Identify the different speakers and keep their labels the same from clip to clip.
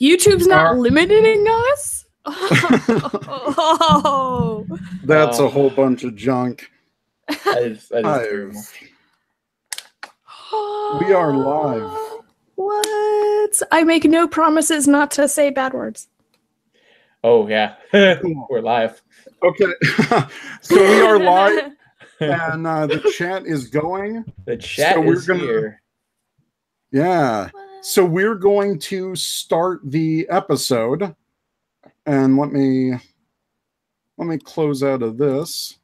Speaker 1: YouTube's not limiting us? Oh.
Speaker 2: That's a whole bunch of junk.
Speaker 3: That is terrible.
Speaker 2: We are live.
Speaker 1: What? I make no promises not to say bad words.
Speaker 3: Oh, yeah. We're live.
Speaker 2: Okay. So we are live, and the chat is going.
Speaker 3: The chat is here.
Speaker 2: Yeah. So we're going to start the episode. And let me close out of this.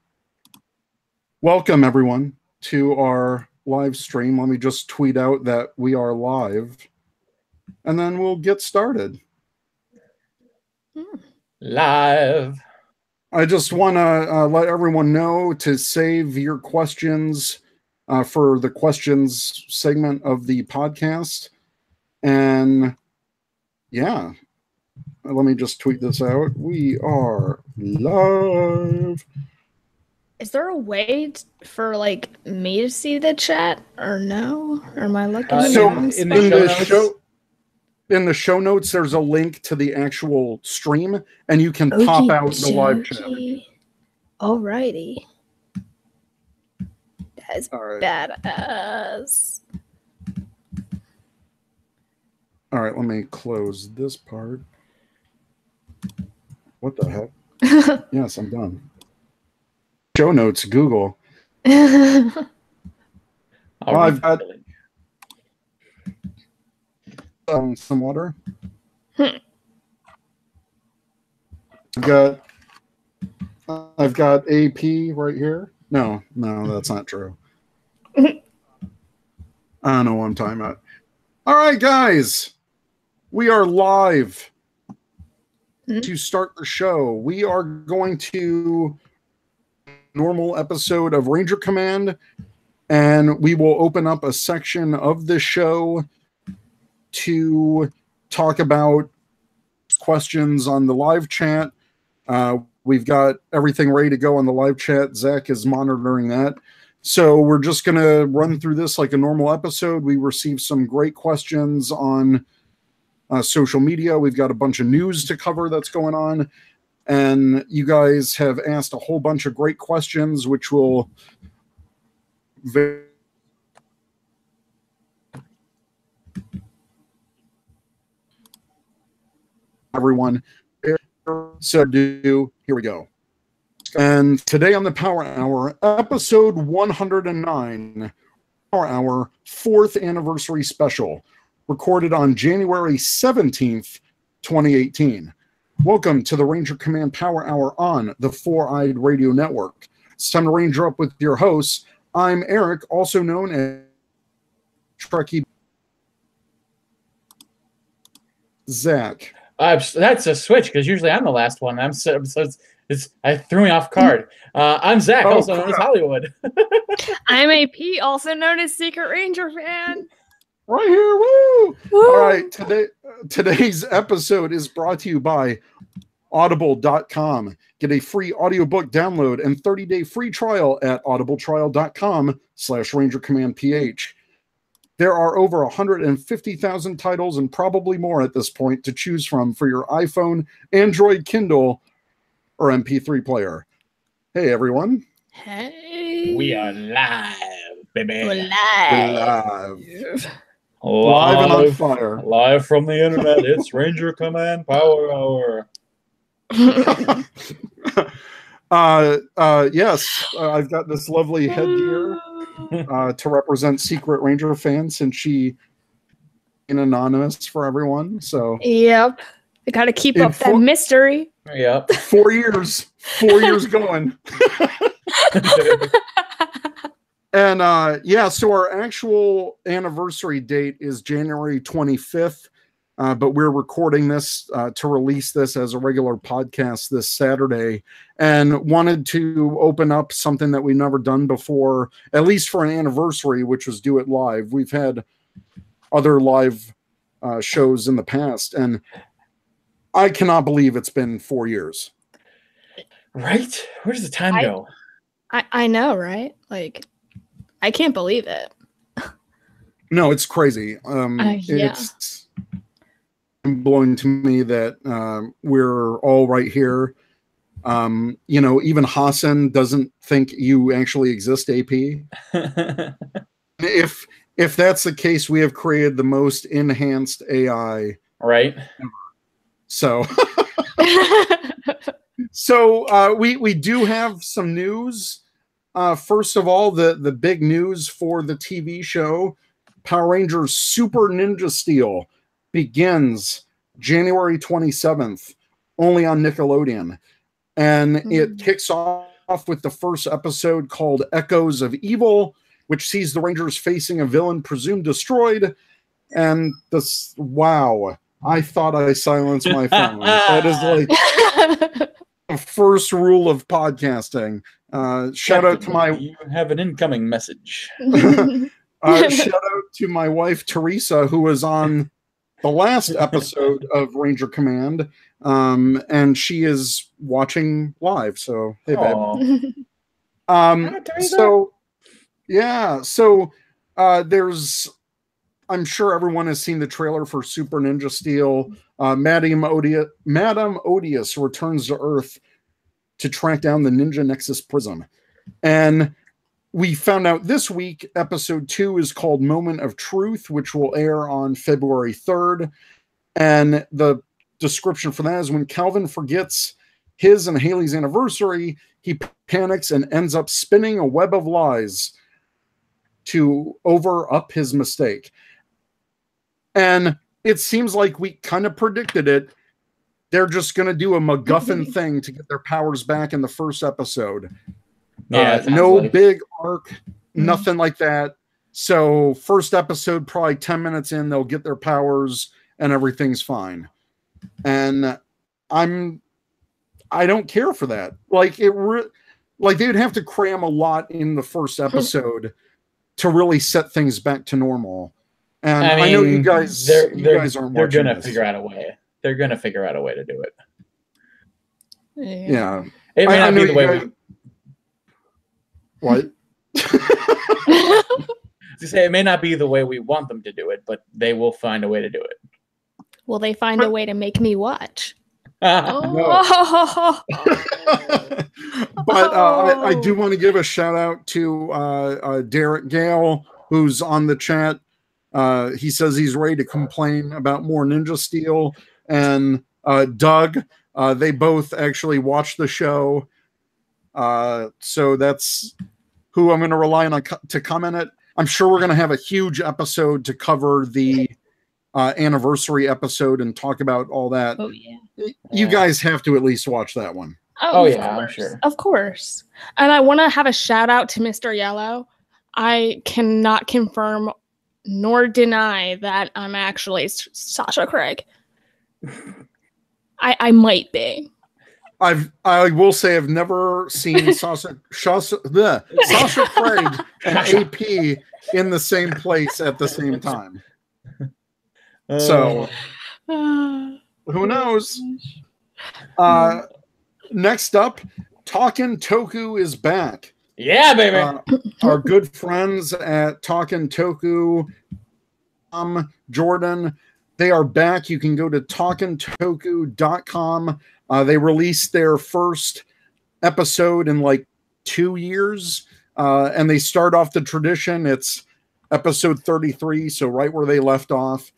Speaker 2: Welcome, everyone, to our live stream. Let me just tweet out that we are live, and then we'll get started.
Speaker 3: Live.
Speaker 2: I just want to let everyone know to save your questions for the questions segment of the podcast. And yeah, let me just tweet this out. We are live.
Speaker 1: Is there a way for me to see the chat or no? Or am I looking
Speaker 2: in the show notes, there's a link to the actual stream, and you can pop out the live chat.
Speaker 1: Alrighty. That is badass.
Speaker 2: All right, let me close this part. What the heck? Yes, I'm done. Show notes, Google. I've got some water. I've got AP right here. No, that's not true. I don't know what I'm talking about. All right, guys, we are live to start the show. We are going to normal episode of Ranger Command, and we will open up a section of the show to talk about questions on the live chat. We've got everything ready to go on the live chat. Zach is monitoring that. So we're just going to run through this like a normal episode. We received some great questions on social media. We've got a bunch of news to cover that's going on. And you guys have asked a whole bunch of great questions, which will everyone. So here we go. And today on the Power Hour, episode 109, Power Hour 4th anniversary special, recorded on January 17th, 2018. Welcome to the Ranger Command Power Hour on the Four-Eyed Radio Network. It's time to Ranger up with your hosts. I'm Eric, also known as Trekkie. Zach.
Speaker 3: That's a switch because usually I'm the last one. I threw me off guard. I'm Zach, also known as Hollywood.
Speaker 1: I'm AP, also known as Secret Ranger Fan.
Speaker 2: Right here, woo! All right, today's episode is brought to you by Audible.com. Get a free audiobook download and 30-day free trial at audibletrial.com/RangerCommandPH. There are over 150,000 titles and probably more at this point to choose from for your iPhone, Android, Kindle, or MP3 player. Hey, everyone.
Speaker 1: Hey.
Speaker 3: We are live, baby.
Speaker 1: We're live.
Speaker 2: Live and on fire.
Speaker 3: Live from the internet. It's Ranger Command Power Hour.
Speaker 2: Yes, I've got this lovely headgear to represent Secret Ranger fans, since she is anonymous for everyone. So
Speaker 1: yep, I gotta keep up that mystery.
Speaker 3: Yep,
Speaker 2: 4 years going. And so our actual anniversary date is January 25th. But we're recording this to release this as a regular podcast this Saturday, and wanted to open up something that we've never done before, at least for an anniversary, which was do it live. We've had other live shows in the past, and I cannot believe it's been 4 years.
Speaker 3: Right? Where does the time go?
Speaker 1: I know, right? I can't believe it.
Speaker 2: No, it's crazy.
Speaker 1: Yeah.
Speaker 2: blowing to me that we're all right here. Even Hassan doesn't think you actually exist, AP. If that's the case, we have created the most enhanced AI.
Speaker 3: Right.
Speaker 2: So we do have some news. First of all, the big news for the TV show, Power Rangers Super Ninja Steel, begins January 27th, only on Nickelodeon. And it kicks off with the first episode called Echoes of Evil, which sees the Rangers facing a villain presumed destroyed. And this, wow, I thought I silenced my phone. That is like the first rule of podcasting. Shout out to my...
Speaker 3: You have an incoming message.
Speaker 2: Shout out to my wife, Teresa, who was on the last episode of Ranger Command. And she is watching live. So, hey, babe. There's... I'm sure everyone has seen the trailer for Super Ninja Steel. Madame Odious returns to Earth to track down the Ninja Nexus Prism. And we found out this week, episode 2 is called Moment of Truth, which will air on February 3rd. And the description for that is when Calvin forgets his and Haley's anniversary, he panics and ends up spinning a web of lies to over-up his mistake. And it seems like we kind of predicted it. They're just going to do a MacGuffin thing to get their powers back in the first episode.
Speaker 3: Yeah,
Speaker 2: no big arc, nothing like that. So first episode, probably 10 minutes in, they'll get their powers and everything's fine. And I don't care for that. Like they would have to cram a lot in the first episode to really set things back to normal. And I know you guys aren't watching.
Speaker 3: They're gonna figure out a way. They're gonna figure out a way to do it.
Speaker 2: Yeah.
Speaker 3: It may not be the way
Speaker 2: What?
Speaker 3: To say it may not be the way we want them to do it, but they will find a way to do it.
Speaker 1: Will they find a way to make me watch?
Speaker 2: Oh. But I do want to give a shout out to Derek Gale, who's on the chat. He says he's ready to complain about more Ninja Steel. And Doug, they both actually watched the show. So that's who I'm going to rely on to comment it. I'm sure we're going to have a huge episode to cover the anniversary episode and talk about all that.
Speaker 1: Oh, yeah.
Speaker 2: You guys have to at least watch that one.
Speaker 3: Oh yeah, I'm sure.
Speaker 1: Of course. And I want to have a shout out to Mr. Yellow. I cannot confirm nor deny that I'm actually Sasha Craig. I might be.
Speaker 2: I will say I've never seen Sasha Craig and AP in the same place at the same time. So who knows? Next up, Talkin' Toku is back.
Speaker 3: Yeah, baby.
Speaker 2: Our good friends at Talkin' Toku, Jordan, they are back. You can go to talkintoku.com. They released their first episode in like 2 years, and they start off the tradition. It's episode 33, so right where they left off.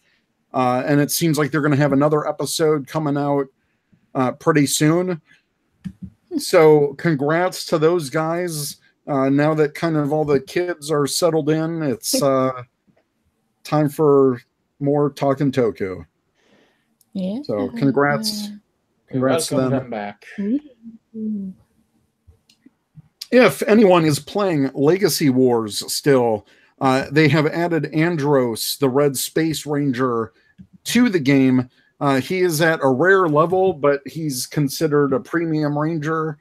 Speaker 2: And it seems like they're going to have another episode coming out pretty soon. So congrats to those guys. Now that kind of all the kids are settled in, it's time for more Talkin' Toku.
Speaker 1: Yeah.
Speaker 2: So congrats to them.
Speaker 3: Back.
Speaker 2: If anyone is playing Legacy Wars still, they have added Andros, the Red Space Ranger, to the game. He is at a rare level, but he's considered a premium ranger.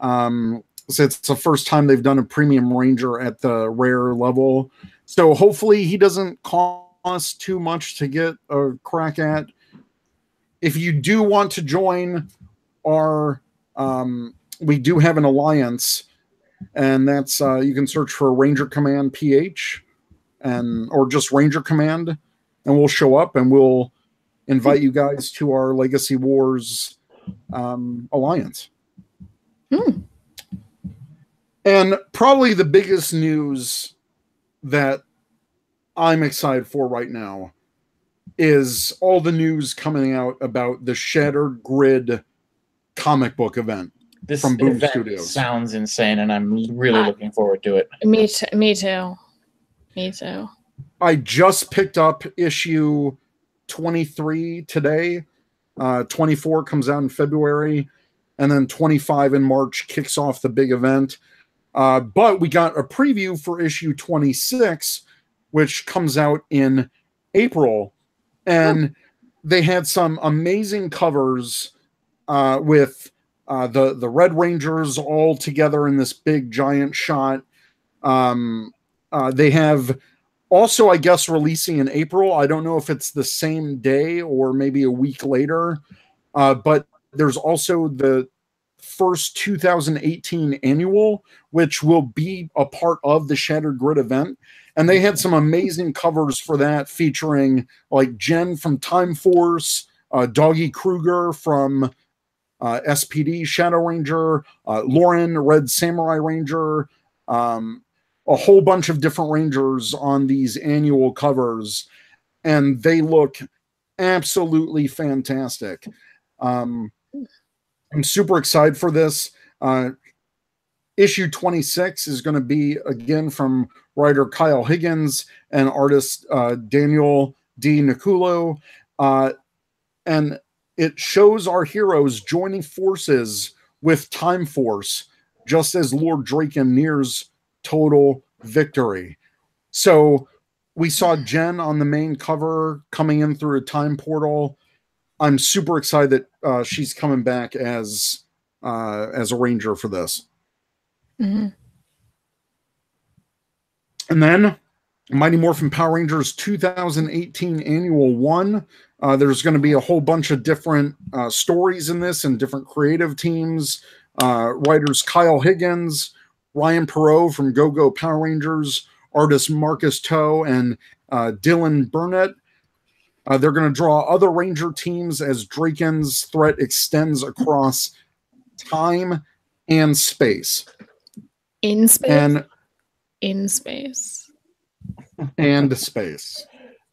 Speaker 2: So it's the first time they've done a premium ranger at the rare level. So hopefully he doesn't cost too much to get a crack at. If you do want to join our, we do have an alliance, and that's you can search for Ranger Command PH, or just Ranger Command, and we'll show up and we'll invite you guys to our Legacy Wars alliance. And probably the biggest news that I'm excited for right now is all the news coming out about the Shattered Grid comic book event from Boom Studios.
Speaker 3: Sounds insane, and I'm really looking forward to it.
Speaker 1: Me too.
Speaker 2: I just picked up issue 23 today. 24 comes out in February, and then 25 in March kicks off the big event. But we got a preview for issue 26, which comes out in April. And they had some amazing covers with the Red Rangers all together in this big giant shot. They have also, I guess, releasing in April. I don't know if it's the same day or maybe a week later. But there's also the first 2018 annual, which will be a part of the Shattered Grid event. And they had some amazing covers for that, featuring like Jen from Time Force, Doggy Kruger from SPD Shadow Ranger, Lauren, Red Samurai Ranger, a whole bunch of different Rangers on these annual covers. And they look absolutely fantastic. I'm super excited for this. Issue 26 is going to be, again, from writer Kyle Higgins and artist Daniel D. Niculo. And it shows our heroes joining forces with Time Force, just as Lord Draken nears total victory. So we saw Jen on the main cover coming in through a time portal. I'm super excited that she's coming back as a Ranger for this. And then Mighty Morphin Power Rangers 2018 Annual 1. There's going to be a whole bunch of different stories in this and different creative teams. Writers Kyle Higgins, Ryan Perot from Go Go Power Rangers, artist Marcus Toe, and Dylan Burnett. They're going to draw other Ranger teams as Draken's threat extends across time and space.
Speaker 1: In space?
Speaker 2: And
Speaker 1: in space.
Speaker 2: And space.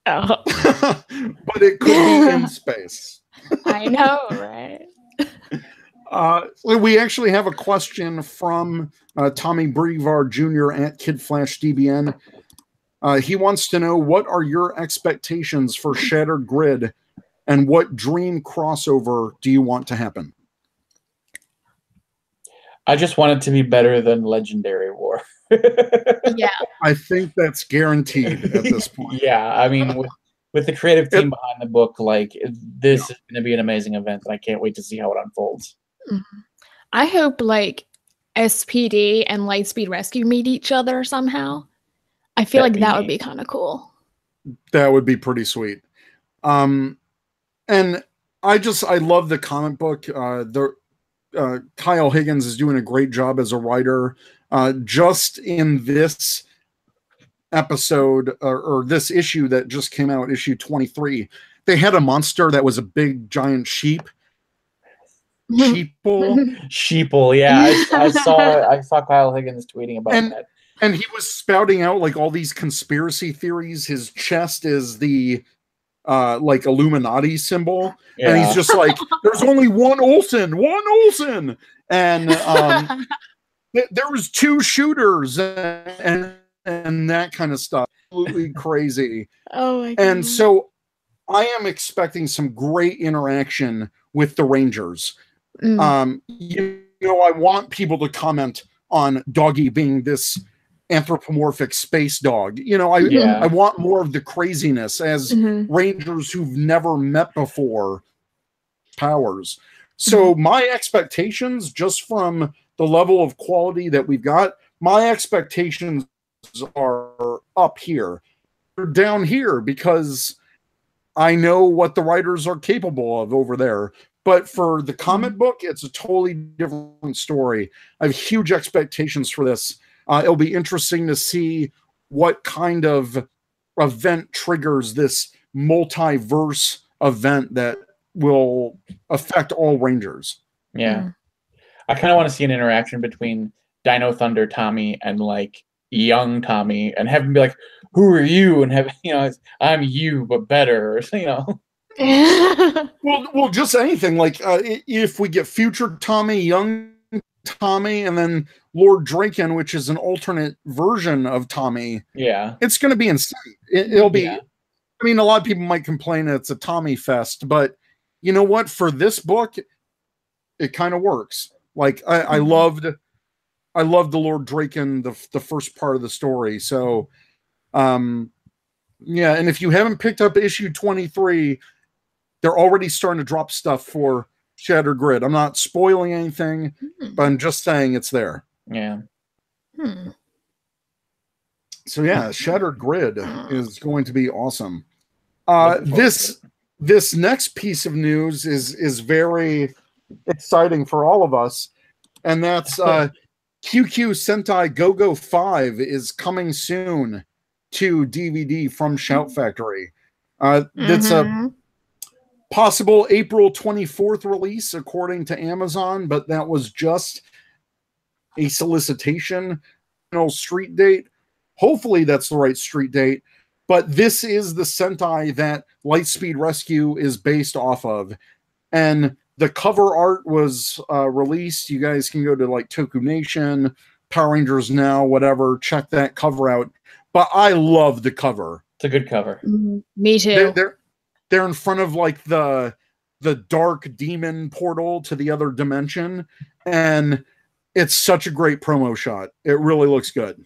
Speaker 1: Oh.
Speaker 2: But it could be in space.
Speaker 1: I know, right?
Speaker 2: We actually have a question from Tommy Brevar Jr. at Kid Flash DBN. He wants to know, what are your expectations for Shattered Grid, and what dream crossover do you want to happen?
Speaker 3: I just want it to be better than Legendary War.
Speaker 1: Yeah.
Speaker 2: I think that's guaranteed at this point.
Speaker 3: Yeah, I mean, with the creative team behind the book, like, this is going to be an amazing event, and I can't wait to see how it unfolds.
Speaker 1: I hope, like, SPD and Lightspeed Rescue meet each other somehow. I feel like that would be kind of cool.
Speaker 2: That would be pretty sweet. And I love the comic book. Kyle Higgins is doing a great job as a writer. Just in this episode or this issue that just came out, issue 23, they had a monster that was a big giant sheep.
Speaker 3: Sheeple, yeah. I saw Kyle Higgins tweeting about that.
Speaker 2: And he was spouting out like all these conspiracy theories. His chest is the like Illuminati symbol. Yeah. And he's just like, there's only one Olsen. And there was two shooters and that kind of stuff. Absolutely crazy.
Speaker 1: Oh my God.
Speaker 2: And so I am expecting some great interaction with the Rangers. You know, I want people to comment on Doggy being this anthropomorphic space dog. You know, I want more of the craziness as Rangers who've never met before powers. So my expectations, just from the level of quality that we've got, my expectations are up here. They're down here because I know what the writers are capable of over there. But for the comic book, it's a totally different story. I have huge expectations for this. It'll be interesting to see what kind of event triggers this multiverse event that will affect all Rangers.
Speaker 3: Yeah. I kind of want to see an interaction between Dino Thunder Tommy and like young Tommy, and have him be like, "Who are you?" And have I'm you but better,
Speaker 2: Well, just anything like if we get future Tommy, young Tommy, and then Lord Draken, which is an alternate version of Tommy.
Speaker 3: Yeah,
Speaker 2: it's going to be insane. It'll be. Yeah. I mean, a lot of people might complain that it's a Tommy fest, but you know what? For this book, it kind of works. Like I loved the Lord Draken, the first part of the story. So, yeah. And if you haven't picked up issue 23, they're already starting to drop stuff for Shattered Grid. I'm not spoiling anything, but I'm just saying it's there.
Speaker 3: Yeah.
Speaker 2: So yeah, Shattered Grid is going to be awesome. This next piece of news is very exciting for all of us, and that's QQ Sentai Go-Go 5 is coming soon to DVD from Shout Factory. That's a possible April 24th release according to Amazon, but that was just a solicitation. Street date. Hopefully that's the right street date. But this is the Sentai that Lightspeed Rescue is based off of. And the cover art was released. You guys can go to like Toku Nation, Power Rangers Now, whatever. Check that cover out. But I love the cover.
Speaker 3: It's a good cover.
Speaker 1: Me too.
Speaker 2: They're in front of like the dark demon portal to the other dimension. And it's such a great promo shot. It really looks good.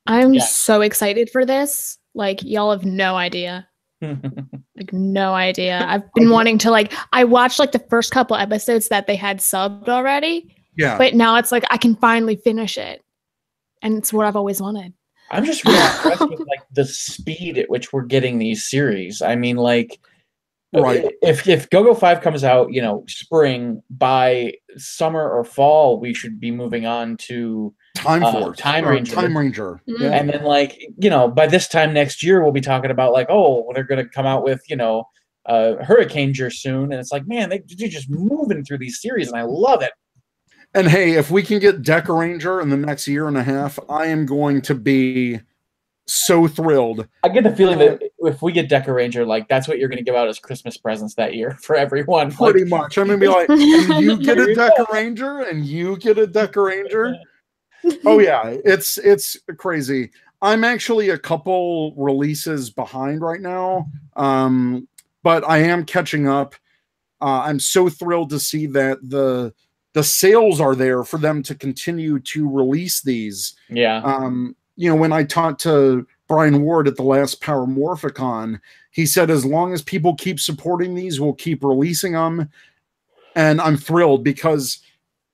Speaker 1: I'm so excited for this. Like, y'all have no idea. Like, no idea. I've been wanting to, I watched the first couple episodes that they had subbed already.
Speaker 2: Yeah.
Speaker 1: But now it's I can finally finish it. And it's what I've always wanted.
Speaker 3: I'm just really impressed with the speed at which we're getting these series. I mean,
Speaker 2: right.
Speaker 3: If Go-Go 5 comes out, spring, by summer or fall, we should be moving on to
Speaker 2: Time Ranger.
Speaker 3: Time
Speaker 2: Ranger.
Speaker 3: Yeah. And then by this time next year, we'll be talking about they're going to come out with, Hurricaneger soon. And it's man, they're just moving through these series and I love it.
Speaker 2: And hey, if we can get Deca Ranger in the next year and a half, I am going to be so thrilled.
Speaker 3: I get the feeling that if we get Deca Ranger, that's what you're going to give out as Christmas presents that year for everyone.
Speaker 2: Pretty much. I'm going to be like, and you get a Deca Ranger, and you get a Deca Ranger. Oh yeah, it's crazy. I'm actually a couple releases behind right now, but I am catching up. I'm so thrilled to see that the sales are there for them to continue to release these.
Speaker 3: Yeah.
Speaker 2: When I talked to Brian Ward at the last Power Morphicon, he said, as long as people keep supporting these, we'll keep releasing them. And I'm thrilled because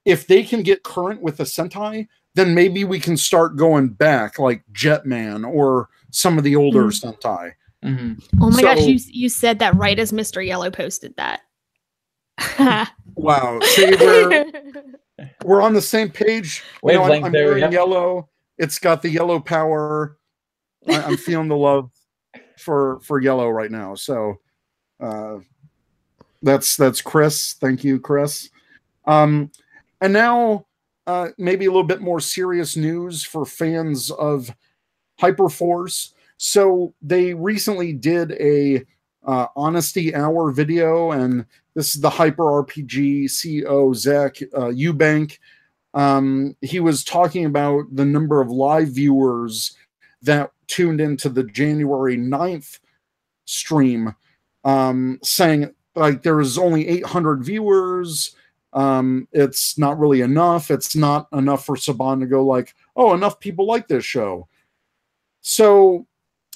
Speaker 2: if they can get current with the Sentai, then maybe we can start going back like Jetman or some of the older Sentai.
Speaker 1: Mm-hmm. Oh my gosh, you said that right as Mr. Yellow posted that.
Speaker 2: Wow. See, we're on the same page. I'm wearing yellow. It's got the yellow power. I'm feeling the love for yellow right now. So that's Chris. Thank you, Chris. And now maybe a little bit more serious news for fans of Hyperforce. So they recently did a Honesty Hour video, and this is the Hyper RPG CEO Zach Eubank. He was talking about the number of live viewers that tuned into the January 9th stream, saying there was only 800 viewers. It's not really enough. It's not enough for Saban to go enough people like this show. So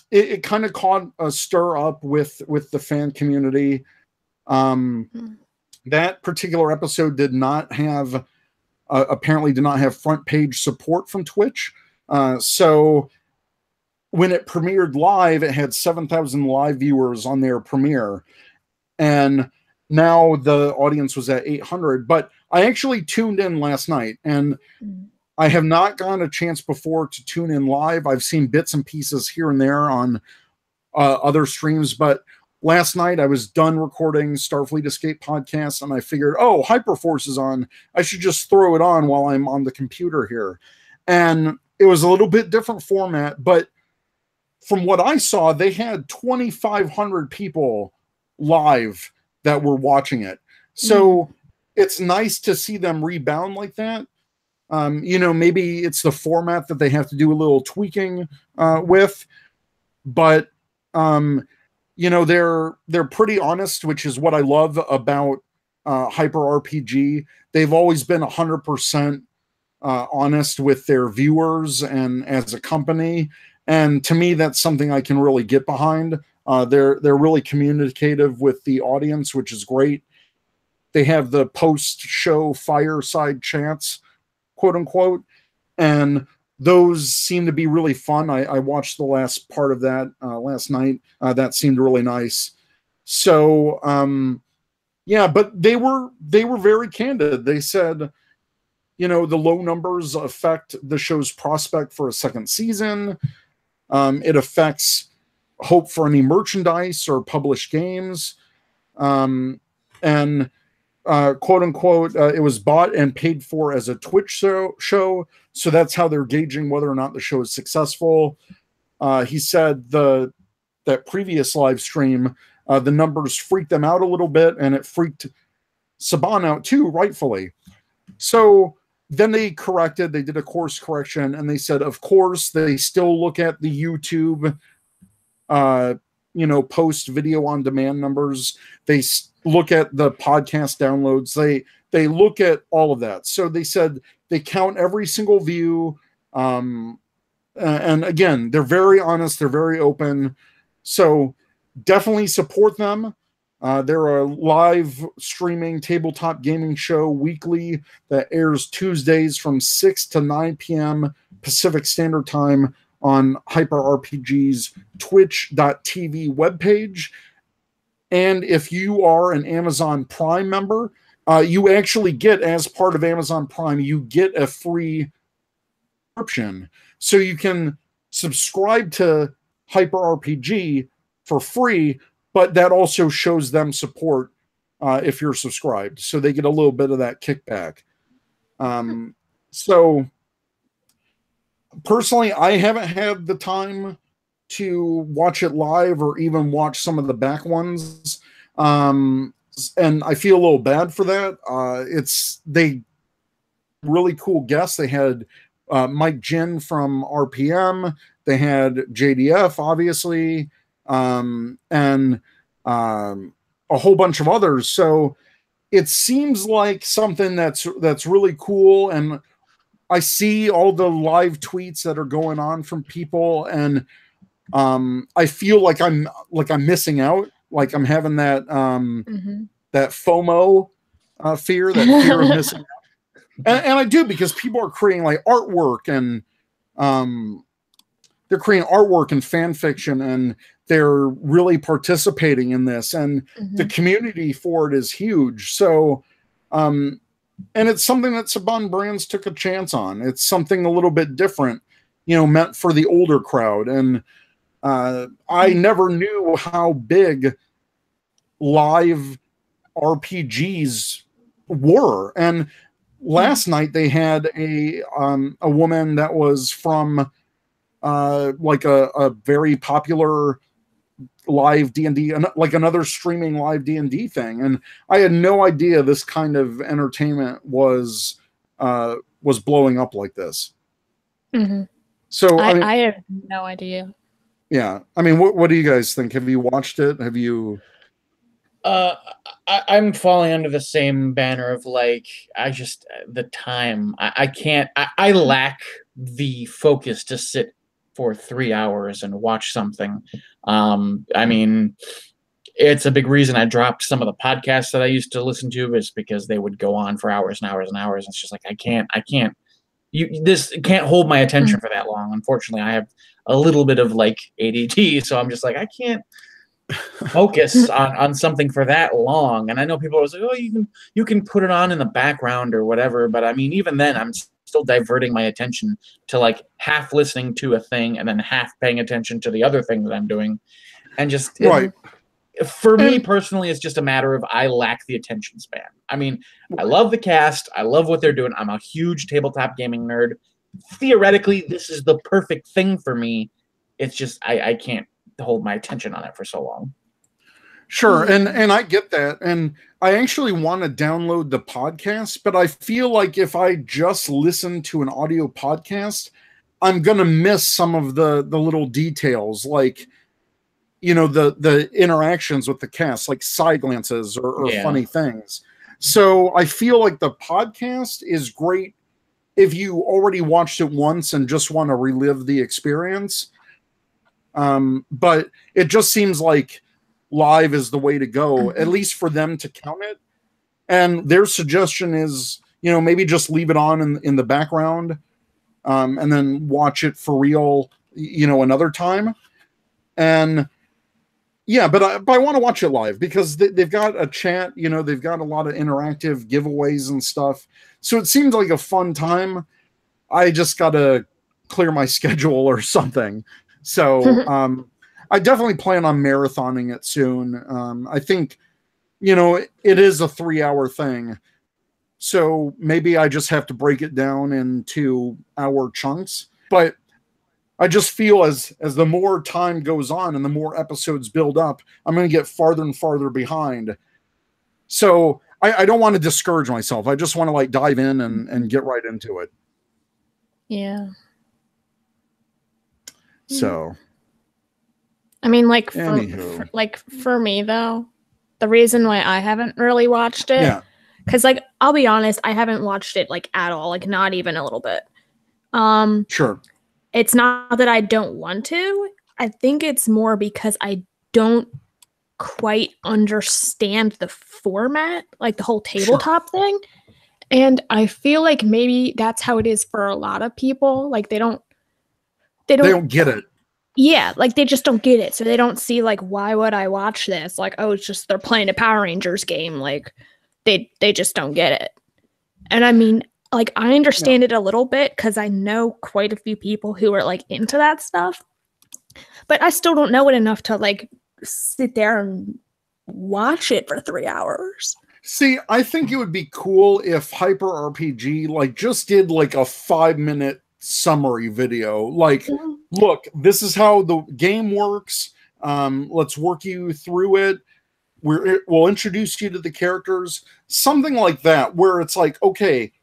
Speaker 2: it kind of caught a stir up with the fan community. That particular episode did not have apparently did not have front page support from Twitch. So when it premiered live, it had 7,000 live viewers on their premiere. And now the audience was at 800. But I actually tuned in last night, and I have not gotten a chance before to tune in live. I've seen bits and pieces here and there on other streams, but last night I was done recording Starfleet Escape podcast, and I figured, oh, Hyperforce is on. I should just throw it on while I'm on the computer here. And it was a little bit different format, but from what I saw, they had 2,500 people live that were watching it. So it's nice to see them rebound like that. You know, maybe it's the format that they have to do a little tweaking with, but you know, they're pretty honest, which is what I love about Hyper RPG. They've always been 100% honest with their viewers and as a company, and to me, that's something I can really get behind. They're really communicative with the audience, which is great. They have the post-show fireside chats, quote unquote, and those seem to be really fun. I watched the last part of that last night. That seemed really nice. So yeah, but they were very candid. They said, you know, the low numbers affect the show's prospect for a second season. It affects hope for any merchandise or published games. And quote unquote, it was bought and paid for as a Twitch show. So that's how they're gauging whether or not the show is successful. He said that previous live stream, the numbers freaked them out a little bit, and it freaked Saban out too, rightfully. So then they corrected, they did a course correction, and they said, of course, they still look at the YouTube, you know, post video on demand numbers. They look at the podcast downloads. They look at all of that. So they said they count every single view. And again, they're very honest. They're very open. So definitely support them. They're a live streaming tabletop gaming show weekly that airs Tuesdays from 6 to 9 p.m. Pacific Standard Time on Hyper RPG's twitch.tv webpage. And if you are an Amazon Prime member, you actually get, as part of Amazon Prime, you get a free subscription. So you can subscribe to Hyper RPG for free, but that also shows them support if you're subscribed. So they get a little bit of that kickback. So personally, I haven't had the time to watch it live or even watch some of the back ones. And I feel a little bad for that. They really cool guests. They had Mike Jin from RPM. They had JDF, obviously, and a whole bunch of others. So it seems like something that's really cool. And I see all the live tweets that are going on from people, and I feel like I'm missing out. Like I'm having that that FOMO fear, that fear of missing out. And I do, because people are creating like artwork, and they're creating artwork and fan fiction, and they're really participating in this, and the community for it is huge. So, and it's something that Saban Brands took a chance on. It's something a little bit different, you know, meant for the older crowd. And I never knew how big live RPGs were. And last night they had a woman that was from like a very popular live D&D, like another streaming live D&D thing, and I had no idea this kind of entertainment was blowing up like this. So
Speaker 1: I have no idea.
Speaker 2: Yeah, I mean, what do you guys think? Have you watched it? Have you?
Speaker 3: I'm falling under the same banner of like, the time. I can't. I lack the focus to sit for 3 hours and watch something. I mean, it's a big reason I dropped some of the podcasts that I used to listen to, is because they would go on for hours and hours and hours. It's just like, I can't. This can't hold my attention for that long. Unfortunately, I have a little bit of like ADD, so I'm just like, I can't focus on something for that long. And I know people are like, oh, you can put it on in the background or whatever, but I mean, even then, I'm still diverting my attention to like half listening to a thing and then half paying attention to the other thing that I'm doing, and just For me personally, it's just a matter of I lack the attention span. I mean, I love the cast. I love what they're doing. I'm a huge tabletop gaming nerd. Theoretically, this is the perfect thing for me. It's just I can't hold my attention on it for so long.
Speaker 2: Sure, and I get that, and I actually want to download the podcast, but I feel like if I just listen to an audio podcast, I'm gonna miss some of the little details, like, you know, the interactions with the cast, like side glances or funny things. So I feel like the podcast is great if you already watched it once and just want to relive the experience. But it just seems like live is the way to go, at least for them to count it. And their suggestion is, you know, maybe just leave it on in the background, and then watch it for real, you know, another time. And yeah, but I want to watch it live because they've got a chat, you know, they've got a lot of interactive giveaways and stuff. So it seems like a fun time. I just got to clear my schedule or something. So I definitely plan on marathoning it soon. I think, you know, it is a 3-hour thing. So maybe I just have to break it down into hour chunks. But I just feel as the more time goes on and the more episodes build up, I'm going to get farther and farther behind. So I don't want to discourage myself. I just want to like dive in and get right into it.
Speaker 1: Yeah.
Speaker 2: So,
Speaker 1: I mean, like for me though, the reason why I haven't really watched it, because like I'll be honest, I haven't watched it like at all, like not even a little bit.
Speaker 2: Sure.
Speaker 1: It's not that I don't want to. I think it's more because I don't quite understand the format, like the whole tabletop thing. And I feel like maybe that's how it is for a lot of people. Like they don't get it. Yeah, like they just don't get it. So they don't see like, why would I watch this? Like, oh, it's just they're playing a Power Rangers game. Like they just don't get it. And I mean, like I understand it a little bit because I know quite a few people who are like into that stuff. But I still don't know it enough to like sit there and watch it for 3 hours.
Speaker 2: See, I think it would be cool if Hyper RPG like just did like a 5-minute summary video. Like, look, this is how the game works. Let's work you through it. We'll introduce you to the characters. Something like that, where it's like, okay,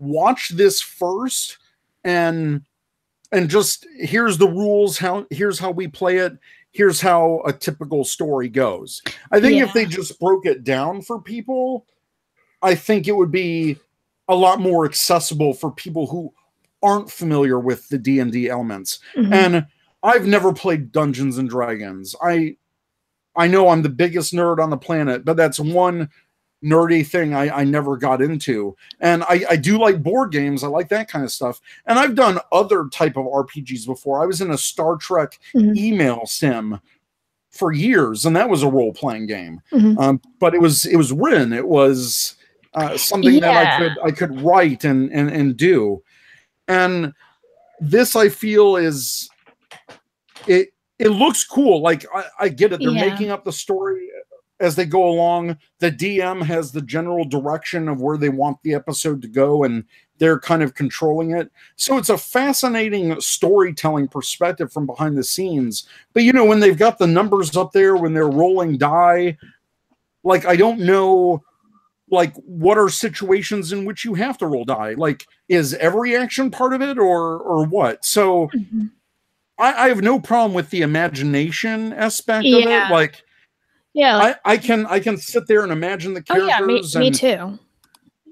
Speaker 2: watch this first and just here's the rules, here's how we play it, here's how a typical story goes. I think if they just broke it down for people, I think it would be a lot more accessible for people who aren't familiar with the D&D elements. And I've never played Dungeons and Dragons. I know I'm the biggest nerd on the planet, but that's one nerdy thing I never got into. And I do like board games. I like that kind of stuff. And I've done other type of RPGs before. I was in a Star Trek email sim for years, and that was a role-playing game. But it was written. It was something that I could write and do. And this, I feel, is it looks cool. Like I get it. They're making up the story as they go along. The DM has the general direction of where they want the episode to go, and they're kind of controlling it. So it's a fascinating storytelling perspective from behind the scenes. But, you know, when they've got the numbers up there, when they're rolling die, like, I don't know, like, what are situations in which you have to roll die? Like, is every action part of it or what? So I have no problem with the imagination aspect of it. Like, I can sit there and imagine the characters.
Speaker 1: Me too.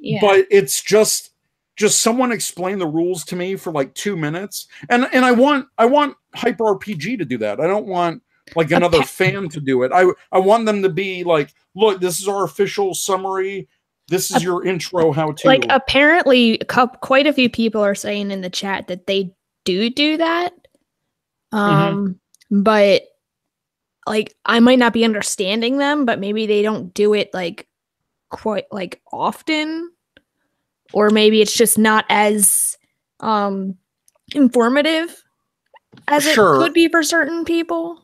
Speaker 1: Yeah.
Speaker 2: But it's just someone explain the rules to me for like 2 minutes. And I want Hyper RPG to do that. I don't want like another fan to do it. I want them to be like, look, this is our official summary. This is your intro how to.
Speaker 1: Like, apparently quite a few people are saying in the chat that they do that. But like, I might not be understanding them, but maybe they don't do it like quite like often, or maybe it's just not as informative as it could be for certain people.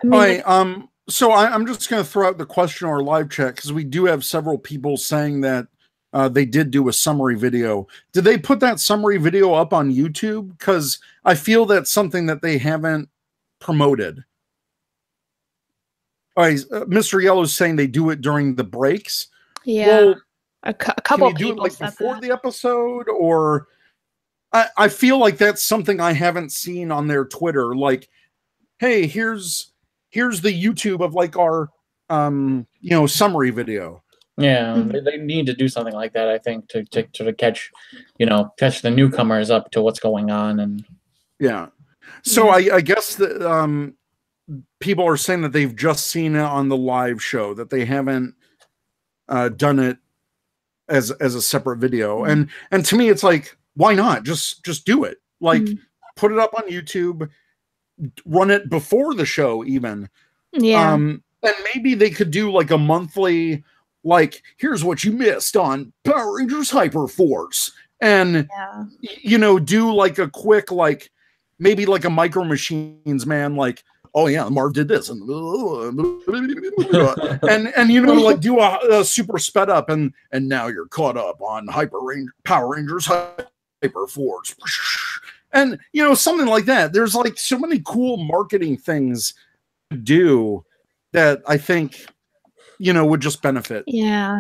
Speaker 1: I mean,
Speaker 2: So I'm just going to throw out the question on our live chat because we do have several people saying that they did do a summary video. Did they put that summary video up on YouTube? Because I feel that's something that they haven't promoted. All right, Mr. Yellow's saying they do it during the breaks.
Speaker 1: Yeah,
Speaker 2: well,
Speaker 1: a couple people
Speaker 2: do it like before the episode, or I feel like that's something I haven't seen on their Twitter. Like, hey, here's the YouTube of like our summary video.
Speaker 3: Yeah, they need to do something like that, I think, to catch the newcomers up to what's going on. And
Speaker 2: yeah, so I guess that people are saying that they've just seen it on the live show, that they haven't done it as a separate video. And to me, it's like, why not just do it? Like, put it up on YouTube, run it before the show, even.
Speaker 1: Yeah.
Speaker 2: And maybe they could do like a monthly, like, here's what you missed on Power Rangers Hyper Force, and do like a quick, like, maybe like a Micro Machines man, like, oh yeah, Marv did this, and like do a super sped up, and now you're caught up on Power Rangers Hyper Force, and something like that. There's like so many cool marketing things to do that I think would just benefit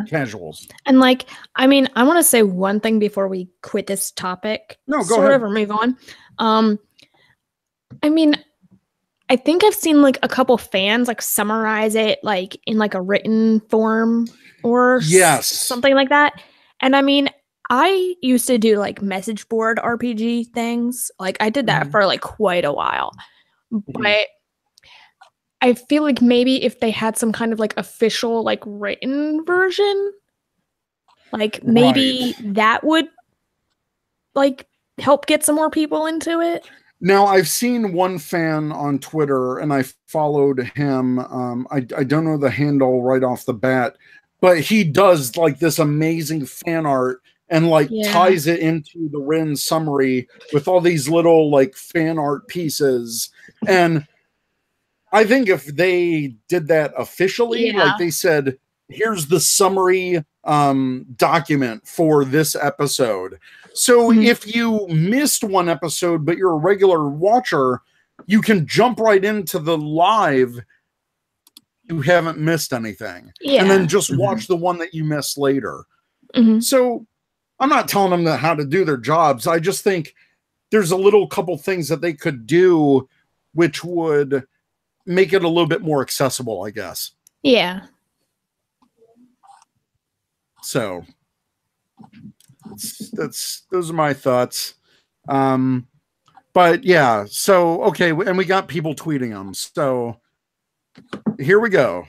Speaker 2: casuals.
Speaker 1: And like, I mean, I want to say one thing before we quit this topic.
Speaker 2: No, go ahead.
Speaker 1: Or move on. I mean, I think I've seen like a couple fans like summarize it like in like a written form or something like that. And I mean, I used to do like message board RPG things. Like I did that for like quite a while. But I feel like maybe if they had some kind of like official like written version, like maybe that would like help get some more people into it.
Speaker 2: Now, I've seen one fan on Twitter, and I followed him. I don't know the handle right off the bat, but he does like this amazing fan art and like ties it into the written summary with all these little like fan art pieces. And I think if they did that officially, like they said, here's the summary document for this episode. So if you missed one episode, but you're a regular watcher, you can jump right into the live. You haven't missed anything. And then just watch the one that you missed later. So I'm not telling them how to do their jobs. I just think there's a little couple things that they could do which would make it a little bit more accessible, I guess.
Speaker 1: Yeah.
Speaker 2: So those are my thoughts. But yeah, so okay, and we got people tweeting them. So here we go.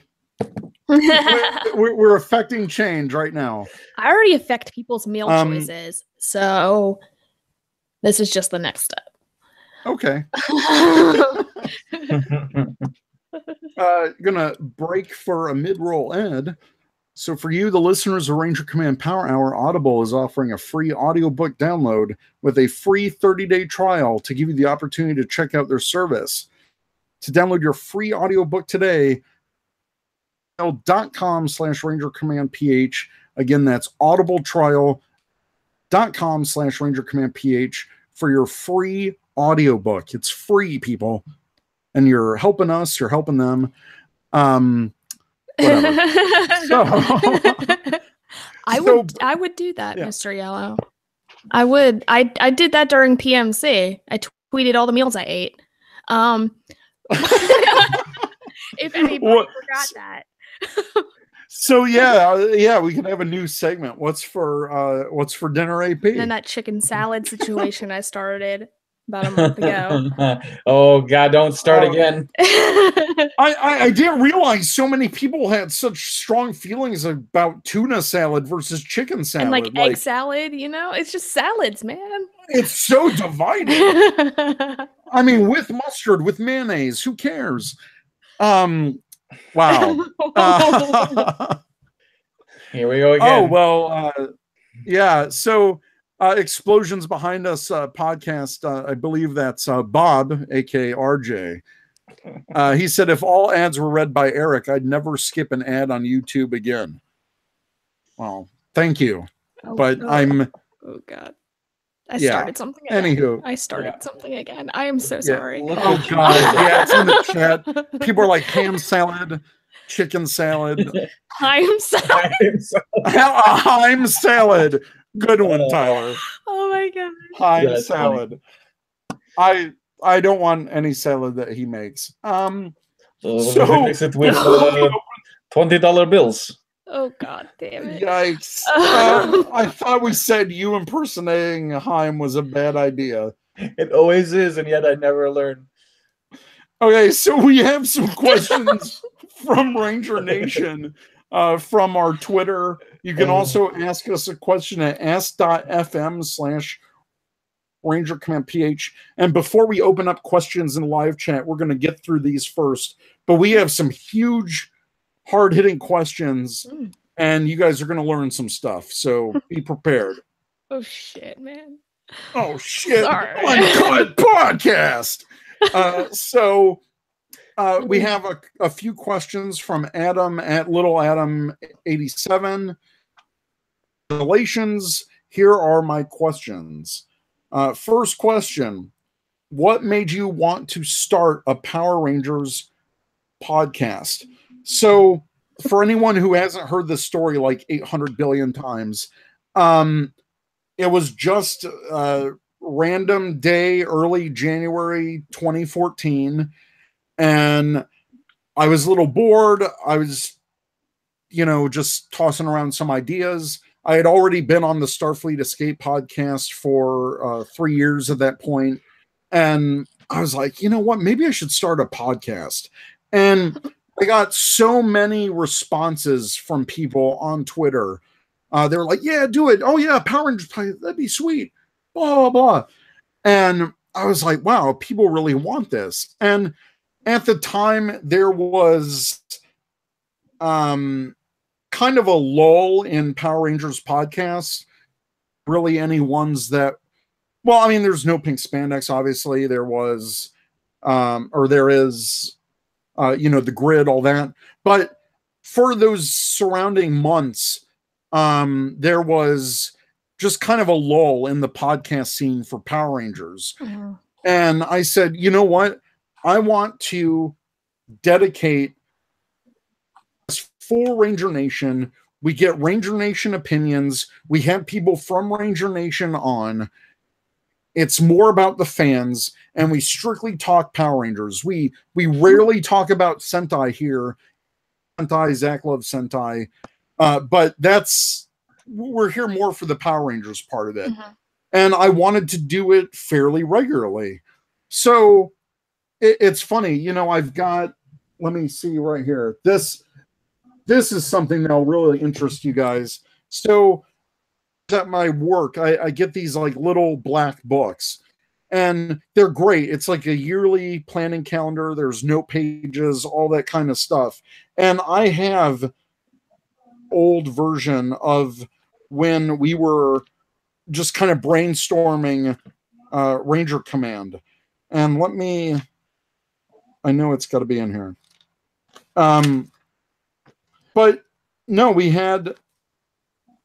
Speaker 2: we're affecting change right now.
Speaker 1: I already affect people's meal choices. So this is just the next step.
Speaker 2: Okay. Gonna break for a mid-roll ad. So for you, the listeners of Ranger Command Power Hour, Audible is offering a free audiobook download with a free 30-day trial to give you the opportunity to check out their service. To download your free audiobook today, audible.com/Ranger Command PH. Again, that's audibletrial.com/Ranger Command PH for your free audiobook. It's free, people. And you're helping us, you're helping them. Whatever.
Speaker 1: I would do that, Mr. Yellow. I would. I did that during PMC. I tweeted all the meals I ate. If anybody forgot that.
Speaker 2: So yeah, we can have a new segment. What's for dinner, AP?
Speaker 1: And that chicken salad situation I started about a month ago.
Speaker 3: Oh God, don't start again.
Speaker 2: I didn't realize so many people had such strong feelings about tuna salad versus chicken salad.
Speaker 1: And like egg salad, it's just salads, man.
Speaker 2: It's so divided. I mean, with mustard, with mayonnaise, who cares? Wow.
Speaker 3: Here we go again.
Speaker 2: Oh, well, yeah. So Explosions Behind Us podcast, I believe that's Bob, aka RJ. He said, if all ads were read by Eric, I'd never skip an ad on YouTube again. Well, thank you. But I'm...
Speaker 1: Oh, God. I started something again.
Speaker 2: Anywho.
Speaker 1: I started something again. I am so sorry.
Speaker 2: Oh, God. Yeah, it's in the chat. People are like, ham salad, chicken salad.
Speaker 1: Ham salad.
Speaker 2: Ham salad. Good one, Tyler.
Speaker 1: Oh, my God.
Speaker 2: Ham salad. Funny. I don't want any salad that he makes.
Speaker 3: So mix it with $20 bills.
Speaker 1: Oh, God damn it.
Speaker 2: Yikes. I thought we said you impersonating Haim was a bad idea.
Speaker 3: It always is, and yet I never learn.
Speaker 2: Okay, so we have some questions from Ranger Nation from our Twitter. You can also ask us a question at ask.fm/Ranger Command PH. And before we open up questions in live chat, we're going to get through these first. But we have some huge, hard-hitting questions, and you guys are going to learn some stuff. So be prepared.
Speaker 1: Oh, shit, man.
Speaker 2: Oh, shit.
Speaker 1: Sorry.
Speaker 2: Uncut podcast. We have a few questions from Adam at Little Adam 87. Relations. Here are my questions. First question. What made you want to start a Power Rangers podcast? So for anyone who hasn't heard this story like 800 billion times, it was just a random day, early January 2014. And I was a little bored. I was, just tossing around some ideas. I had already been on the Starfleet Escape podcast for 3 years at that point. And I was like, you know what? Maybe I should start a podcast. And I got so many responses from people on Twitter. They were like, yeah, do it. Oh, yeah, Power Rangers, that'd be sweet. Blah, blah, blah. And I was like, wow, people really want this. And at the time, there was kind of a lull in Power Rangers podcasts. Really any ones that, well, I mean, there's no Pink Spandex, obviously. There was, or there is, the Grid, all that. But for those surrounding months, there was just kind of a lull in the podcast scene for Power Rangers. Mm-hmm. And I said, you know what? I want to dedicate for Ranger Nation. We get Ranger Nation opinions. We have people from Ranger Nation on. It's more about the fans, and we strictly talk Power Rangers. We rarely talk about Sentai here. Sentai, Zach loves Sentai. But we're here more for the Power Rangers part of it. Mm-hmm. And I wanted to do it fairly regularly. So it's funny, I've got, let me see right here. This is something that'll really interest you guys. So at my work, I get these like little black books, and they're great. It's like a yearly planning calendar. There's note pages, all that kind of stuff. And I have old version of when we were just kind of brainstorming Ranger Command. And I know it's got to be in here. But no, we had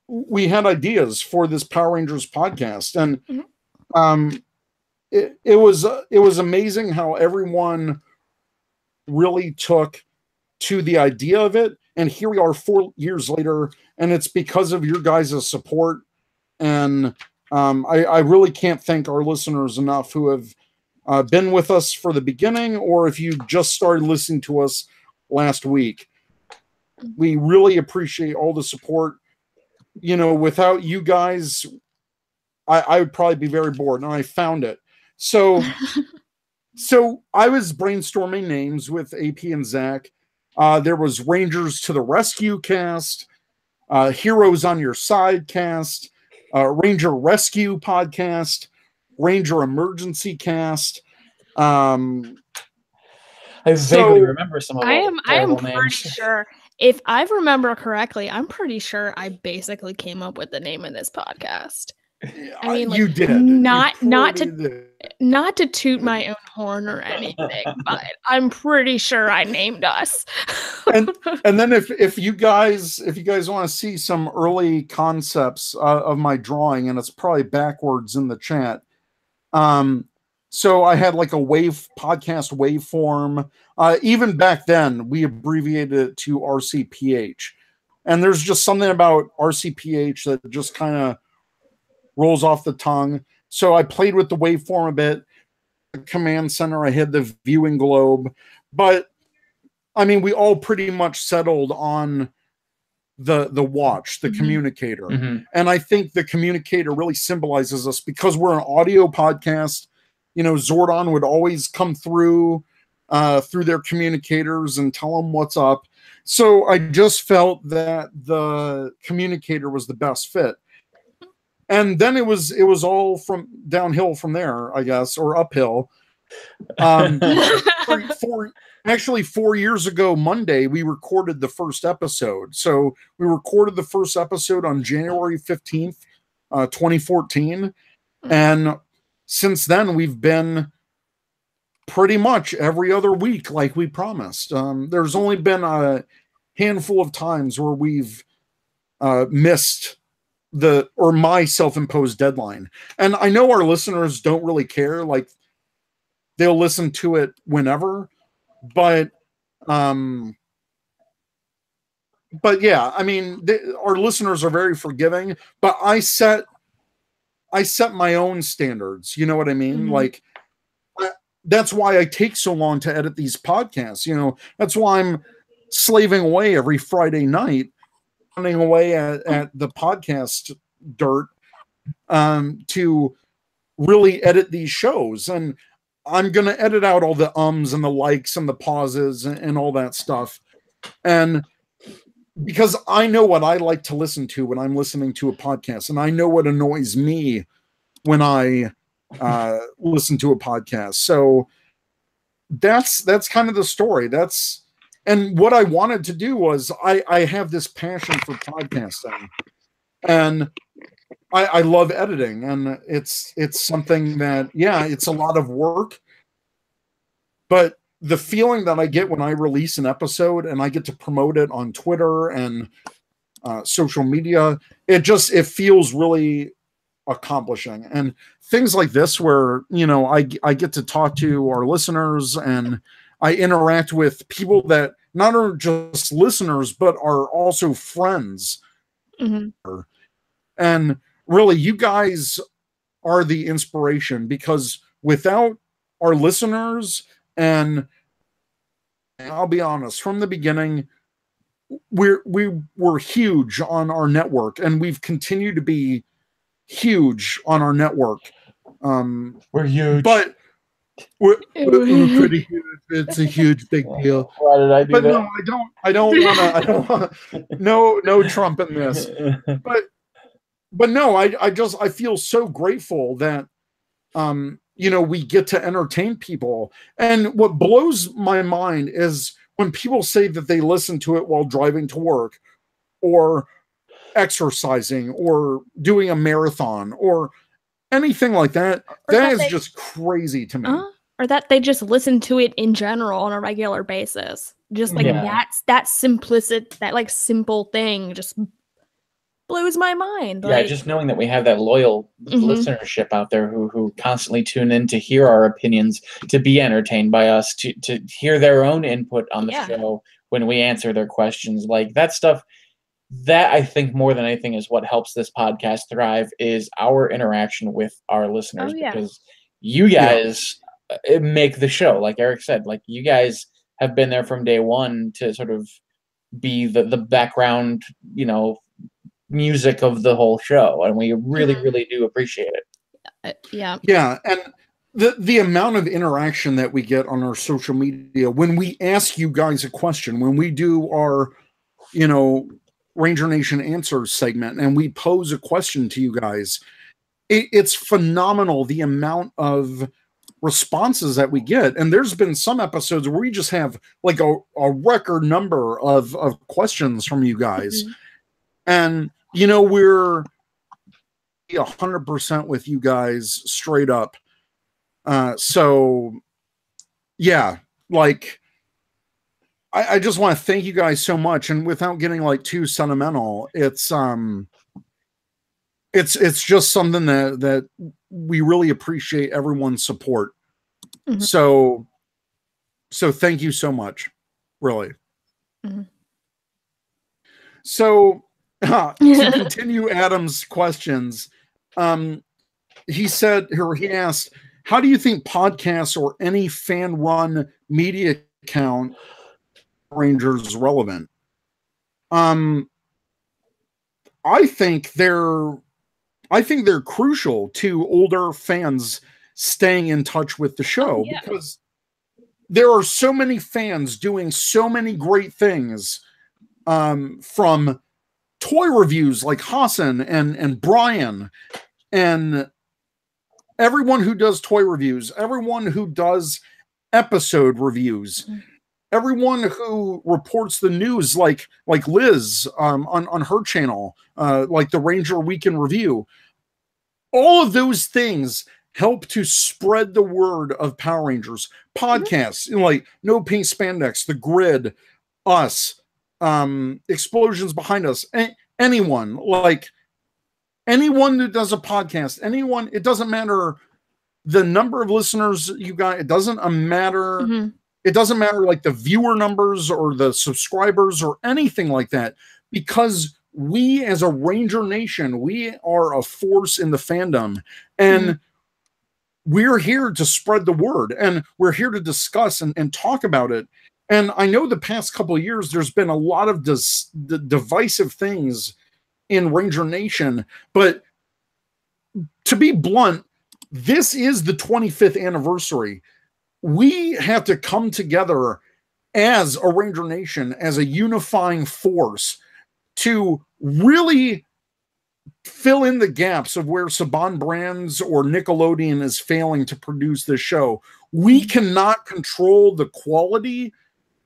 Speaker 2: ideas for this Power Rangers podcast, and it was amazing how everyone really took to the idea of it. And here we are 4 years later, and it's because of your guys' support. And I really can't thank our listeners enough who have been with us for the beginning, or if you just started listening to us last week. We really appreciate all the support. Without you guys, I would probably be very bored, and I found it. So I was brainstorming names with AP and Zach. There was Rangers to the Rescue cast, Heroes on Your Side cast, Ranger Rescue podcast, Ranger Emergency cast.
Speaker 3: I vaguely remember some of
Speaker 1: I am pretty sure. If I remember correctly, I'm pretty sure I basically came up with the name of this podcast. I mean, like,
Speaker 2: you did.
Speaker 1: Not to toot my own horn or anything, but I'm pretty sure I named us.
Speaker 2: and then if you guys want to see some early concepts of my drawing, and it's probably backwards in the chat. So I had like a podcast waveform. Even back then, we abbreviated it to RCPH. And there's just something about RCPH that just kind of rolls off the tongue. So I played with the waveform a bit. The command center, I had the viewing globe. But, I mean, we all pretty much settled on the watch, the communicator. And I think the communicator really symbolizes us because we're an audio podcast. You know, Zordon would always come through their communicators and tell them what's up. So I just felt that the communicator was the best fit. And then it was all from downhill from there, I guess, or uphill. Actually, 4 years ago, Monday, we recorded the first episode. So we recorded the first episode on January 15th, 2014. And since then, we've been pretty much every other week, like we promised. There's only been a handful of times where we've missed my self-imposed deadline. And I know our listeners don't really care. Like, they'll listen to it whenever. But yeah, I mean, our listeners are very forgiving, but I set my own standards. You know what I mean? Like, that's why I take so long to edit these podcasts. You know, that's why I'm slaving away every Friday night, running away at the podcast dirt to really edit these shows. And I'm going to edit out all the ums and the likes and the pauses and all that stuff. And because I know what I like to listen to when I'm listening to a podcast, and I know what annoys me when I listen to a podcast. So that's kind of the story. And what I wanted to do was I have this passion for podcasting, and I love editing, and it's something that, yeah, it's a lot of work, but the feeling that I get when I release an episode and I get to promote it on Twitter and social media, it feels really accomplishing. And things like this where, you know, I get to talk to our listeners and I interact with people that not are just listeners, but are also friends. And really, you guys are the inspiration, because without our listeners, and I'll be honest, from the beginning, we were huge on our network, and we've continued to be huge on our network.
Speaker 3: We're huge,
Speaker 2: but we're pretty huge. It's a huge big deal.
Speaker 3: Why did I do that?
Speaker 2: No, I don't want no Trump in this. But no, I feel so grateful that you know, we get to entertain people. And what blows my mind is when people say that they listen to it while driving to work or exercising or doing a marathon or anything like that. That is just crazy to me.
Speaker 1: Or that they just listen to it in general on a regular basis. Just like that simple thing just blows my mind.
Speaker 3: Yeah,
Speaker 1: like,
Speaker 3: just knowing that we have that loyal listenership out there who constantly tune in to hear our opinions, to be entertained by us, to hear their own input on the show when we answer their questions. Like, that stuff, that I think more than anything is what helps this podcast thrive, is our interaction with our listeners. Because you guys make the show, like Eric said. Like, you guys have been there from day one to sort of be the background, you know, music of the whole show, and we really do appreciate it.
Speaker 2: Yeah, and the amount of interaction that we get on our social media when we ask you guys a question, when we do our, you know, Ranger Nation Answers segment, and we pose a question to you guys, it's phenomenal the amount of responses that we get. And there's been some episodes where we just have like a record number of questions from you guys. And, you know, we're 100% with you guys straight up. So yeah, like I just want to thank you guys so much. And without getting like too sentimental, it's just something that we really appreciate everyone's support. Mm-hmm. So thank you so much, really. Mm-hmm. So to continue Adam's questions, he asked, how do you think podcasts or any fan-run media account Rangers relevant? I think they're crucial to older fans staying in touch with the show, because there are so many fans doing so many great things, from toy reviews like Hassan and Brian, and everyone who does toy reviews, everyone who does episode reviews, everyone who reports the news, like Liz on her channel, like the Ranger Week in Review. All of those things help to spread the word of Power Rangers. Podcasts, like No Pink Spandex, The Grid, us, Explosions Behind Us, anyone that does a podcast, anyone, it doesn't matter the number of listeners you got, it doesn't matter. Mm-hmm. It doesn't matter like the viewer numbers or the subscribers or anything like that, because we as a Ranger Nation, we are a force in the fandom, and we're here to spread the word, and we're here to discuss and talk about it. And I know the past couple of years, there's been a lot of divisive things in Ranger Nation, but to be blunt, this is the 25th anniversary. We have to come together as a Ranger Nation, as a unifying force, to really fill in the gaps of where Saban Brands or Nickelodeon is failing to produce this show. We cannot control the quality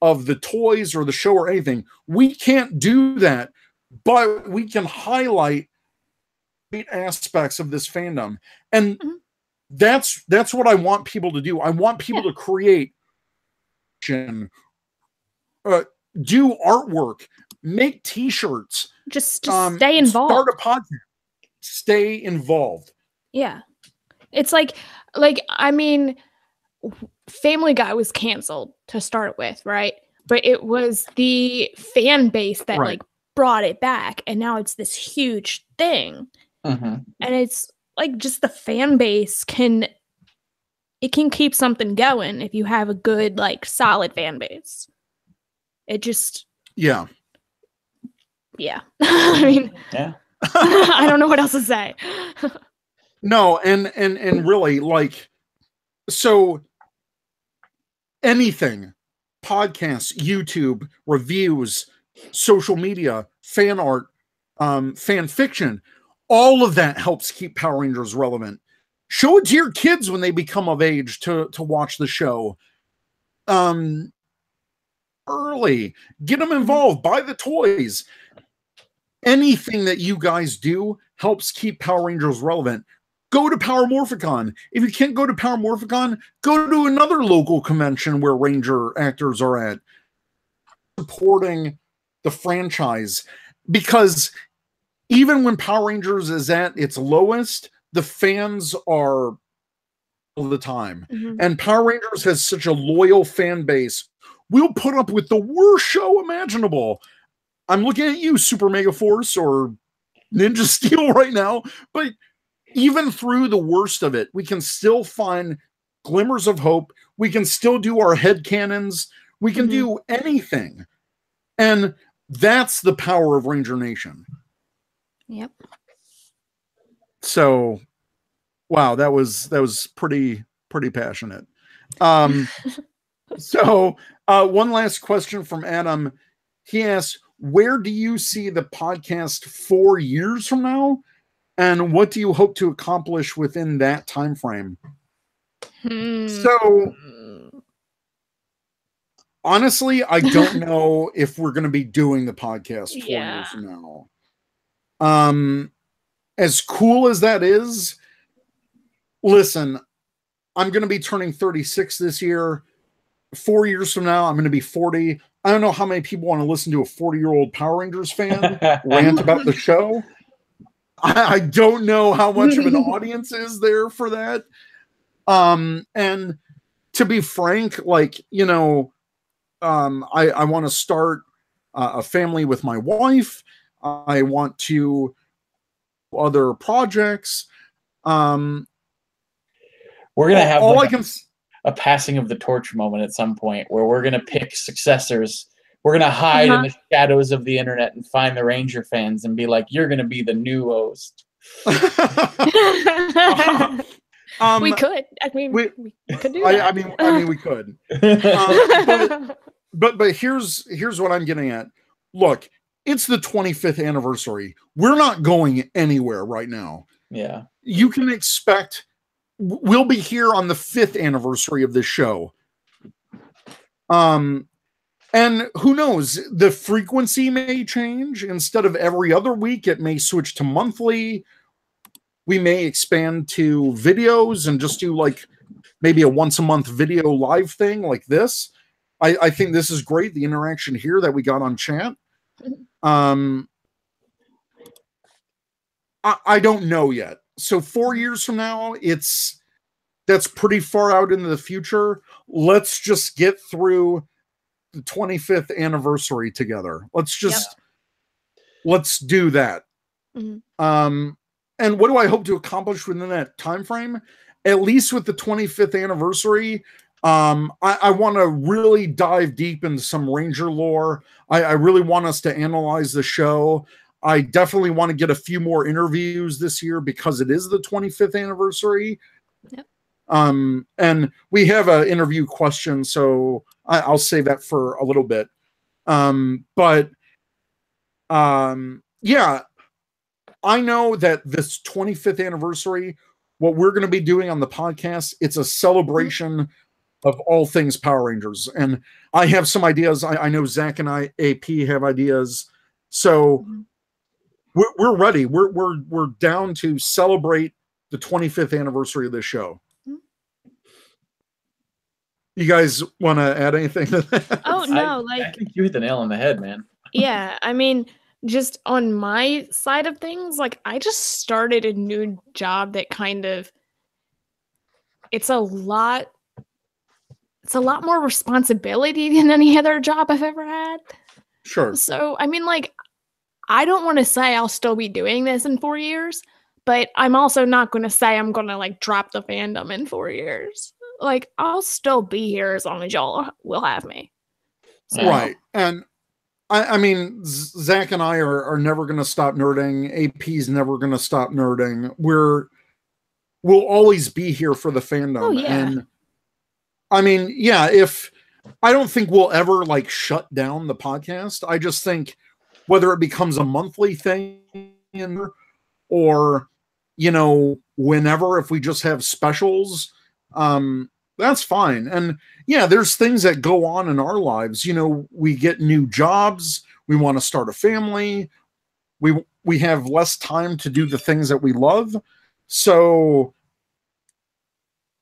Speaker 2: of the toys or the show or anything. We can't do that, but we can highlight great aspects of this fandom. And that's what I want people to do. I want people to create, do artwork, make t-shirts,
Speaker 1: just stay involved,
Speaker 2: start a podcast, stay involved.
Speaker 1: Yeah. It's like, I mean, Family Guy was canceled to start with, right? But it was the fan base that like brought it back, and now it's this huge thing. And it's like, just the fan base can keep something going if you have a good, like, solid fan base. It just
Speaker 2: yeah.
Speaker 1: I mean, I don't know what else to say.
Speaker 2: No, and really, like, so anything, podcasts, YouTube, reviews, social media, fan art, fan fiction, all of that helps keep Power Rangers relevant. Show it to your kids when they become of age to watch the show. Early, get them involved, buy the toys. Anything that you guys do helps keep Power Rangers relevant. Go to Power Morphicon. If you can't go to Power Morphicon, go to another local convention where Ranger actors are at. Supporting the franchise, because even when Power Rangers is at its lowest, the fans are all the time. And Power Rangers has such a loyal fan base. We'll put up with the worst show imaginable. I'm looking at you, Super Mega Force or Ninja Steel right now, but even through the worst of it, we can still find glimmers of hope. We can still do our headcanons. We can do anything. And that's the power of Ranger Nation.
Speaker 1: Yep.
Speaker 2: So, wow, that was pretty passionate. So, one last question from Adam. He asks, where do you see the podcast 4 years from now? And what do you hope to accomplish within that time frame? So, honestly, I don't know if we're going to be doing the podcast 4 years from now. as cool as that is, listen, I'm going to be turning 36 this year. 4 years from now, I'm going to be 40. I don't know how many people want to listen to a 40-year-old Power Rangers fan rant about the show. I don't know how much of an audience is there for that. And to be frank, like, you know, I want to start a family with my wife. I want to other projects.
Speaker 3: We're gonna have like a passing of the torch moment at some point where we're gonna pick successors. We're gonna hide in the shadows of the internet and find the Ranger fans and be like, "You're gonna be the new host."
Speaker 1: We could. I mean, we could do
Speaker 2: that. I mean, we could. But here's what I'm getting at. Look, it's the 25th anniversary. We're not going anywhere right now.
Speaker 3: Yeah.
Speaker 2: You can expect we'll be here on the 5th anniversary of this show. And who knows, the frequency may change. Instead of every other week, it may switch to monthly. We may expand to videos and just do like maybe a once a month video live thing like this. I think this is great. The interaction here that we got on chat. I don't know yet. So 4 years from now, that's pretty far out into the future. Let's just get through the 25th anniversary together. Let's do that. Mm-hmm. And what do I hope to accomplish within that time frame? At least with the 25th anniversary, I want to really dive deep into some Ranger lore. I really want us to analyze the show. I definitely want to get a few more interviews this year because it is the 25th anniversary. Yep. And we have an interview question, so I'll save that for a little bit. Yeah, I know that this 25th anniversary, what we're going to be doing on the podcast, it's a celebration of all things Power Rangers. And I have some ideas. I know Zach and AP have ideas. So we're ready. We're down to celebrate the 25th anniversary of this show. You guys want to add anything to that?
Speaker 1: Oh, no.
Speaker 3: I think you hit the nail on the head, man.
Speaker 1: Yeah. I mean, just on my side of things, like I just started a new job that kind of, it's a lot more responsibility than any other job I've ever had.
Speaker 2: Sure.
Speaker 1: So, I mean, like, I don't want to say I'll still be doing this in 4 years, but I'm also not going to say I'm going to like drop the fandom in 4 years. Like, I'll still be here as long as y'all will have me.
Speaker 2: So. Right. And I mean, Zach and I are never going to stop nerding. AP's never going to stop nerding. We'll always be here for the fandom.
Speaker 1: Oh, yeah.
Speaker 2: And I mean, yeah, I don't think we'll ever like shut down the podcast. I just think whether it becomes a monthly thing or, you know, whenever, if we just have specials, that's fine. And yeah, there's things that go on in our lives. You know, we get new jobs. We want to start a family. We have less time to do the things that we love. So,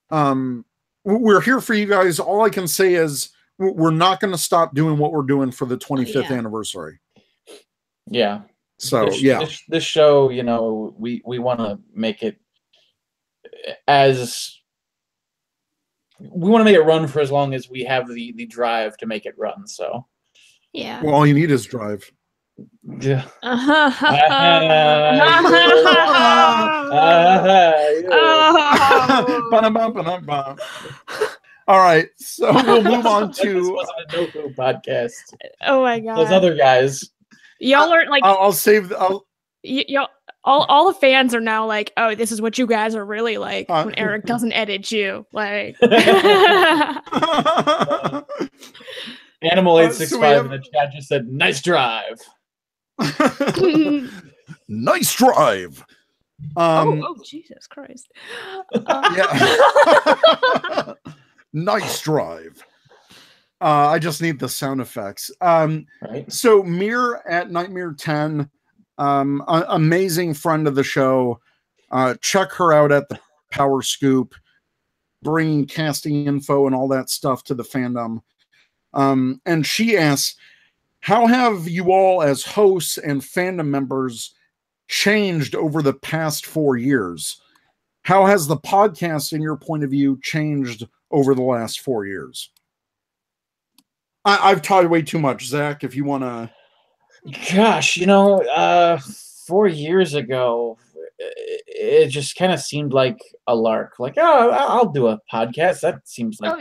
Speaker 2: we're here for you guys. All I can say is we're not going to stop doing what we're doing for the 25th anniversary.
Speaker 3: Yeah.
Speaker 2: So,
Speaker 3: this show, you know, we want to make it we want to make it run for as long as we have the drive to make it run. So,
Speaker 1: yeah.
Speaker 2: Well, all you need is drive.
Speaker 3: Yeah.
Speaker 2: All right, so we'll move on to.
Speaker 3: This wasn't a Doku podcast.
Speaker 1: Oh my god!
Speaker 3: Those other guys.
Speaker 1: Y'all are like.
Speaker 2: I'll save.
Speaker 1: Y'all. All the fans are now like, oh, this is what you guys are really like when Eric doesn't edit you. Like.
Speaker 3: Animal 865 in the chat just said, "Nice drive."
Speaker 2: Nice drive.
Speaker 1: Oh, Jesus Christ.
Speaker 2: Yeah. Nice drive. I just need the sound effects.
Speaker 3: Right.
Speaker 2: So Mir at Nightmare 10 Amazing friend of the show. Check her out at the Power Scoop, bringing casting info and all that stuff to the fandom. And she asks, how have you all as hosts and fandom members changed over the past 4 years? How has the podcast, in your point of view, changed over the last 4 years? I've talked way too much. Zach, if you want to.
Speaker 3: Gosh, 4 years ago, it just kind of seemed like a lark. Like, oh, I'll do a podcast. That seems like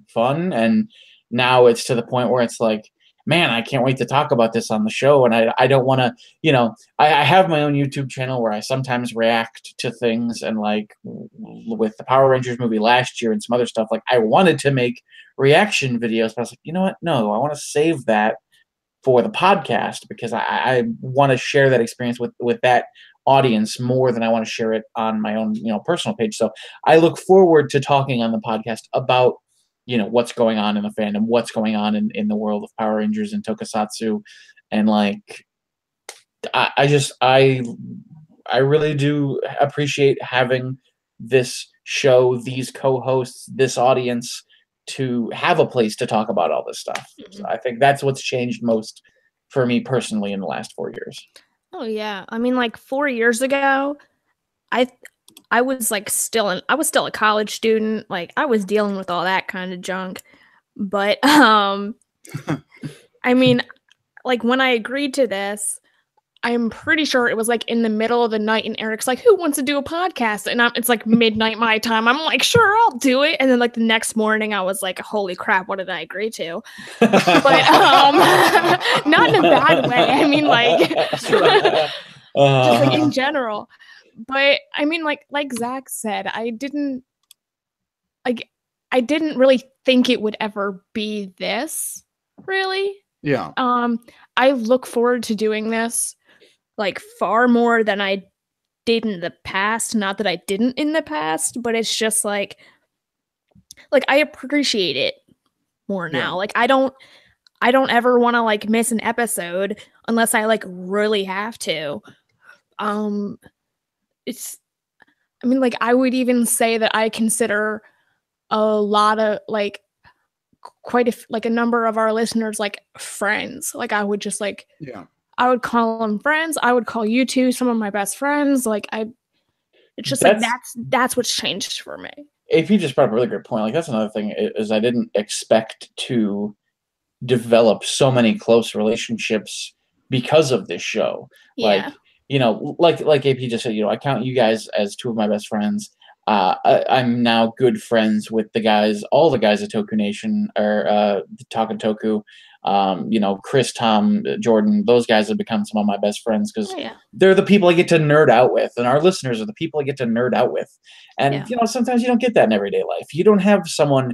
Speaker 3: fun. And now it's to the point where it's like, man, I can't wait to talk about this on the show. And I don't want to, I have my own YouTube channel where I sometimes react to things. And like with the Power Rangers movie last year and some other stuff, like I wanted to make reaction videos, but I was like, you know what? No, I want to save that for the podcast because I want to share that experience with that audience more than I want to share it on my own, personal page. So I look forward to talking on the podcast about, what's going on in the fandom, what's going on in the world of Power Rangers and Tokusatsu. And like, I really do appreciate having this show, these co-hosts, this audience to have a place to talk about all this stuff. Mm-hmm. So I think that's what's changed most for me personally in the last 4 years.
Speaker 1: Oh yeah. I mean, like 4 years ago, I was still a college student. Like I was dealing with all that kind of junk. But I mean, like when I agreed to this, I'm pretty sure it was like in the middle of the night and Eric's like, who wants to do a podcast? And it's like midnight my time. I'm like, sure, I'll do it. And then like the next morning I was like, holy crap, what did I agree to? But not in a bad way. I mean, like just like in general. But I mean, like Zach said, I didn't really think it would ever be this, really.
Speaker 2: Yeah.
Speaker 1: I look forward to doing this like far more than I did in the past. Not that I didn't in the past, but it's just like I appreciate it more now. Yeah. Like I don't ever want to like miss an episode unless I like really have to. I would even say that I consider a lot of like quite a number of our listeners like friends. Like I would just like,
Speaker 2: yeah,
Speaker 1: I would call them friends. I would call you two some of my best friends. Like it's just that's what's changed for me.
Speaker 3: If you just brought up a really great point, like that's another thing is I didn't expect to develop so many close relationships because of this show.
Speaker 1: Yeah.
Speaker 3: Like, like AP just said, I count you guys as two of my best friends. I'm now good friends with all the guys at Toku Nation or Talkin' Toku. Chris, Tom, Jordan, those guys have become some of my best friends because they're the people I get to nerd out with, and our listeners are the people I get to nerd out with. And sometimes you don't get that in everyday life. You don't have someone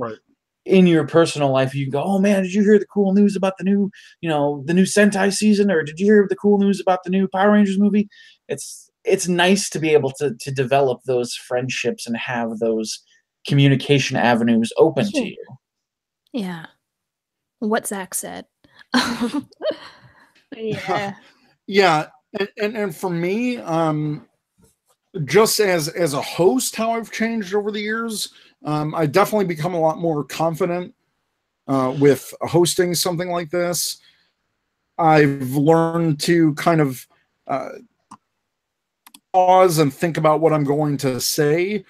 Speaker 3: in your personal life. You go, oh man, did you hear the cool news about the new Sentai season, or did you hear the cool news about the new Power Rangers movie? It's nice to be able to develop those friendships and have those communication avenues open to you.
Speaker 1: Yeah. What Zach said. Yeah.
Speaker 2: Yeah. And for me, just as a host, how I've changed over the years, I definitely become a lot more confident with hosting something like this. I've learned to kind of pause and think about what I'm going to say,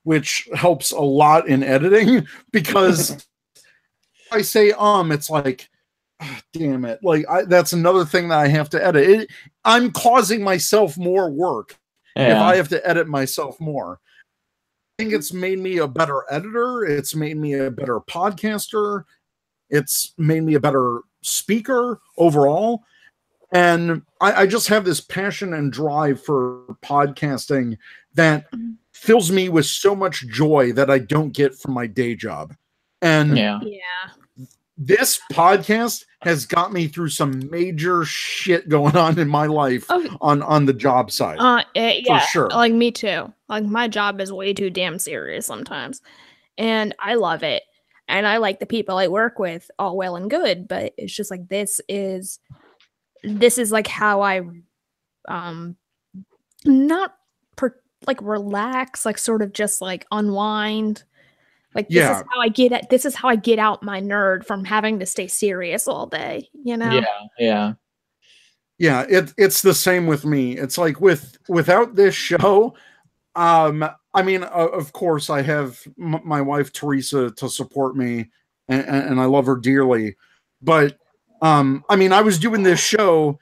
Speaker 2: which helps a lot in editing because I say it's like, oh, damn it, like that's another thing that I have to edit. I'm causing myself more work if I have to edit myself more. I think it's made me a better editor. It's made me a better podcaster. It's made me a better speaker overall. And I just have this passion and drive for podcasting that fills me with so much joy that I don't get from my day job. And this podcast has got me through some major shit going on in my life on the job side.
Speaker 1: For sure. Like me too. Like my job is way too damn serious sometimes. And I love it. And I like the people I work with, all well and good, but it's just like this is like how I not like relax, like sort of just like unwind. Like this is how I get out my nerd from having to stay serious all day, you know?
Speaker 3: Yeah.
Speaker 2: It's the same with me. It's like without this show, I mean, of course, I have my wife Teresa to support me, and I love her dearly. But I mean, I was doing this show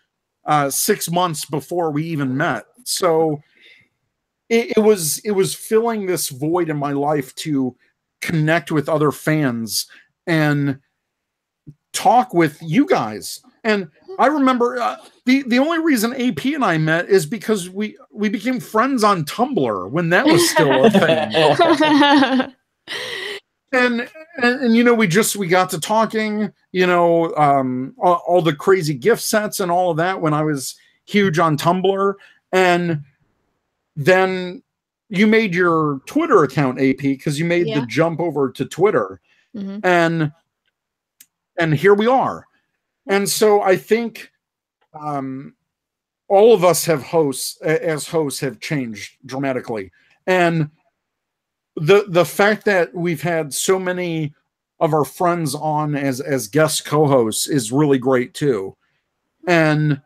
Speaker 2: 6 months before we even met, so it was filling this void in my life to connect with other fans and talk with you guys. And I remember the only reason AP and I met is because we became friends on Tumblr when that was still a thing. and you know, we got to talking, you know, all the crazy gift sets and all of that when I was huge on Tumblr. And then you made your Twitter account, AP, because you made the jump over to Twitter. And here we are. And so I think all of us have hosts have changed dramatically. And the fact that we've had so many of our friends on as guest co-hosts is really great too. And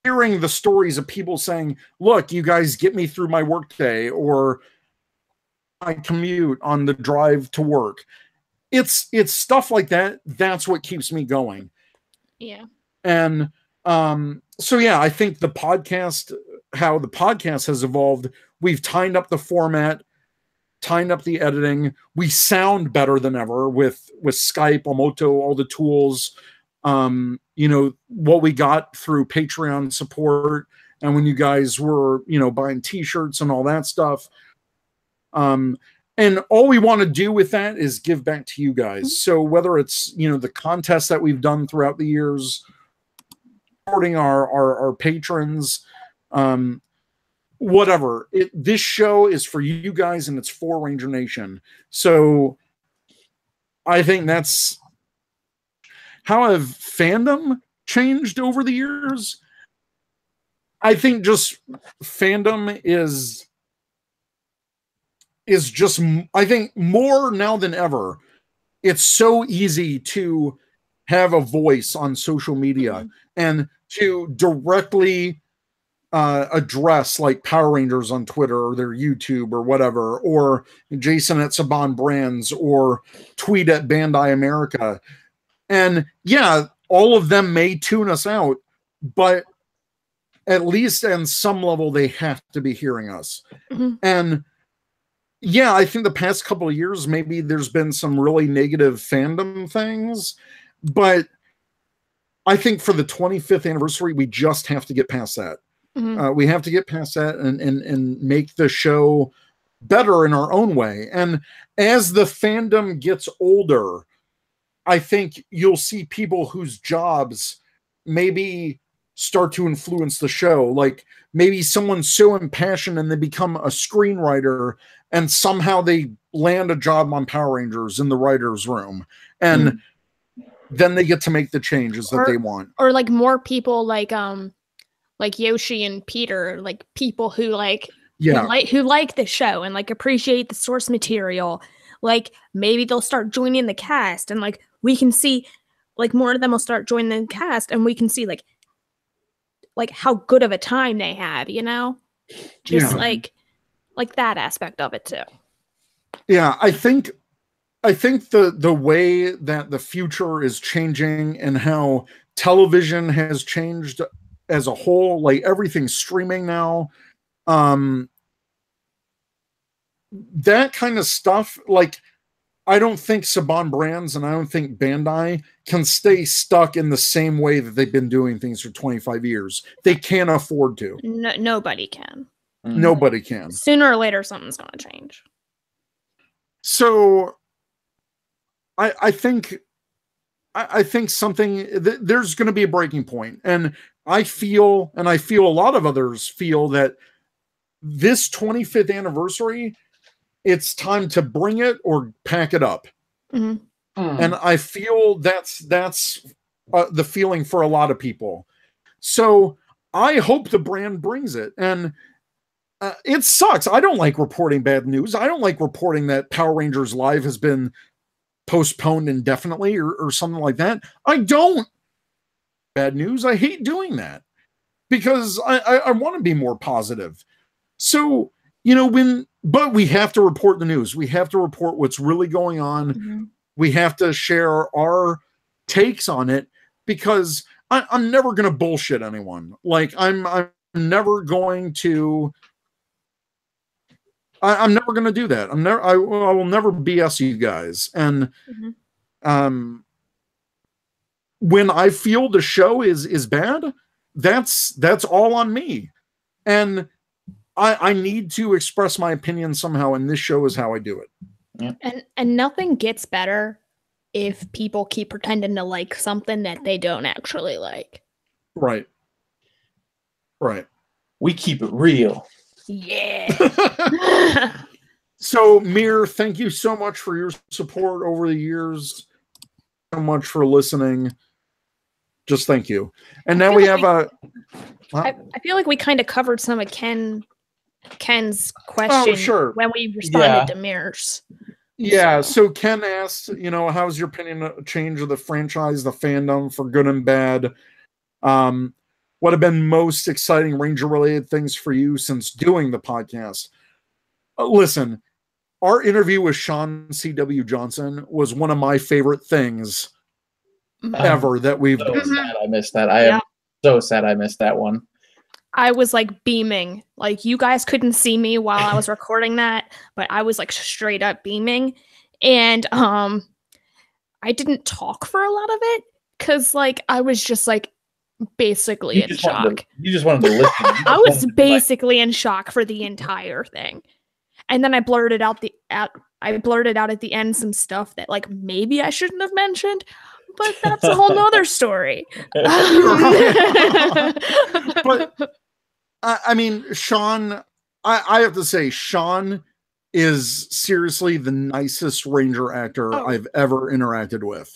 Speaker 2: hearing the stories of people saying, look, you guys get me through my workday or my commute on the drive to work. It's stuff like that. That's what keeps me going.
Speaker 1: Yeah.
Speaker 2: And so yeah, I think how the podcast has evolved, we've tightened up the format, tightened up the editing. We sound better than ever with Skype, Omoto, all the tools. You know, what we got through Patreon support and when you guys were, you know, buying t-shirts and all that stuff. And all we want to do with that is give back to you guys. So whether it's, you know, the contests that we've done throughout the years, supporting our patrons, whatever. This show is for you guys and it's for Ranger Nation. So I think that's how have fandom changed over the years. I think just fandom is just, I think more now than ever, it's so easy to have a voice on social media and to directly address like Power Rangers on Twitter or their YouTube or whatever, or Jason at Saban Brands or tweet at Bandai America. And yeah, all of them may tune us out, but at least on some level, they have to be hearing us. And yeah, I think the past couple of years, maybe there's been some really negative fandom things, but I think for the 25th anniversary, we just have to get past that. We have to get past that and make the show better in our own way. And as the fandom gets older, I think you'll see people whose jobs maybe start to influence the show. Like maybe someone's so impassioned and they become a screenwriter and somehow they land a job on Power Rangers in the writer's room. And then they get to make the changes that they want.
Speaker 1: Or like more people like Yoshi and Peter, like people who who like the show and like appreciate the source material. Like maybe they'll start joining the cast and like we can see like more of them will start joining the cast and we can see like how good of a time they have, you know? Just like that aspect of it too.
Speaker 2: Yeah, I think the way that the future is changing and how television has changed as a whole, like everything's streaming now. That kind of stuff, like I don't think Saban Brands and I don't think Bandai can stay stuck in the same way that they've been doing things for 25 years. They can't afford to.
Speaker 1: Nobody can.
Speaker 2: Nobody can.
Speaker 1: Sooner or later, something's going to change.
Speaker 2: So I think something, there's going to be a breaking point. And I feel a lot of others feel that this 25th anniversary, it's time to bring it or pack it up. And I feel that's the feeling for a lot of people. So I hope the brand brings it. And it sucks. I don't like reporting bad news. I don't like reporting that Power Rangers Live has been postponed indefinitely or something like that. I don't. Bad news. I hate doing that because I want to be more positive. So, but we have to report the news. We have to report what's really going on. Mm-hmm. We have to share our takes on it because I'm never going to bullshit anyone. Like I'm never going to. I'm never going to do that. I will never BS you guys. And when I feel the show is bad, that's all on me. And I need to express my opinion somehow, and this show is how I do it.
Speaker 1: Yeah. And nothing gets better if people keep pretending to like something that they don't actually like.
Speaker 2: Right. Right.
Speaker 3: We keep it real.
Speaker 1: Yeah.
Speaker 2: So, Mir, thank you so much for your support over the years. So much for listening. Just thank you. And now we have
Speaker 1: I feel like we kind of covered some of Ken's question when we responded to Mir's.
Speaker 2: Yeah, so Ken asked, how's your opinion change of the franchise, the fandom for good and bad? What have been most exciting Ranger-related things for you since doing the podcast? Listen, our interview with Sean C.W. Johnson was one of my favorite things ever that we've done.
Speaker 3: Sad I missed that. I am so sad I missed that one.
Speaker 1: I was like beaming. Like you guys couldn't see me while I was recording that, but I was like straight up beaming. And I didn't talk for a lot of it because like I was just like basically in shock.
Speaker 3: You just wanted to listen.
Speaker 1: I was basically in shock for the entire thing. And then I blurted out at the end some stuff that like maybe I shouldn't have mentioned, but that's a whole nother story.
Speaker 2: But I mean, Sean, I have to say, Sean is seriously the nicest Ranger actor I've ever interacted with.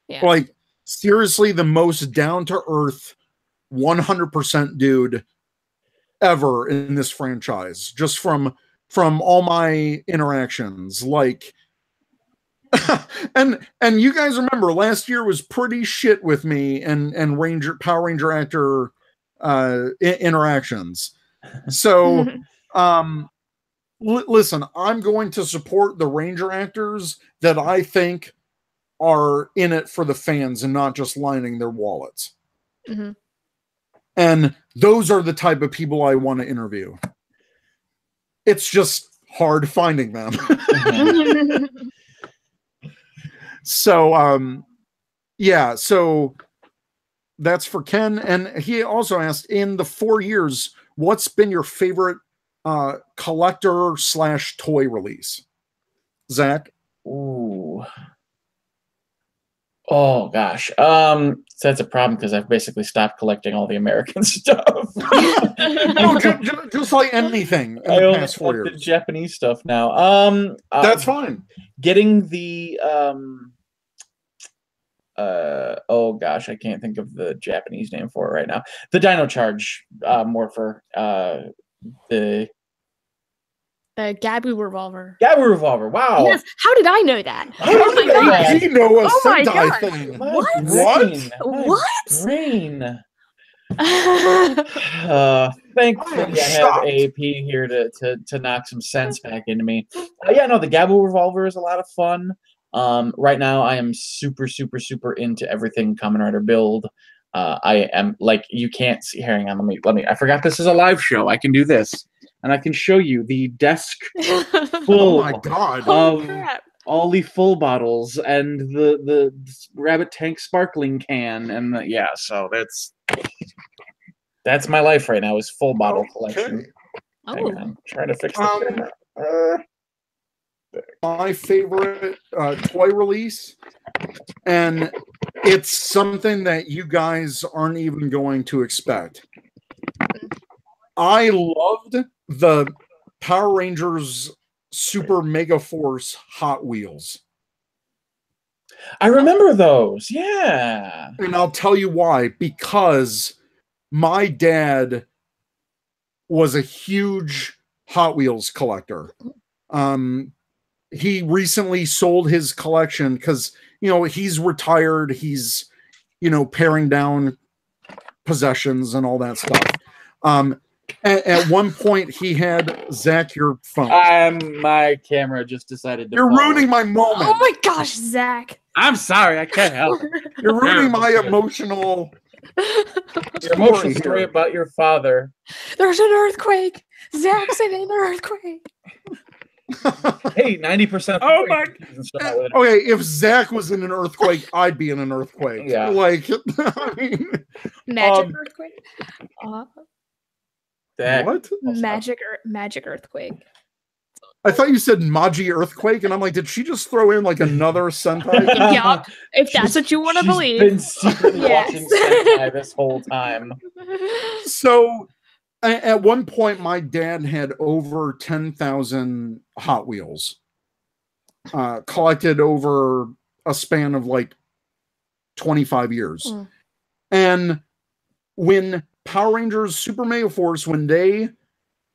Speaker 1: Yeah.
Speaker 2: Like, seriously, the most down-to-earth, 100% dude ever in this franchise. Just from all my interactions. Like, and you guys remember, last year was pretty shit with me and Power Ranger actor interactions. So listen, I'm going to support the Ranger actors that I think are in it for the fans and not just lining their wallets. And those are the type of people I want to interview. It's just hard finding them. So yeah, so that's for Ken. And he also asked, in the 4 years, what's been your favorite collector/toy release? Zach?
Speaker 3: Ooh. Oh gosh. So that's a problem because I've basically stopped collecting all the American stuff.
Speaker 2: No, just like anything in the past 4 years.
Speaker 3: The Japanese stuff now.
Speaker 2: That's fine.
Speaker 3: Getting the oh gosh, I can't think of the Japanese name for it right now. The Dino Charge morpher. The
Speaker 1: Gabu revolver.
Speaker 3: Gabu revolver. Wow.
Speaker 1: Yes. How did I know that?
Speaker 2: How did you know a Sentai thing?
Speaker 1: What?
Speaker 3: Brain. Thankfully, I have AP here to knock some sense back into me. Yeah, no, the Gabu revolver is a lot of fun. Right now, I am super into everything Kamen Rider build. I am like, you can't see. Hang on, let me. I forgot this is a live show. I can do this, and I can show you the desk full
Speaker 2: oh my God.
Speaker 3: of all the full bottles and the Rabbit Tank sparkling can, and yeah. So that's my life right now is full bottle collection. Hang on, trying to fix the camera.
Speaker 2: My favorite toy release, and it's something that you guys aren't even going to expect. I loved the Power Rangers Super Mega Force Hot Wheels.
Speaker 3: I remember those, yeah.
Speaker 2: And I'll tell you why. Because my dad was a huge Hot Wheels collector. He recently sold his collection because, you know, he's retired. He's, you know, paring down possessions and all that stuff. At one point, he had Zach, your phone.
Speaker 3: My camera just decided to.
Speaker 2: You're ruining my moment.
Speaker 1: Oh my gosh, Zach!
Speaker 3: I'm sorry, I can't help it.
Speaker 2: You're ruining my emotional.
Speaker 3: Your emotional story about your father.
Speaker 1: There's an earthquake. Zach's in an earthquake.
Speaker 3: Hey, 90%.
Speaker 2: Oh my! Okay, if Zach was in an earthquake, I'd be in an earthquake.
Speaker 3: Yeah.
Speaker 2: Like, I mean,
Speaker 1: magic earthquake.
Speaker 2: What?
Speaker 1: Magic earthquake.
Speaker 2: I thought you said Maji earthquake, and I'm like, did she just throw in like another Sentai?
Speaker 1: Yeah, if that's what you want to believe.
Speaker 3: She's been secretly watching Sentai this whole time.
Speaker 2: So, at one point, my dad had over 10,000 Hot Wheels collected over a span of like 25 years. And when Power Rangers Super Mega Force, when they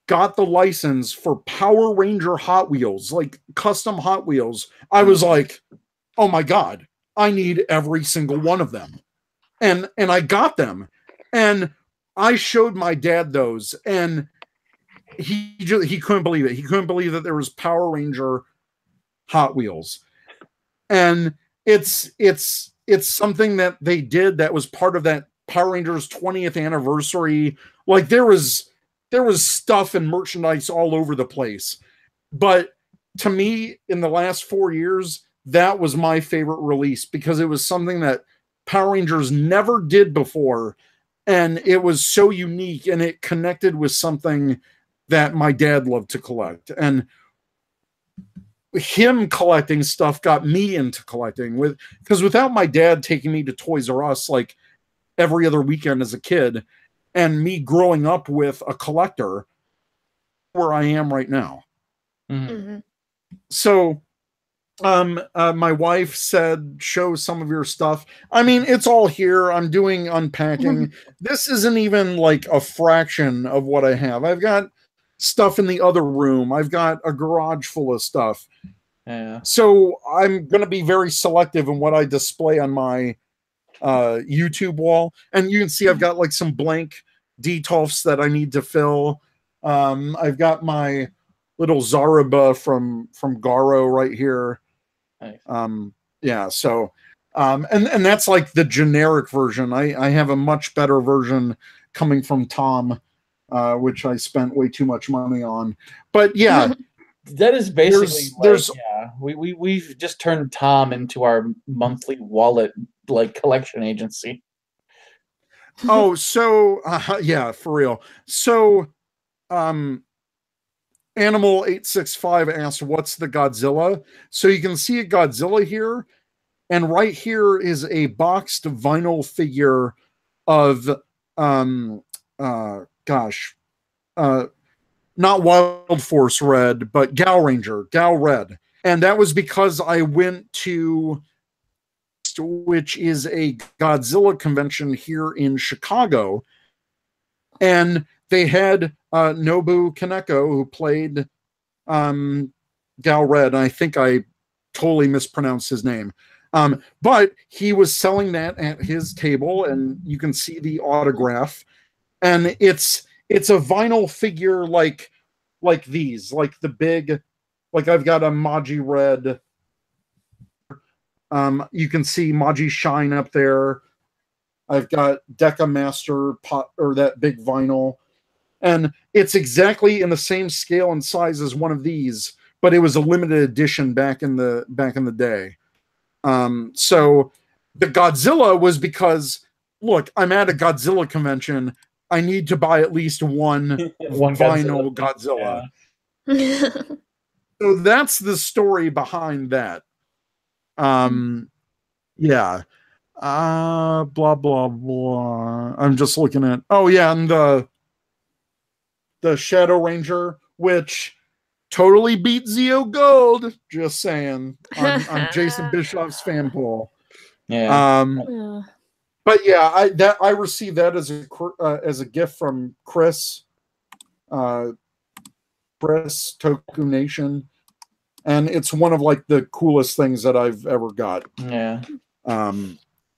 Speaker 2: got the license for Power Ranger Hot Wheels, like custom Hot Wheels, I was like, oh my God, I need every single one of them. And I got them. And I showed my dad those, and he couldn't believe it. He couldn't believe that there was Power Ranger Hot Wheels. And it's something that they did that was part of that Power Rangers 20th anniversary. Like there was stuff and merchandise all over the place. But to me, in the last 4 years, that was my favorite release because it was something that Power Rangers never did before. And it was so unique, and it connected with something that my dad loved to collect. And him collecting stuff got me into collecting, because without my dad taking me to Toys R Us like every other weekend as a kid, and me growing up with a collector, where I am right now. So my wife said, show some of your stuff. I mean, it's all here. I'm doing unpacking. This isn't even like a fraction of what I have. I've got stuff in the other room. I've got a garage full of stuff.
Speaker 3: Yeah.
Speaker 2: So I'm going to be very selective in what I display on my YouTube wall. And you can see I've got like some blank detolfs that I need to fill. I've got my little Zaraba from Garo right here.
Speaker 3: Nice.
Speaker 2: Yeah, so and that's like the generic version. I have a much better version coming from Tom, which I spent way too much money on. But yeah,
Speaker 3: that is basically we've just turned Tom into our monthly wallet like collection agency.
Speaker 2: Oh, so yeah, for real. So Animal 865 asked, what's the Godzilla? So you can see a Godzilla here, and right here is a boxed vinyl figure of not Wild Force Red, but Gal Ranger, Gal Red. And that was because I went to, which is a Godzilla convention here in Chicago, and they had Nobu Kaneko, who played Gal Red. I think I totally mispronounced his name. But he was selling that at his table, and you can see the autograph. And it's a vinyl figure like these, like the big, like I've got a Maji Red. You can see Maji Shine up there. I've got Deca Master pot, or that big vinyl. And it's exactly in the same scale and size as one of these, but it was a limited edition back in the day. So the Godzilla was because, look, I'm at a Godzilla convention. I need to buy at least one vinyl Godzilla.
Speaker 1: Yeah.
Speaker 2: So that's the story behind that. Yeah. Blah, blah, blah. I'm just looking at, oh yeah, and the Shadow Ranger, which totally beat Zeo Gold. Just saying. On Jason Bischoff's fan poll.
Speaker 3: Yeah.
Speaker 2: But yeah, I received that as a gift from Chris Toku Nation, and it's one of like the coolest things that I've ever got.
Speaker 3: Yeah.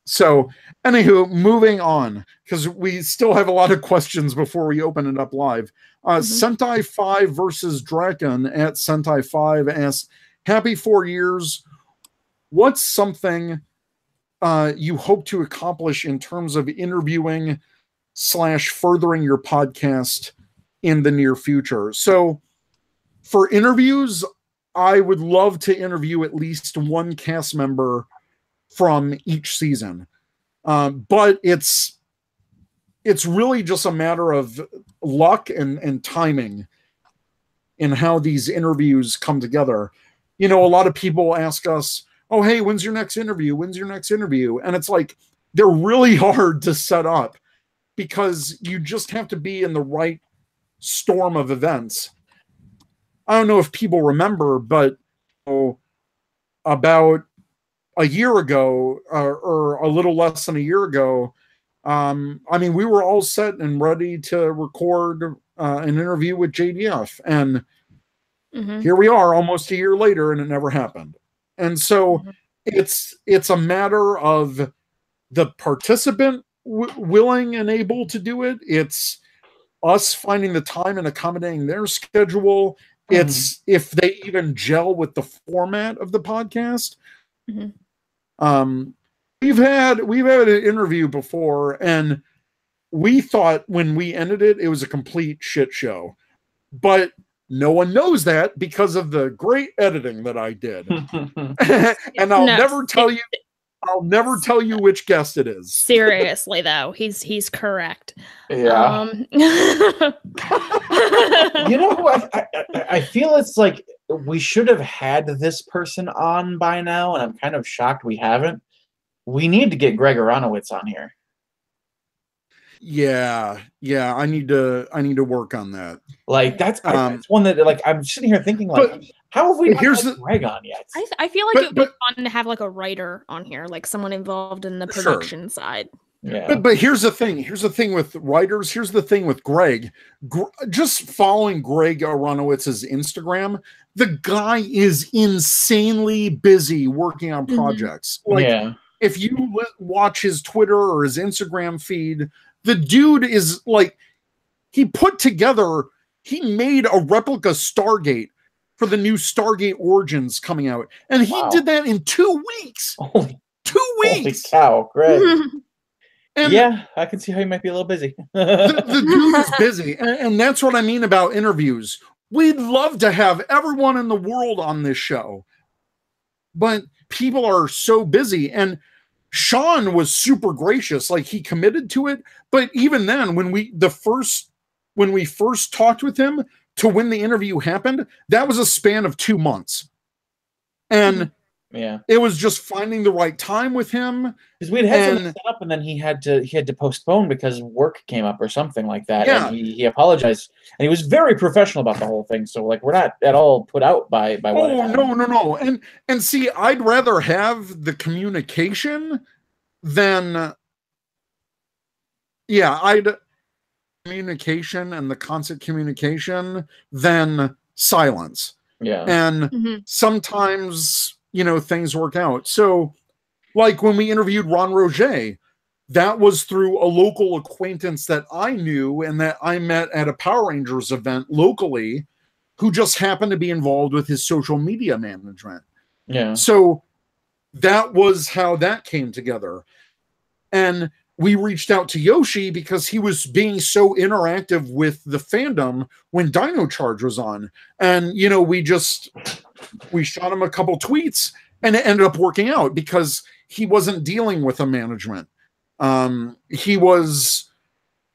Speaker 2: So anywho, moving on, because we still have a lot of questions before we open it up live. Sentai 5 versus Draken at Sentai 5 asks, happy 4 years. What's something you hope to accomplish in terms of interviewing / furthering your podcast in the near future? So for interviews, I would love to interview at least one cast member from each season. But it's really just a matter of luck and timing in how these interviews come together. You know, a lot of people ask us, oh, hey, when's your next interview? When's your next interview? And it's like, they're really hard to set up because you just have to be in the right storm of events. I don't know if people remember, but about a year ago, or a little less than a year ago, I mean, we were all set and ready to record an interview with JDF. And here we are almost a year later, and it never happened. And so it's a matter of the participant willing and able to do it. It's us finding the time and accommodating their schedule. It's if they even gel with the format of the podcast. We've had an interview before, and we thought when we ended it, it was a complete shit show. But no one knows that because of the great editing that I did. And I'll never tell you which guest it is.
Speaker 1: Seriously, though, he's correct.
Speaker 3: Yeah. You know who I feel it's like we should have had this person on by now, and I'm kind of shocked we haven't. We need to get Greg Aronowitz on here.
Speaker 2: Yeah, I need to work on that.
Speaker 3: Like that's one that like I'm sitting here thinking like, how have we not had Greg on yet?
Speaker 1: I feel like it would be fun to have like a writer on here, like someone involved in the production side.
Speaker 3: Yeah.
Speaker 2: But here's the thing. Here's the thing with writers. Here's the thing with Greg. Just following Greg Aronowitz's Instagram, the guy is insanely busy working on projects. Like, if you watch his Twitter or his Instagram feed, the dude is like, he made a replica Stargate for the new Stargate Origins coming out. And he did that in 2 weeks. 2 weeks.
Speaker 3: Holy cow, Greg. And yeah, I can see how you might be a little busy.
Speaker 2: the dude is busy. And that's what I mean about interviews. We'd love to have everyone in the world on this show, but people are so busy. And Sean was super gracious. Like, he committed to it. But even then, when we first talked with him to when the interview happened, that was a span of 2 months. And it was just finding the right time with him.
Speaker 3: Because we'd had something set up, and then he had to postpone because work came up or something like that. Yeah. And he apologized, and he was very professional about the whole thing. So like, we're not at all put out by what.
Speaker 2: Oh, no. And see, I'd rather have the communication than communication and the constant communication than silence.
Speaker 3: Yeah.
Speaker 2: And sometimes, things work out. So like when we interviewed Ron Roget, that was through a local acquaintance that I knew and that I met at a Power Rangers event locally, who just happened to be involved with his social media management.
Speaker 3: Yeah.
Speaker 2: So that was how that came together. And we reached out to Yoshi because he was being so interactive with the fandom when Dino Charge was on. And, we shot him a couple tweets, and it ended up working out because he wasn't dealing with a management. He was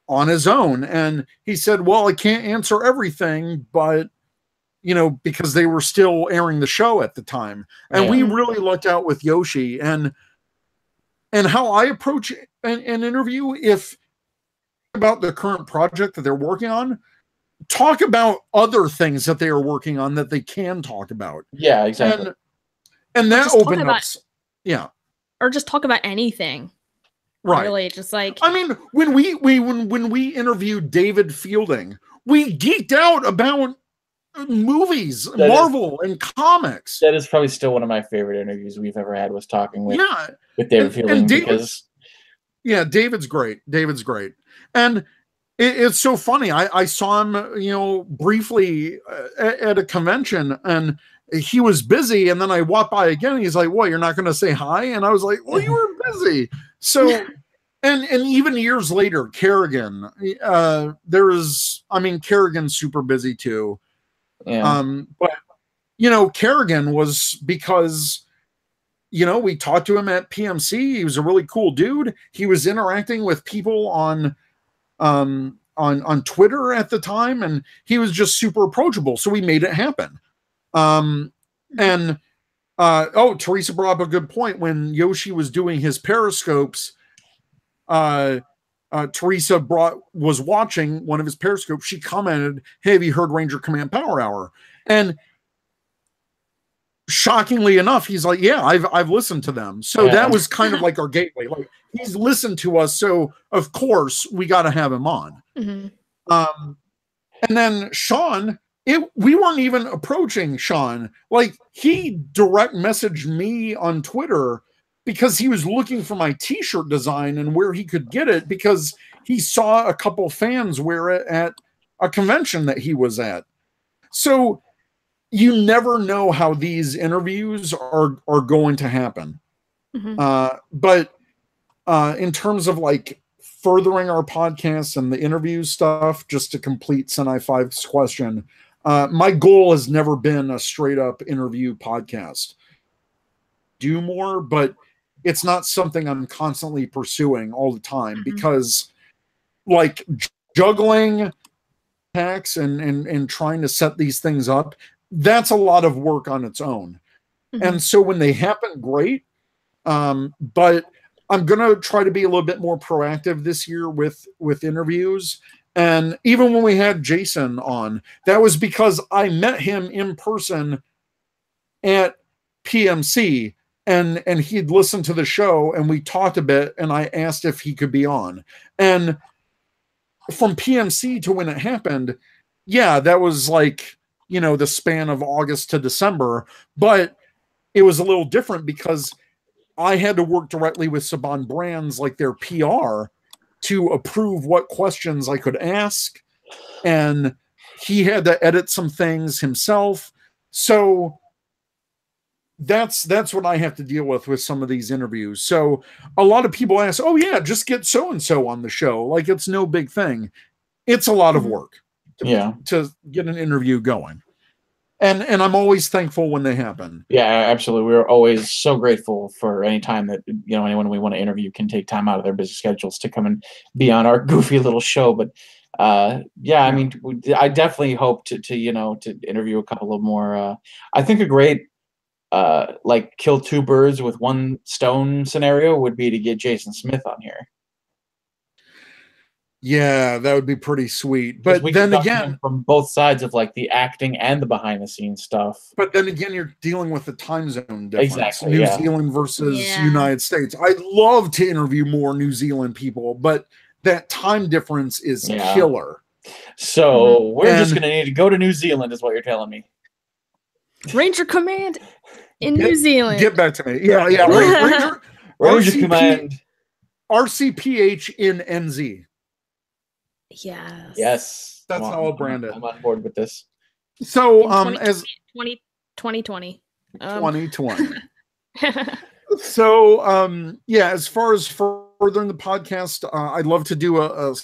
Speaker 2: on his own, and he said, well, I can't answer everything, but, because they were still airing the show at the time. And we really lucked out with Yoshi. And how I approach an interview, if about the current project that they're working on, talk about other things that they are working on that they can talk about.
Speaker 3: Yeah, exactly.
Speaker 2: And that opened up. Yeah.
Speaker 1: Or just talk about anything.
Speaker 2: Right.
Speaker 1: Really, just like,
Speaker 2: I mean, when we interviewed David Fielding, we geeked out about movies, Marvel, and comics.
Speaker 3: That is probably still one of my favorite interviews we've ever had, was talking with David Fielding.
Speaker 2: And David's great. David's great. And it's so funny. I saw him, briefly at a convention, and he was busy. And then I walked by again. And he's like, "What? You're not going to say hi?" And I was like, "Well, you were busy." So, and even years later, Kerrigan. Kerrigan's super busy too.
Speaker 3: Yeah.
Speaker 2: But Kerrigan was because. We talked to him at PMC. He was a really cool dude. He was interacting with people on Twitter at the time, and he was just super approachable. So we made it happen. Teresa brought up a good point. When Yoshi was doing his periscopes, Teresa was watching one of his periscopes. She commented, "Hey, have you heard Ranger Command Power Hour?" And shockingly enough, he's like, "Yeah, I've listened to them." So that was kind of like our gateway. Like, he's listened to us, so of course we got to have him on.
Speaker 1: Mm-hmm.
Speaker 2: And then Sean, we weren't even approaching Sean. Like, he direct messaged me on Twitter because he was looking for my T-shirt design and where he could get it, because he saw a couple fans wear it at a convention that he was at. So you never know how these interviews are going to happen.
Speaker 1: Mm-hmm.
Speaker 2: But in terms of like furthering our podcast and the interview stuff, just to complete Senai 5's question, my goal has never been a straight up interview podcast. Do more, but it's not something I'm constantly pursuing all the time, because like juggling hacks and trying to set these things up, that's a lot of work on its own. And so when they happen, great. But I'm going to try to be a little bit more proactive this year with interviews. And even when we had Jason on, that was because I met him in person at PMC, and he'd listened to the show, and we talked a bit, and I asked if he could be on. And from PMC to when it happened, that was like, the span of August to December, but it was a little different because I had to work directly with Saban Brands, like their PR, to approve what questions I could ask. And he had to edit some things himself. So that's what I have to deal with some of these interviews. So a lot of people ask, "Oh yeah, just get so-and-so on the show." Like, it's no big thing. It's a lot of work to get an interview going. And I'm always thankful when they happen.
Speaker 3: Yeah, absolutely. We're always so grateful for any time that anyone we want to interview can take time out of their busy schedules to come and be on our goofy little show. But I mean, I definitely hope to interview a couple of more. I think a great like kill two birds with one stone scenario would be to get Jason Smith on here.
Speaker 2: Yeah, that would be pretty sweet. But then again,
Speaker 3: from both sides of like the acting and the behind the scenes stuff.
Speaker 2: But then again, you're dealing with the time zone difference.
Speaker 3: Exactly,
Speaker 2: New Zealand versus United States. I'd love to interview more New Zealand people, but that time difference is killer.
Speaker 3: So we're just going to need to go to New Zealand, is what you're telling me.
Speaker 1: Ranger Command in New Zealand.
Speaker 2: Get back to me. Yeah.
Speaker 3: Ranger Command.
Speaker 2: RCPH in NZ.
Speaker 1: Yes.
Speaker 2: That's how I'll brand it.
Speaker 3: I'm on board with this.
Speaker 2: So,
Speaker 1: as 2020.
Speaker 2: 2020. So, as far as furthering the podcast, I'd love to do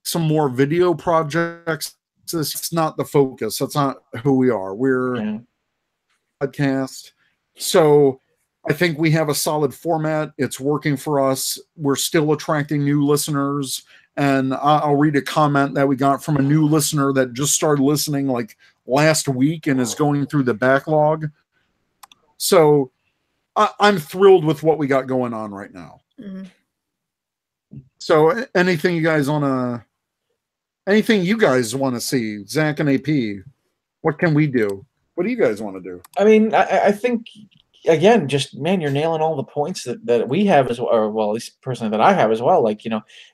Speaker 2: some more video projects. It's not the focus. That's not who we are. We're a podcast. So I think we have a solid format. It's working for us. We're still attracting new listeners. And I'll read a comment that we got from a new listener that just started listening like last week and is going through the backlog. So I'm thrilled with what we got going on right now. So anything you guys want to see, Zach and AP, what can we do? What do you guys want to do?
Speaker 3: I mean, I think again, just man, you're nailing all the points that we have as well, or well, at least personally that I have as well. Like,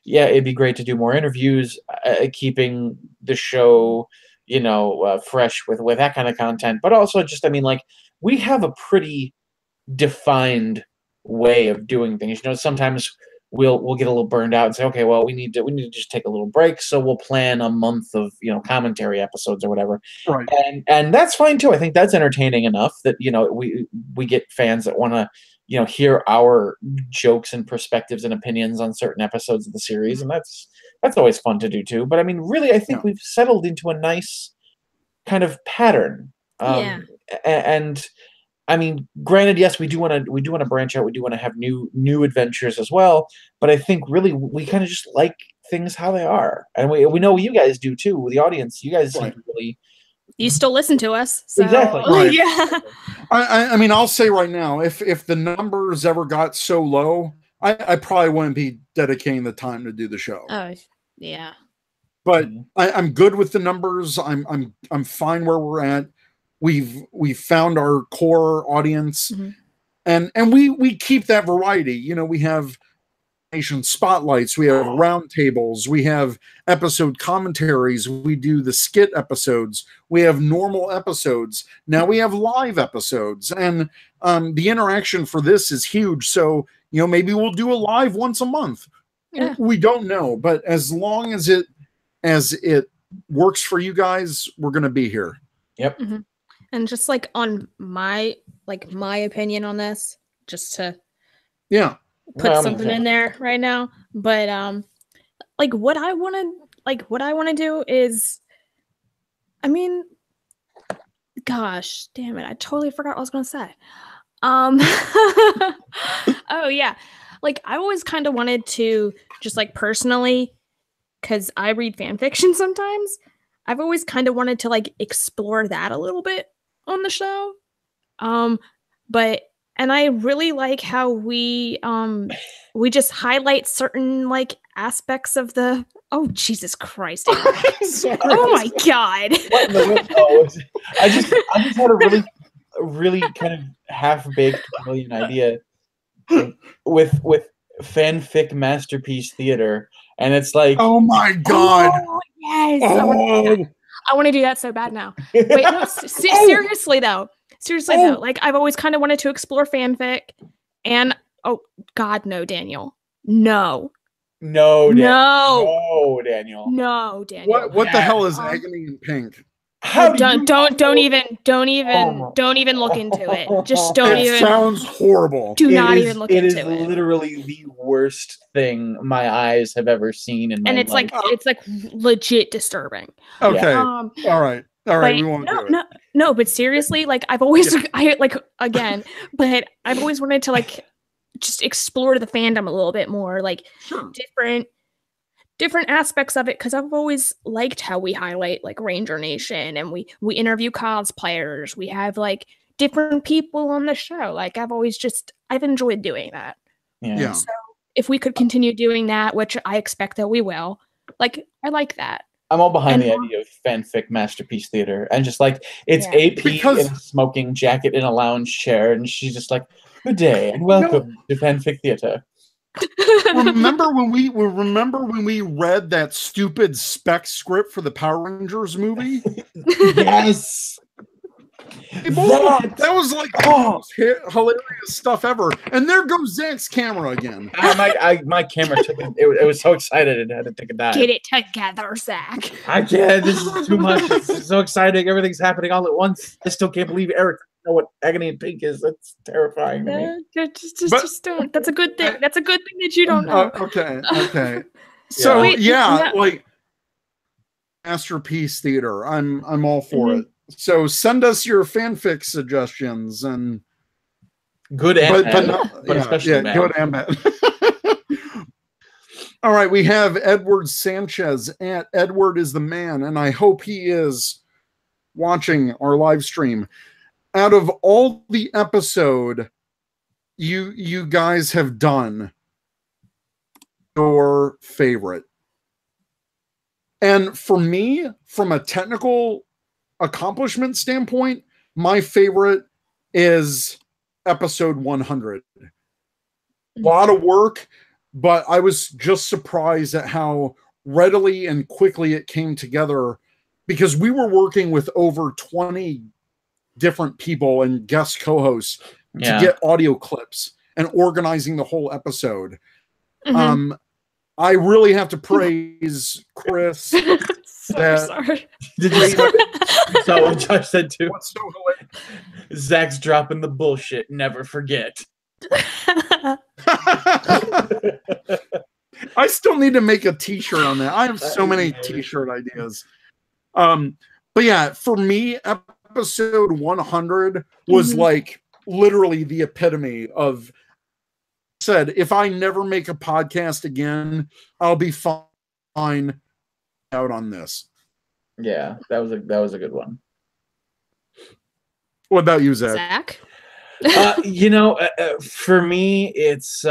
Speaker 3: yeah, it'd be great to do more interviews, keeping the show, fresh with that kind of content. But also, just I mean, like, we have a pretty defined way of doing things. Sometimes we'll get a little burned out and say, okay, well, we need to just take a little break, so we'll plan a month of commentary episodes or whatever.
Speaker 2: Right.
Speaker 3: And that's fine too. I think that's entertaining enough that we get fans that want to hear our jokes and perspectives and opinions on certain episodes of the series, and that's always fun to do too. But I mean, really, I think we've settled into a nice kind of pattern. And I mean, granted, yes, we do want to branch out. We do want to have new adventures as well. But I think really we kind of just like things how they are, and we know you guys do too. The audience, you guys seem to really.
Speaker 1: You still listen to us, so.
Speaker 3: Exactly.
Speaker 2: Right.
Speaker 1: Yeah.
Speaker 2: I mean, I'll say right now, if the numbers ever got so low, I probably wouldn't be dedicating the time to do the show.
Speaker 1: Oh, yeah.
Speaker 2: But I'm good with the numbers. I'm fine where we're at. We've found our core audience, and we keep that variety. We have nation spotlights, we have roundtables, we have episode commentaries, we do the skit episodes, we have normal episodes. Now we have live episodes, and the interaction for this is huge. So maybe we'll do a live once a month. Yeah. We don't know, but as long as it works for you guys, we're going to be here.
Speaker 3: Yep.
Speaker 1: And just like on my opinion on this, just to put something in there right now. But what I want to do is, I mean, gosh damn it, I totally forgot what I was gonna say. Oh yeah, like I always kind of wanted to just personally, because I read fan fiction sometimes, I've always kind of wanted to explore that a little bit on the show. And I really like how we just highlight certain aspects of the. Oh Jesus Christ! Oh my God!
Speaker 3: I just had a really kind of half-baked brilliant idea with fanfic masterpiece theater, and it's like,
Speaker 2: oh my God!
Speaker 1: Oh, yes, I want to do that so bad now. Wait, no, seriously though. Seriously though, I've always kind of wanted to explore fanfic, and oh God, no, Daniel, no, Daniel.
Speaker 2: What the hell is agony in pink?
Speaker 1: Don't even look into it. Just don't even.
Speaker 2: It sounds horrible.
Speaker 1: Do not even look into it.
Speaker 3: It is literally the worst thing my eyes have ever seen in my life.
Speaker 1: And it's legit disturbing.
Speaker 2: Okay. All right. We won't do it.
Speaker 1: No, but seriously, I've always but I've always wanted to just explore the fandom a little bit more, different aspects of it, because I've always liked how we highlight Ranger Nation, and we interview cosplayers. We have different people on the show. I've enjoyed doing that.
Speaker 3: Yeah.
Speaker 1: So if we could continue doing that, which I expect that we will, I like that.
Speaker 3: I'm all behind the idea of fanfic masterpiece theater, and just it's AP in a smoking jacket in a lounge chair, and she's just like, "Good day and welcome to fanfic theater."
Speaker 2: Remember when we read that stupid spec script for the Power Rangers movie?
Speaker 3: Yes.
Speaker 2: That was hilarious stuff ever. And there goes Zach's camera again.
Speaker 3: My camera took it was so excited it had to take a dive.
Speaker 1: Get it together, Zach.
Speaker 3: I can't. This is too much. It's so exciting. Everything's happening all at once. I still can't believe Eric doesn't know what agony in pink is. That's terrifying to me.
Speaker 1: Just don't. That's a good thing. That's a good thing that you don't know.
Speaker 2: Okay. So masterpiece theater. I'm all for it. So send us your fanfic suggestions, and
Speaker 3: good and bad, but especially bad.
Speaker 2: Good and bad. All right, we have Edward Sanchez at Edward is the Man, and I hope he is watching our live stream. Out of all the episode you guys have done, your favorite? And for me, from a technical accomplishment standpoint, my favorite is episode 100. A lot of work, but I was just surprised at how readily and quickly it came together, because we were working with over 20 different people and guest co-hosts to get audio clips and organizing the whole episode. I really have to praise Chris.
Speaker 1: Sorry.
Speaker 3: Did you see what Josh said too?
Speaker 2: What's so hilarious?
Speaker 3: Zach's dropping the bullshit. Never forget.
Speaker 2: I still need to make a t-shirt on that. I have so many t-shirt ideas. But yeah, for me, episode 100 was like literally the epitome of, said, if I never make a podcast again, I'll be fine out on this.
Speaker 3: Yeah, that was a good one.
Speaker 2: What about you, Zach?
Speaker 3: For me, it's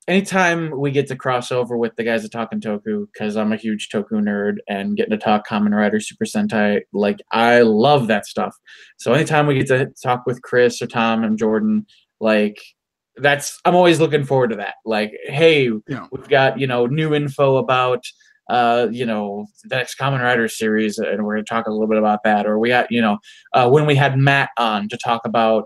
Speaker 3: anytime we get to cross over with the guys that talk in Toku, because I'm a huge Toku nerd, and getting to talk Kamen Rider, Super Sentai, like I love that stuff. So anytime we get to talk with Chris or Tom and Jordan, like I'm always looking forward to that. Like, hey, we've got, new info about the next Kamen Rider series, and we're going to talk a little bit about that. Or we had, when we had Matt on to talk about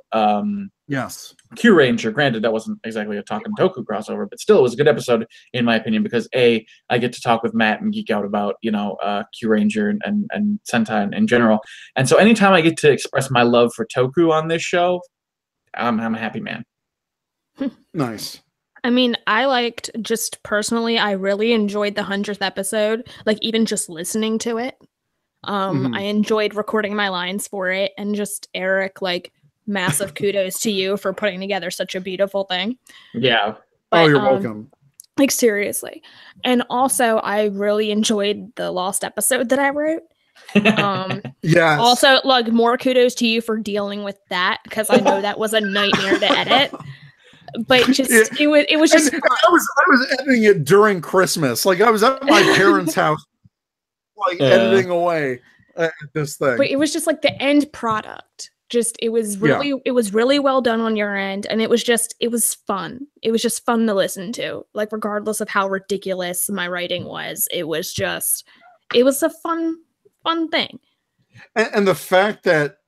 Speaker 3: Q Ranger. Granted, that wasn't exactly a Talking Toku crossover, but still, it was a good episode in my opinion, because I get to talk with Matt and geek out about Q Ranger and Sentai in general. And so, anytime I get to express my love for Toku on this show, I'm a happy man.
Speaker 2: Nice.
Speaker 1: I mean, I really enjoyed the 100th episode, like even just listening to it. I enjoyed recording my lines for it, and just Eric, like, massive kudos to you for putting together such a beautiful thing.
Speaker 3: Yeah.
Speaker 2: But, you're welcome.
Speaker 1: Like, seriously. And also, I really enjoyed the Lost episode that I wrote.
Speaker 2: Yes.
Speaker 1: Also, like, more kudos to you for dealing with that, because I know that was a nightmare to edit. But just it was just fun.
Speaker 2: I was editing it during Christmas. Like, I was at my parents' house, like editing away at this thing.
Speaker 1: But it was just like the end product. Just it was really well done on your end, and it was fun. It was just fun to listen to. Like, regardless of how ridiculous my writing was, it was a fun thing.
Speaker 2: And the fact that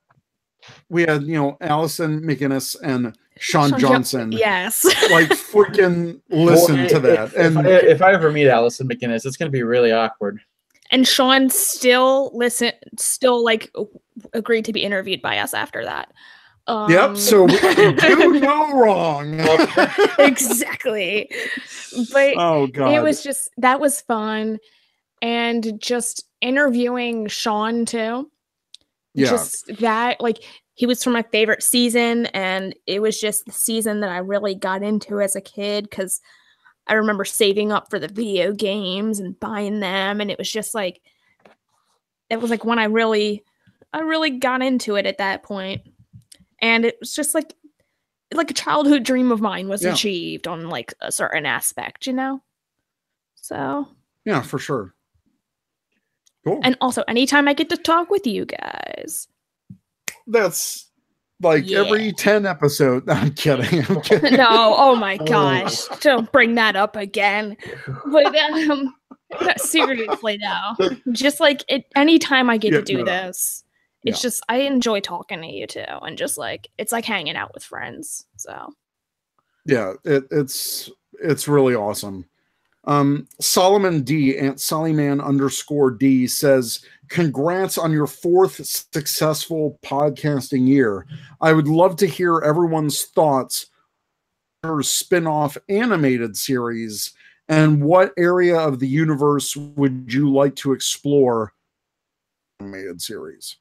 Speaker 2: we had, Allison McInnes and Sean Johnson.
Speaker 1: Yes.
Speaker 2: Like, freaking listen to that.
Speaker 3: If I ever meet Allison McInnes, it's going to be really awkward.
Speaker 1: And Sean still like agreed to be interviewed by us after that.
Speaker 2: Yep. So we do no wrong.
Speaker 1: Exactly. But
Speaker 2: oh God,
Speaker 1: it was that was fun, and just interviewing Sean too.
Speaker 2: Yeah.
Speaker 1: Just that, like, he was from my favorite season, and it was just the season that I really got into as a kid, because I remember saving up for the video games and buying them, and it was just like, it was like when I really got into it at that point. And it was just like a childhood dream of mine was achieved on, like, a certain aspect, So
Speaker 2: yeah, for sure. Cool.
Speaker 1: And also, anytime I get to talk with you guys.
Speaker 2: That's like every 10 episodes. No, I'm kidding.
Speaker 1: No, oh my gosh. Don't bring that up again. But seriously now. Just like anytime I get to do this, it's just, I enjoy talking to you too. And just like, it's like hanging out with friends. So
Speaker 2: yeah, it's really awesome. Solomon D at Sollyman_D says, congrats on your 4th successful podcasting year. I would love to hear everyone's thoughts on your spin-off animated series, and what area of the universe would you like to explore animated series?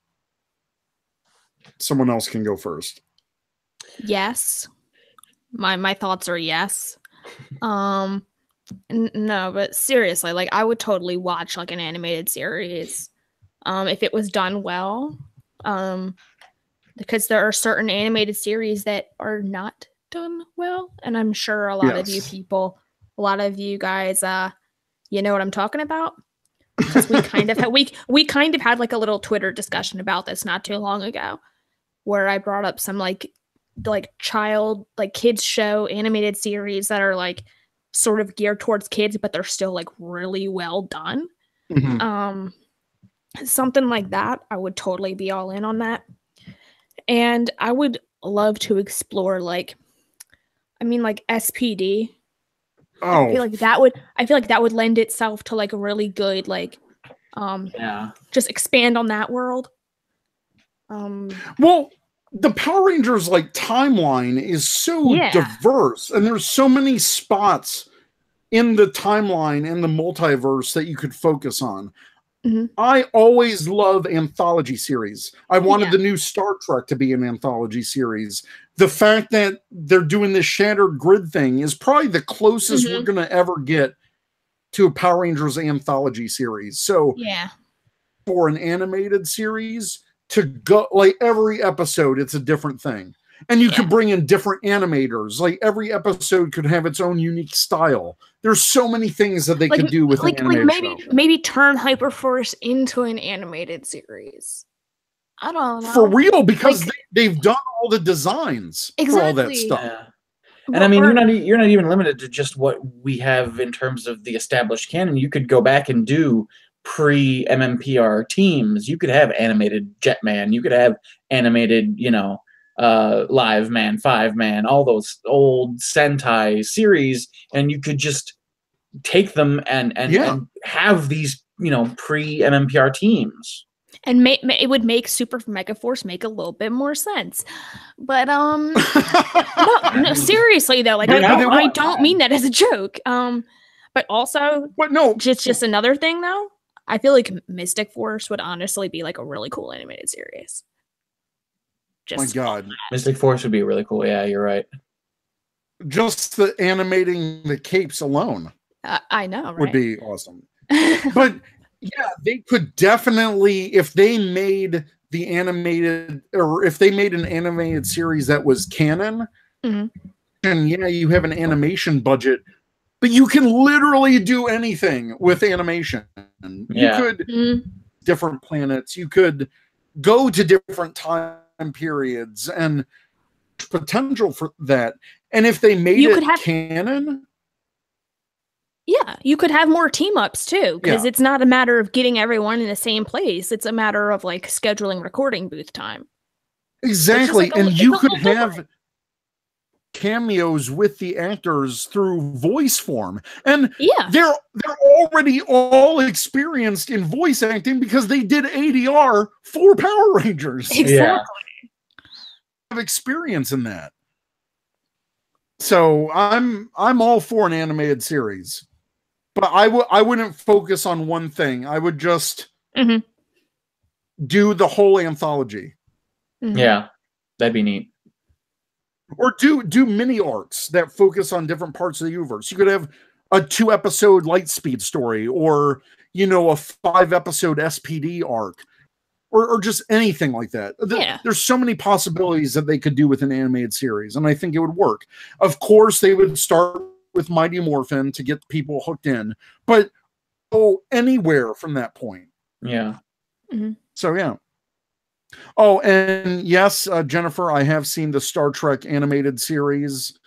Speaker 2: Someone else can go first.
Speaker 1: Yes. My thoughts are yes. No, but seriously, like, I would totally watch, like, an animated series if it was done well, because there are certain animated series that are not done well, and I'm sure a lot of you guys you know what I'm talking about, because we kind of had like a little Twitter discussion about this not too long ago, where I brought up some, like, like kids show animated series that are like sort of geared towards kids, but they're still like really well done.
Speaker 2: Mhm.
Speaker 1: Something like that, I would totally be all in on that. And I would love to explore like SPD.
Speaker 2: Oh,
Speaker 1: I feel like that would lend itself to like a really good like just expand on that world.
Speaker 2: Well, the Power Rangers like timeline is so diverse, and there's so many spots in the timeline and the multiverse that you could focus on. I always love anthology series. I wanted the new Star Trek to be an anthology series. The fact that they're doing this Shattered Grid thing is probably the closest we're going to ever get to a Power Rangers anthology series. So, for an animated series to go, like every episode, it's a different thing. And you could bring in different animators. Like every episode could have its own unique style. There's so many things that they could do with an animated show.
Speaker 1: Maybe turn Hyperforce into an animated series. I don't know.
Speaker 2: For real, because they've done all the designs for all that stuff.
Speaker 3: Yeah. And I mean, you're not even limited to just what we have in terms of the established canon. You could go back and do pre-MMPR teams. You could have animated Jetman. You could have animated, Live Man, 5-Man, all those old Sentai series, and you could just take them and have these, pre-MMPR teams.
Speaker 1: And it would make Super Megaforce make a little bit more sense. But no, seriously though, like I don't mean that as a joke. But also, just another thing though. I feel like Mystic Force would honestly be like a really cool animated series.
Speaker 2: My God,
Speaker 3: Mystic Force would be really cool. Yeah, you're right.
Speaker 2: Just the animating the capes alone,
Speaker 1: I know, right?
Speaker 2: Would be awesome. But yeah, they could definitely, if they made the animated, or if they made an animated series that was canon, and you have an animation budget, but you can literally do anything with animation. You could different planets, you could go to different time periods, and potential for that. And if they made canon,
Speaker 1: you could have more team ups too, because it's not a matter of getting everyone in the same place. It's a matter of like scheduling recording booth time.
Speaker 2: Exactly. And you could have cameos with the actors through voice form. And they're already all experienced in voice acting because they did ADR for Power Rangers.
Speaker 1: Exactly.
Speaker 2: Have experience in that. So I'm all for an animated series. But I wouldn't focus on one thing. I would just do the whole anthology.
Speaker 3: Yeah, that'd be neat.
Speaker 2: Or do mini arcs that focus on different parts of the universe. You could have a 2-episode Lightspeed story, or a 5-episode SPD arc, or just anything like that. There's so many possibilities that they could do with an animated series, and I think it would work. Of course, they would start with Mighty Morphin to get people hooked in, but go anywhere from that point.
Speaker 3: Yeah.
Speaker 2: So yeah. Oh, and yes, Jennifer, I have seen the Star Trek animated series.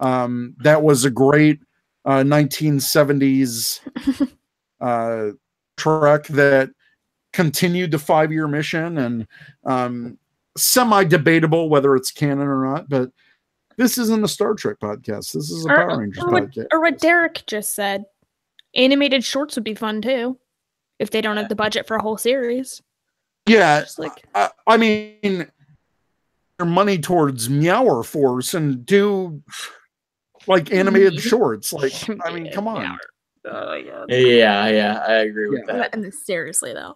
Speaker 2: That was a great 1970s Trek that continued the 5-year mission, and semi-debatable whether it's canon or not, but this isn't a Star Trek podcast. This is a Power Rangers podcast.
Speaker 1: Or what Derek just said. Animated shorts would be fun too, if they don't have the budget for a whole series.
Speaker 2: Yeah, I mean, their money towards Meower Force and do like animated shorts. Like, I mean, come on.
Speaker 3: Oh my God. Yeah, I agree with that.
Speaker 1: And seriously though,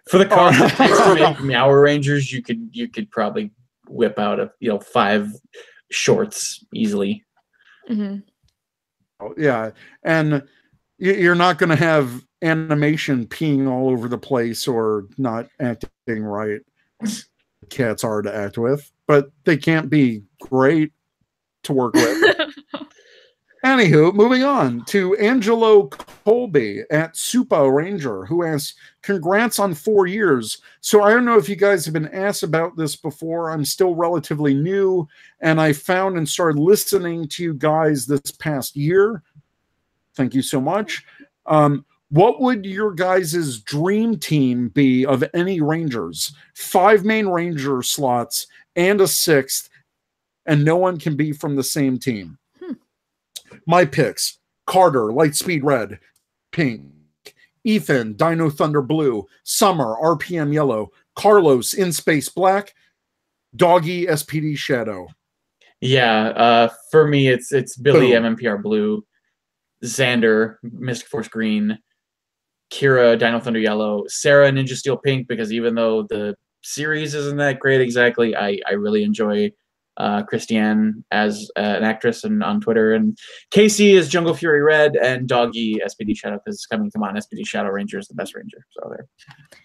Speaker 3: for the cost of Meower Rangers, you could probably whip out 5 shorts easily.
Speaker 2: Yeah, and you're not going to have animation peeing all over the place or not acting right. Cats are to act with, but they can't be great to work with. Anywho, moving on to Angelo Colby at Supa Ranger, who asks, congrats on 4 years. So I don't know if you guys have been asked about this before. I'm still relatively new, and I found and started listening to you guys this past year. Thank you so much. What would your guys' dream team be of any Rangers? 5 main Ranger slots and a 6th, and no one can be from the same team. My picks: Carter, Lightspeed Red, Pink; Ethan, Dino Thunder Blue; Summer, RPM Yellow; Carlos, In Space Black; Doggy, SPD Shadow.
Speaker 3: Yeah, for me, it's Billy,
Speaker 2: Boom.
Speaker 3: MMPR Blue; Xander, Mystic Force Green; Kira, Dino Thunder Yellow; Sarah, Ninja Steel Pink, because even though the series isn't that great exactly, I really enjoy Christiane as an actress and on Twitter. And Casey is Jungle Fury Red, and Doggy SPD Shadow, because coming, come on, SPD Shadow Ranger is the best Ranger. So there.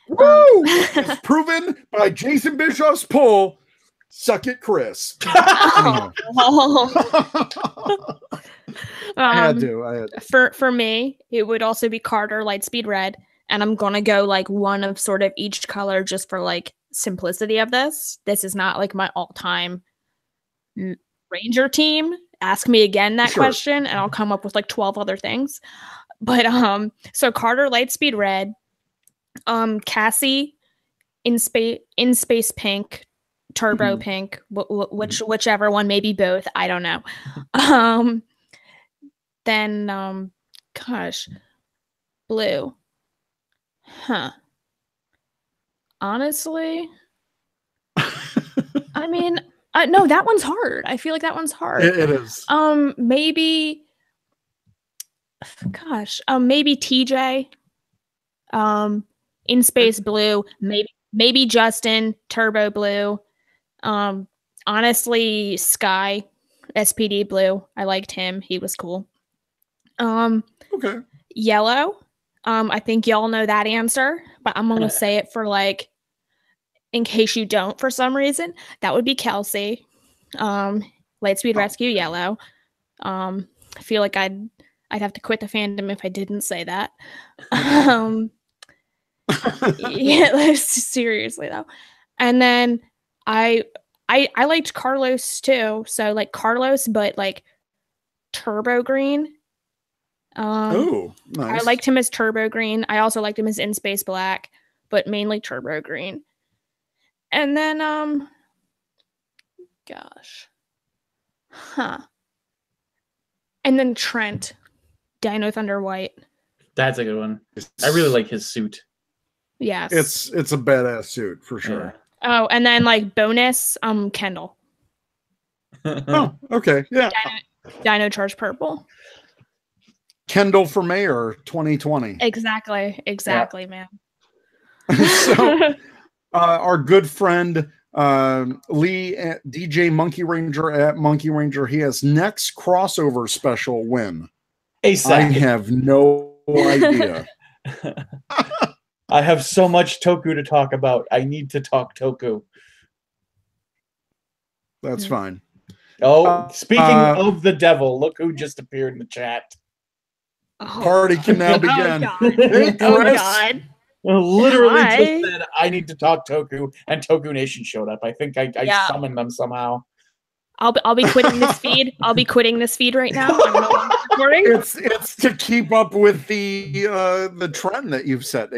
Speaker 2: Woo! It's proven by Jason Bischoff's poll. Suck it, Chris. I had to.
Speaker 1: For me, it would also be Carter, Lightspeed Red, and I'm gonna go like one of sort of each color just for like simplicity of this. This is not like my all-time Ranger team. Ask me again that question, and I'll come up with like 12 other things. But so Carter, Lightspeed Red, Cassie, in space Pink, Turbo Pink, whichever one, maybe both. I don't know. Then gosh, Blue. Honestly, I mean, no, that one's hard. I feel like that one's hard.
Speaker 2: It is.
Speaker 1: Maybe, gosh, maybe TJ. In Space Blue, maybe Justin, Turbo Blue. Honestly, Sky, SPD Blue. I liked him. He was cool.
Speaker 2: Okay.
Speaker 1: Yellow. I think y'all know that answer, but I'm gonna say it for like, in case you don't for some reason. That would be Kelsey. Lightspeed Rescue Yellow. I feel like I'd have to quit the fandom if I didn't say that. Yeah, seriously though. And then I liked Carlos too. So like Carlos, but like Turbo Green.
Speaker 2: Oh, nice.
Speaker 1: I liked him as Turbo Green. I also liked him as In Space Black, but mainly Turbo Green. And then gosh. And then Trent, Dino Thunder White.
Speaker 3: That's a good one. I really like his suit.
Speaker 1: Yes.
Speaker 2: It's a badass suit for sure.
Speaker 3: Yeah.
Speaker 1: Oh, and then like bonus, Kendall.
Speaker 2: Oh, okay. Yeah.
Speaker 1: Dino Charge Purple.
Speaker 2: Kendall for mayor 2020.
Speaker 1: Exactly, yeah. Man.
Speaker 2: So our good friend Lee at DJ Monkey Ranger at Monkey Ranger, he has next crossover special when? I have no idea.
Speaker 3: I have so much Toku to talk about. I need to talk Toku.
Speaker 2: That's fine.
Speaker 3: Oh, speaking of the devil, look who just appeared in the chat.
Speaker 2: Party can now begin.
Speaker 1: Oh, God.
Speaker 3: Literally just said, I need to talk Toku, and Toku Nation showed up. I think I summoned them somehow.
Speaker 1: I'll be quitting this feed. I'll be quitting this feed right now. I'm no longer recording.
Speaker 2: It's to keep up with the trend that you've set.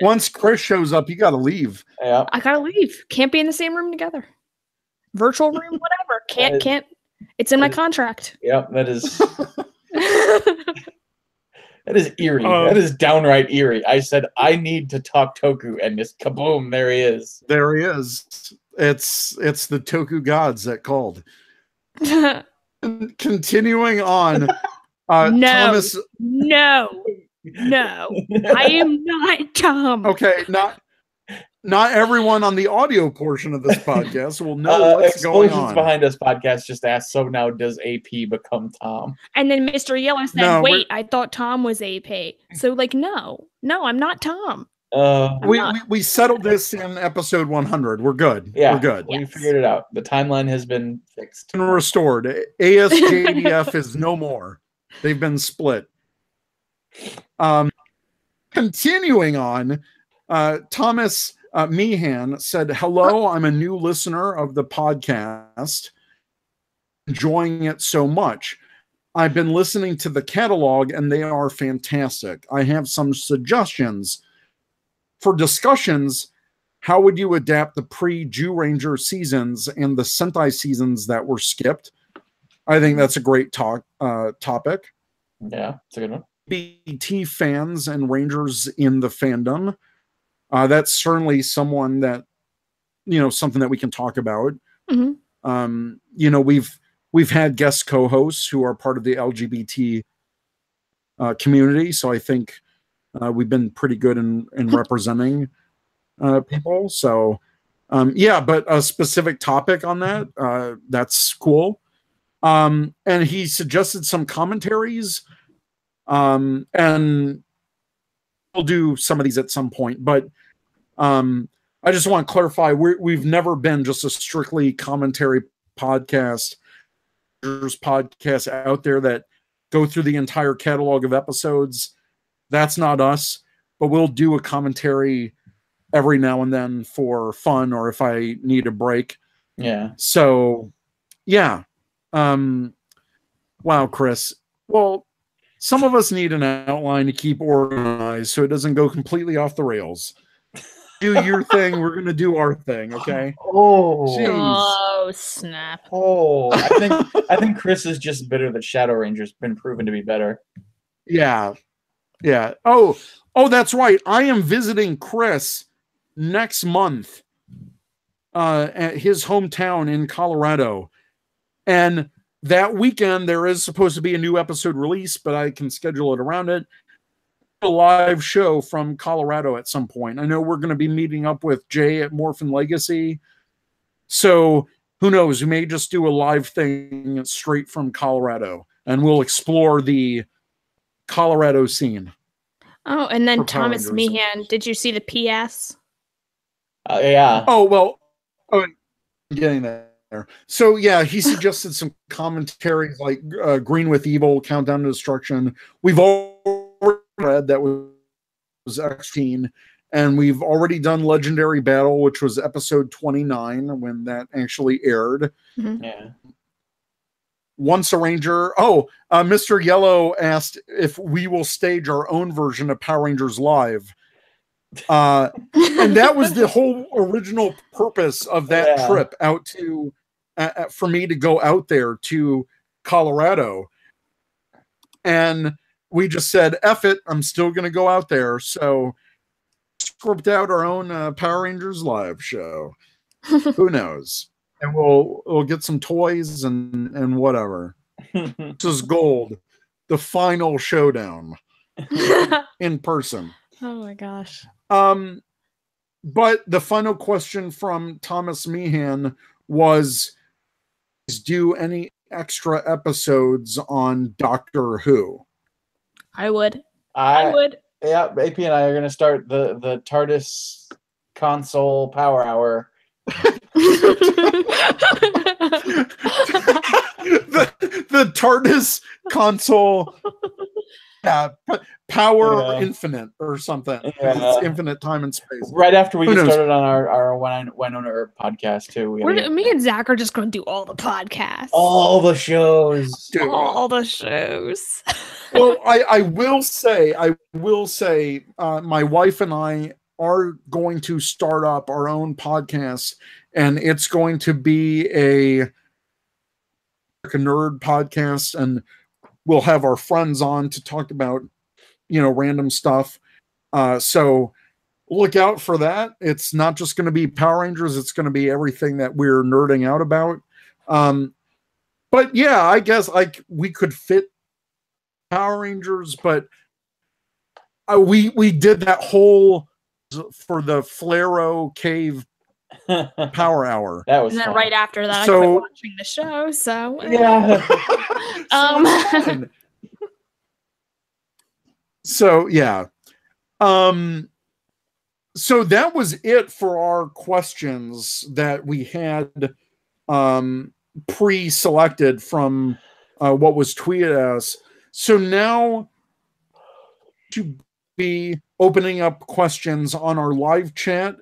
Speaker 2: Once Chris shows up, you got to leave.
Speaker 3: Yeah,
Speaker 1: I gotta leave. Can't be in the same room together. Virtual room, whatever. Can't. It's in my contract.
Speaker 3: Yep, that is. That is eerie. That is downright eerie. I said I need to talk Toku, and just kaboom! There he is.
Speaker 2: There he is. It's the Toku gods that called. Continuing on, Thomas.
Speaker 1: No, I am not Tom.
Speaker 2: Okay, not everyone on the audio portion of this podcast will know what's going on.
Speaker 3: Behind Us podcast just asked, so now does AP become Tom?
Speaker 1: And then Mr. Yellow said, wait, I thought Tom was AP. So like, no, I'm not Tom.
Speaker 2: We settled this in episode 100. We're good.
Speaker 3: Yeah,
Speaker 2: we're good.
Speaker 3: We figured it out. The timeline has been fixed
Speaker 2: and restored. ASJDF is no more. They've been split. Continuing on, Thomas Meehan said, "Hello, I'm a new listener of the podcast. Enjoying it so much. I've been listening to the catalog and they are fantastic. I have some suggestions for discussions. How would you adapt the pre-Jew Ranger seasons and the Sentai seasons that were skipped?" I think that's a great topic.
Speaker 3: Yeah, it's a good one.
Speaker 2: BT fans and Rangers in the fandom. That's certainly something that we can talk about.
Speaker 1: Mm-hmm.
Speaker 2: We've had guest co-hosts who are part of the LGBT community, so I think we've been pretty good in representing people. So but a specific topic on that, that's cool. And he suggested some commentaries, and we'll do some of these at some point, but I just want to clarify, we've never been just a strictly commentary podcast. There's podcasts out there that go through the entire catalog of episodes. That's not us, but we'll do a commentary every now and then for fun, or if I need a break.
Speaker 3: Yeah.
Speaker 2: So, yeah. Wow, Chris. Well, some of us need an outline to keep organized so it doesn't go completely off the rails. Do your thing. We're going to do our thing, okay?
Speaker 1: Oh, snap.
Speaker 3: I think Chris is just bitter that Shadow Ranger's been proven to be better.
Speaker 2: Yeah. Oh, that's right. I am visiting Chris next month at his hometown in Colorado. And that weekend, there is supposed to be a new episode release, but I can schedule it around it. A live show from Colorado at some point. I know we're going to be meeting up with Jay at Morphin Legacy. So who knows? We may just do a live thing straight from Colorado, and we'll explore the Colorado scene.
Speaker 1: Oh, and then Thomas Meehan, did you see the PS?
Speaker 3: Yeah.
Speaker 2: Oh, well, I'm getting there. So, yeah, he suggested some commentaries like Green with Evil, Countdown to Destruction. We've already read that was X-teen, and we've already done Legendary Battle, which was episode 29 when that actually aired.
Speaker 1: Mm-hmm.
Speaker 3: Yeah.
Speaker 2: Once a Ranger. Oh, Mr. Yellow asked if we will stage our own version of Power Rangers Live. And that was the whole original purpose of that trip out to, for me to go out there to Colorado. And we just said, F it, I'm still going to go out there. So script out our own Power Rangers Live show. Who knows? And we'll get some toys and whatever. This is gold. The final showdown in person.
Speaker 1: Oh my gosh.
Speaker 2: But the final question from Thomas Meehan was, do any extra episodes on Doctor Who?
Speaker 1: I would. I would.
Speaker 3: Yeah, AP and I are going to start the TARDIS console power hour.
Speaker 2: the TARDIS console power infinite or something. It's infinite time and space.
Speaker 3: Right after we get started on our Winona Earp podcast too.
Speaker 1: Me and Zach are just going to do all the podcasts.
Speaker 3: All the shows.
Speaker 2: Dude.
Speaker 1: All the shows.
Speaker 2: Well, I will say, my wife and I are going to start up our own podcast, and it's going to be a nerd podcast, and we'll have our friends on to talk about, random stuff. So look out for that. It's not just going to be Power Rangers. It's going to be everything that we're nerding out about. But yeah, I guess we could fit Power Rangers, but we did that whole for the Flaro Cave Power Hour.
Speaker 3: That was
Speaker 1: and then
Speaker 3: fun.
Speaker 1: right after that, I quit watching the show. So
Speaker 3: yeah.
Speaker 2: So yeah. So that was it for our questions that we had pre-selected from what was tweeted at us. So now to be opening up questions on our live chat.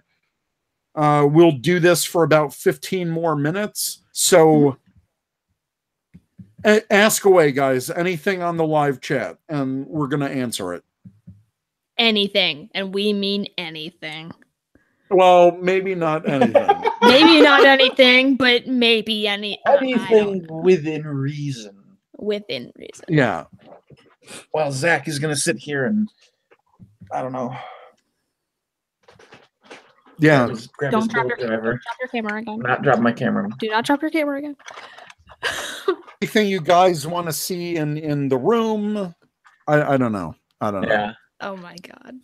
Speaker 2: We'll do this for about 15 more minutes. So ask away, guys. Anything on the live chat, and we're going to answer it.
Speaker 1: Anything. And we mean anything.
Speaker 2: Well, maybe not anything.
Speaker 1: Maybe not anything, but maybe anything
Speaker 3: within reason.
Speaker 1: Within reason.
Speaker 2: Yeah.
Speaker 3: Well, Zach is going to sit here and, I don't know.
Speaker 2: Yeah.
Speaker 1: Don't drop your camera again.
Speaker 3: Not drop my camera.
Speaker 1: Do not drop your camera again.
Speaker 2: Anything you guys want to see in the room? I don't know. I don't know.
Speaker 3: Yeah.
Speaker 1: Oh my God.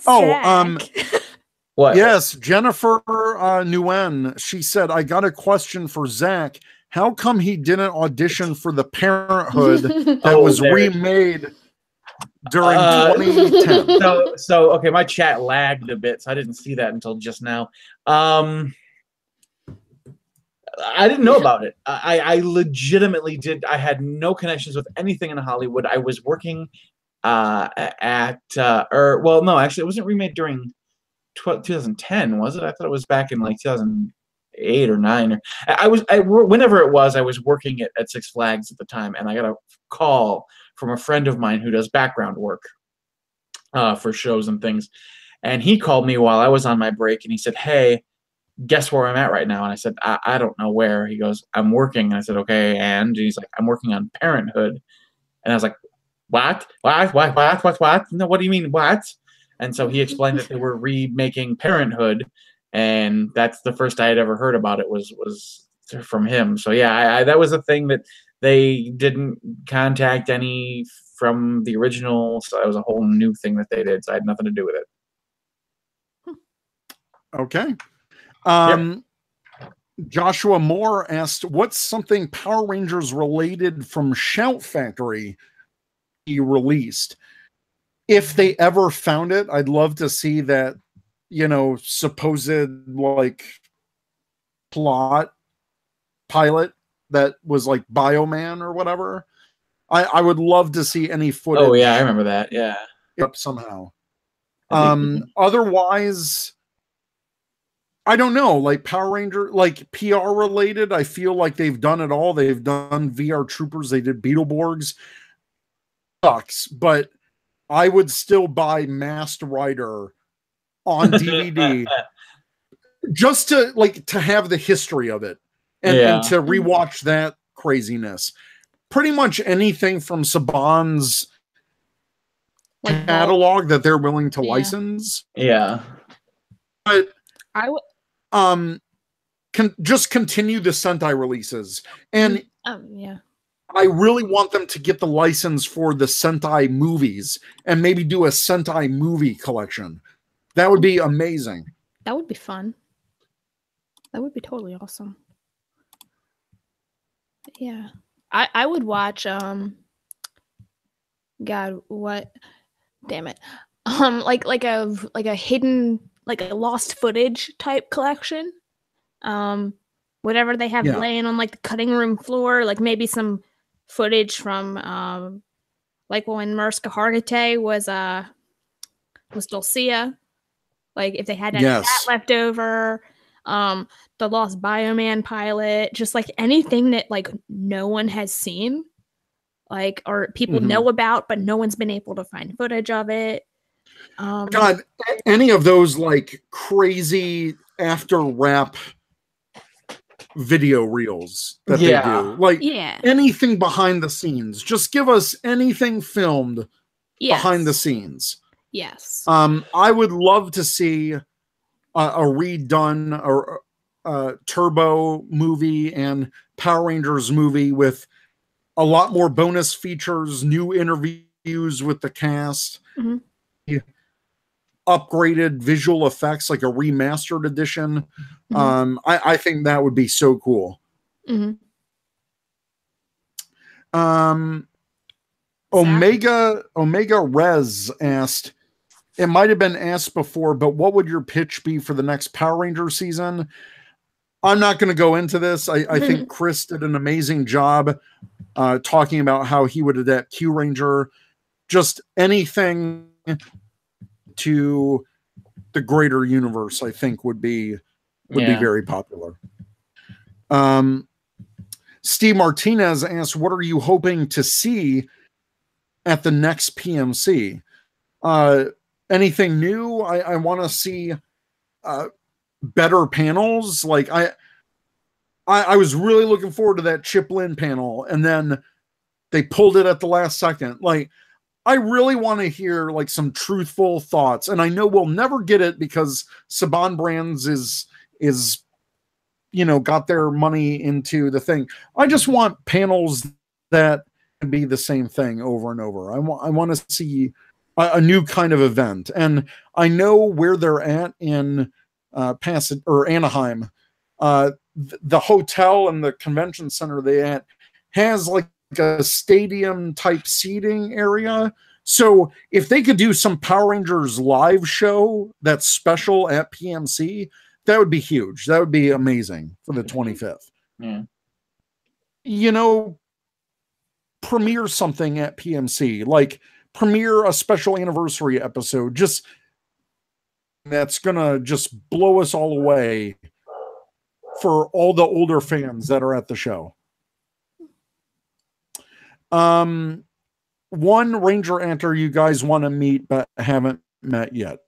Speaker 2: Oh,
Speaker 3: what?
Speaker 2: Yes, Jennifer Nguyen. She said, "I got a question for Zach. How come he didn't audition for the Parenthood that was remade during 2010?"
Speaker 3: So okay, my chat lagged a bit, so I didn't see that until just now. I didn't know about it. I legitimately did. I had no connections with anything in Hollywood. I was working no, actually, it wasn't remade during 2010, was it? I thought it was back in like 2008 or 9. Whenever it was, I was working at Six Flags at the time, and I got a call from a friend of mine who does background work for shows and things, and he called me while I was on my break, and he said, "Hey, guess where I'm at right now?" And I said, I don't know where. He goes, "I'm working." And I said, "Okay." And he's like, "I'm working on Parenthood." And I was like, What? No, what do you mean, what? And so he explained that they were remaking Parenthood, and that's the first I had ever heard about it was from him. So yeah, that was a thing that they didn't contact any from the original, so that was a whole new thing that they did, so I had nothing to do with it.
Speaker 2: Okay.
Speaker 3: Yep.
Speaker 2: Joshua Moore asked, "What's something Power Rangers related from Shout Factory he released? If they ever found it, I'd love to see that, supposed like plot pilot that was like Bioman or whatever. I would love to see any footage."
Speaker 3: Oh yeah, I remember that. Yeah.
Speaker 2: Up somehow. Otherwise, I don't know, like Power Ranger, like PR related, I feel like they've done it all. They've done VR Troopers, they did Beetleborgs. Sucks, but I would still buy Masked Rider on DVD just to have the history of it and to rewatch that craziness. Pretty much anything from Saban's catalog that they're willing to license.
Speaker 3: Yeah.
Speaker 2: But
Speaker 1: I would
Speaker 2: just continue the Sentai releases. And
Speaker 1: yeah.
Speaker 2: I really want them to get the license for the Sentai movies and maybe do a Sentai movie collection. That would be amazing.
Speaker 1: That would be fun. That would be totally awesome. Yeah. I would watch God, what? Damn it. Like a hidden, like a lost footage type collection. Whatever they have laying on like the cutting room floor, like maybe some footage from like when Mariska Hargitay was Dulcia. Like if they had any of that left over. The Lost Bioman pilot, just like anything that like no one has seen, like, or people know about, but no one's been able to find footage of it.
Speaker 2: God, any of those like crazy after rap video reels that they do, like anything behind the scenes, just give us anything filmed behind the scenes.
Speaker 1: Yes.
Speaker 2: I would love to see a redone or Turbo movie and Power Rangers movie with a lot more bonus features, new interviews with the cast, upgraded visual effects, like a remastered edition. I think that would be so cool. Omega Rez asked, it might have been asked before, but what would your pitch be for the next Power Ranger season? I'm not going to go into this. I think Chris did an amazing job talking about how he would adapt Q Ranger. Just anything to the greater universe, I think would be very popular. Steve Martinez asked, what are you hoping to see at the next PMC? Anything new? I want to see better panels. Like I was really looking forward to that Chip Lynn panel, and then they pulled it at the last second. Like, I really want to hear like some truthful thoughts, and I know we'll never get it because Saban Brands is got their money into the thing. I just want panels that can be the same thing over and over. I want to see a new kind of event, and I know where they're at in Anaheim. The hotel and the convention center they at has like a stadium type seating area. So if they could do some Power Rangers live show that's special at PMC, that would be huge. That would be amazing for the 25th.
Speaker 3: Yeah.
Speaker 2: Premiere something at PMC, like premiere a special anniversary episode, just that's gonna just blow us all away for all the older fans that are at the show. One Ranger actor you guys want to meet but haven't met yet.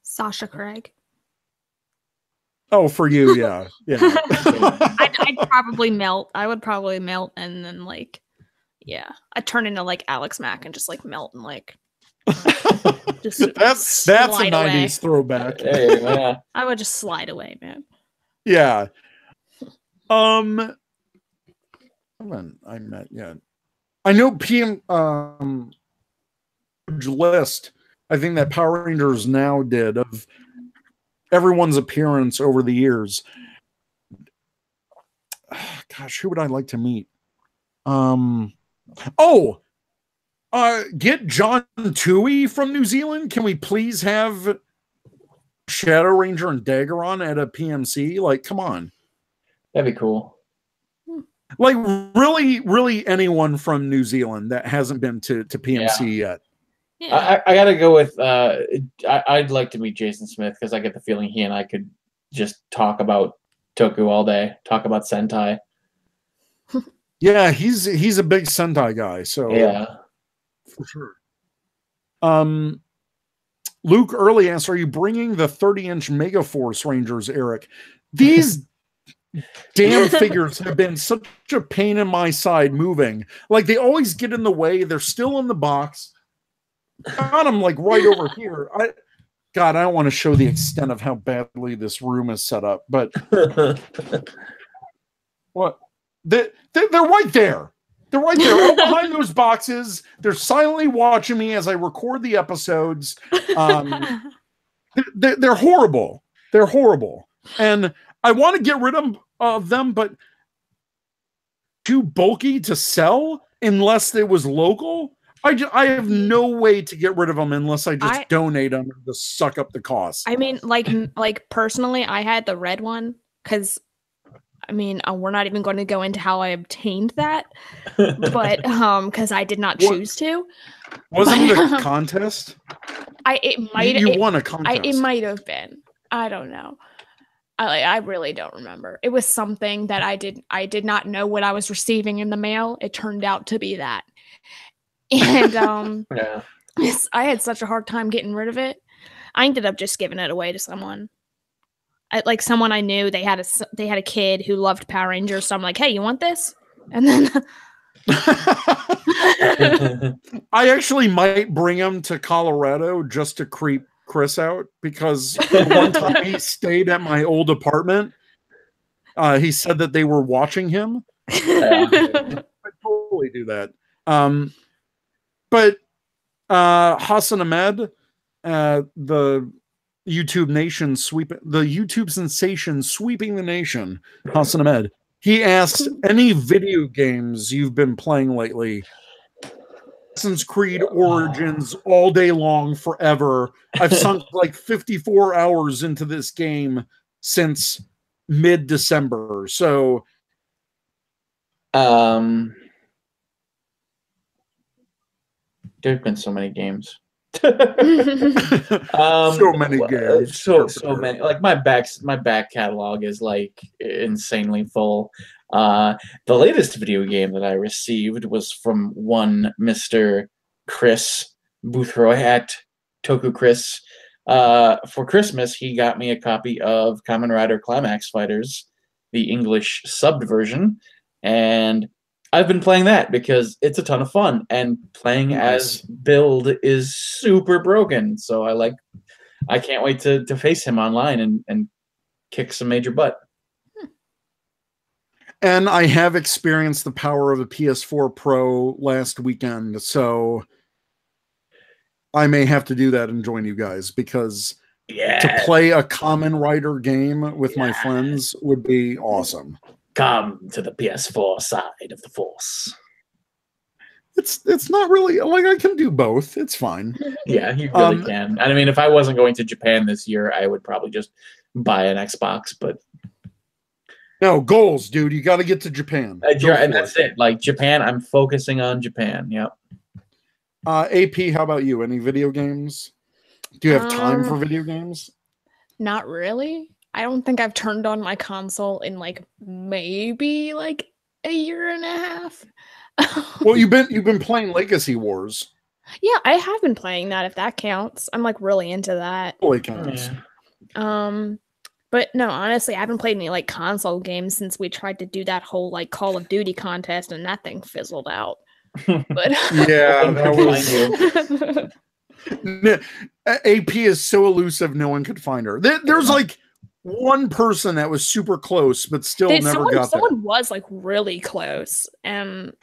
Speaker 1: Sasha Craig.
Speaker 2: Oh, for you, yeah.
Speaker 1: I'd probably melt. I would probably melt, and then I'd turn into like Alex Mack and just like melt and like just
Speaker 2: that's a 90s throwback.
Speaker 3: Yeah.
Speaker 1: I would just slide away, man.
Speaker 2: Yeah. I haven't met yet. I know PM list. I think that Power Rangers Now did of everyone's appearance over the years. Gosh, who would I like to meet? Get John Toohey from New Zealand. Can we please have Shadow Ranger and Daggeron at a PMC? Like, come on.
Speaker 3: That'd be cool.
Speaker 2: Like, really, really anyone from New Zealand that hasn't been to PMC yet.
Speaker 1: Yeah.
Speaker 3: I gotta go with I'd like to meet Jason Smith because I get the feeling he and I could just talk about Toku all day, talk about Sentai.
Speaker 2: Yeah, he's a big Sentai guy, so
Speaker 3: yeah,
Speaker 2: for sure. Luke Early asks, are you bringing the 30-inch Megaforce Rangers, Eric? These damn figures have been such a pain in my side moving. Like, they always get in the way. They're still in the box. Got them like right over here. I don't want to show the extent of how badly this room is set up, but what? They're right there. They're right there, all behind those boxes. They're silently watching me as I record the episodes. They're horrible. They're horrible, and I want to get rid of them, but too bulky to sell unless it was local. I have no way to get rid of them unless I just donate them to suck up the cost.
Speaker 1: I mean, like personally, I had the red one because, I mean, we're not even going to go into how I obtained that, but because I did not choose to.
Speaker 2: Wasn't it a contest?
Speaker 1: You
Speaker 2: won a contest.
Speaker 1: It might have been. I don't know. I really don't remember. It was something that I did not know what I was receiving in the mail. It turned out to be that. And I had such a hard time getting rid of it. I ended up just giving it away to someone. Someone I knew. They had a kid who loved Power Rangers, so I'm like, "Hey, you want this?" And then
Speaker 2: I actually might bring him to Colorado just to creep Chris out, because the one time he stayed at my old apartment, he said that they were watching him. I'd totally do that. But Hassan Ahmed, the YouTube sensation sweeping the nation, Hassan Ahmed, He asks, any video games you've been playing lately? Assassin's Creed Origins all day long, forever. I've sunk like 54 hours into this game since mid-December. So,
Speaker 3: there's been so many games.
Speaker 2: so many games.
Speaker 3: So many. Like my back catalog is like insanely full. The latest video game that I received was from one Mr. Chris Boothroyd at Toku Chris. For Christmas, he got me a copy of Kamen Rider Climax Fighters, the English subbed version, and I've been playing that because it's a ton of fun, and playing as Build is super broken. So I can't wait to face him online and kick some major butt.
Speaker 2: And I have experienced the power of a PS4 Pro last weekend, so I may have to do that and join you guys, because to play a Kamen Rider game with my friends would be awesome.
Speaker 3: Come to the PS4 side of the Force.
Speaker 2: It's not really like I can do both. It's fine.
Speaker 3: Yeah, you really can. I mean, if I wasn't going to Japan this year, I would probably just buy an Xbox, but
Speaker 2: no, goals, dude. You got to get to Japan.
Speaker 3: And that's it. Like Japan, I'm focusing on Japan. Yep.
Speaker 2: AP, how about you? Any video games? Do you have time for video games?
Speaker 1: Not really. I don't think I've turned on my console in like maybe like a year and a half.
Speaker 2: Well, you've been playing Legacy Wars.
Speaker 1: Yeah, I have been playing that, if that counts. I'm like really into that.
Speaker 2: Totally counts.
Speaker 1: But no, honestly, I haven't played any like console games since we tried to do that whole like Call of Duty contest, and that thing fizzled out. But
Speaker 2: yeah, that was AP is so elusive, no one could find her. There's like one person that was super close, but still never got there.
Speaker 1: Someone was like really close, and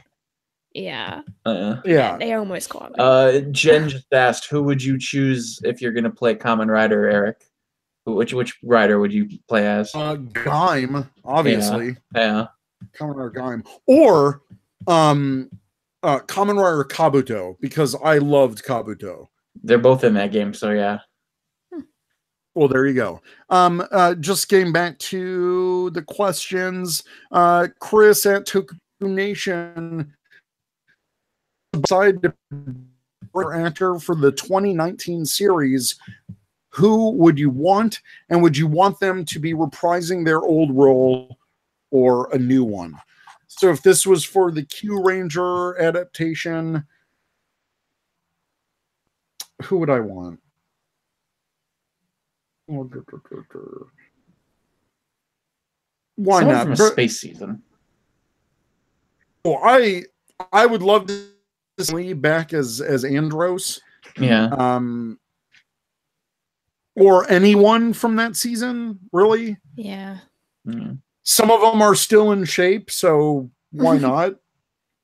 Speaker 1: yeah,
Speaker 2: they
Speaker 1: almost caught me.
Speaker 3: Jen just asked, who would you choose if you're gonna play Kamen Rider, Eric? Which rider would you play as?
Speaker 2: Gaim, obviously.
Speaker 3: Yeah.
Speaker 2: Kamen Rider Gaim, or Kamen Rider Kabuto, because I loved Kabuto.
Speaker 3: They're both in that game, so yeah.
Speaker 2: Well, there you go. Just getting back to the questions. Chris at Toku Nation decided to actor for the 2019 series. Who would you want, and would you want them to be reprising their old role or a new one? So if this was for the Q Ranger adaptation, who would I want? Why
Speaker 3: Someone
Speaker 2: not?
Speaker 3: From a space season.
Speaker 2: Well, I would love to see back as Andros.
Speaker 3: Yeah.
Speaker 2: Or anyone from that season, really.
Speaker 1: Yeah.
Speaker 2: Some of them are still in shape, so why not?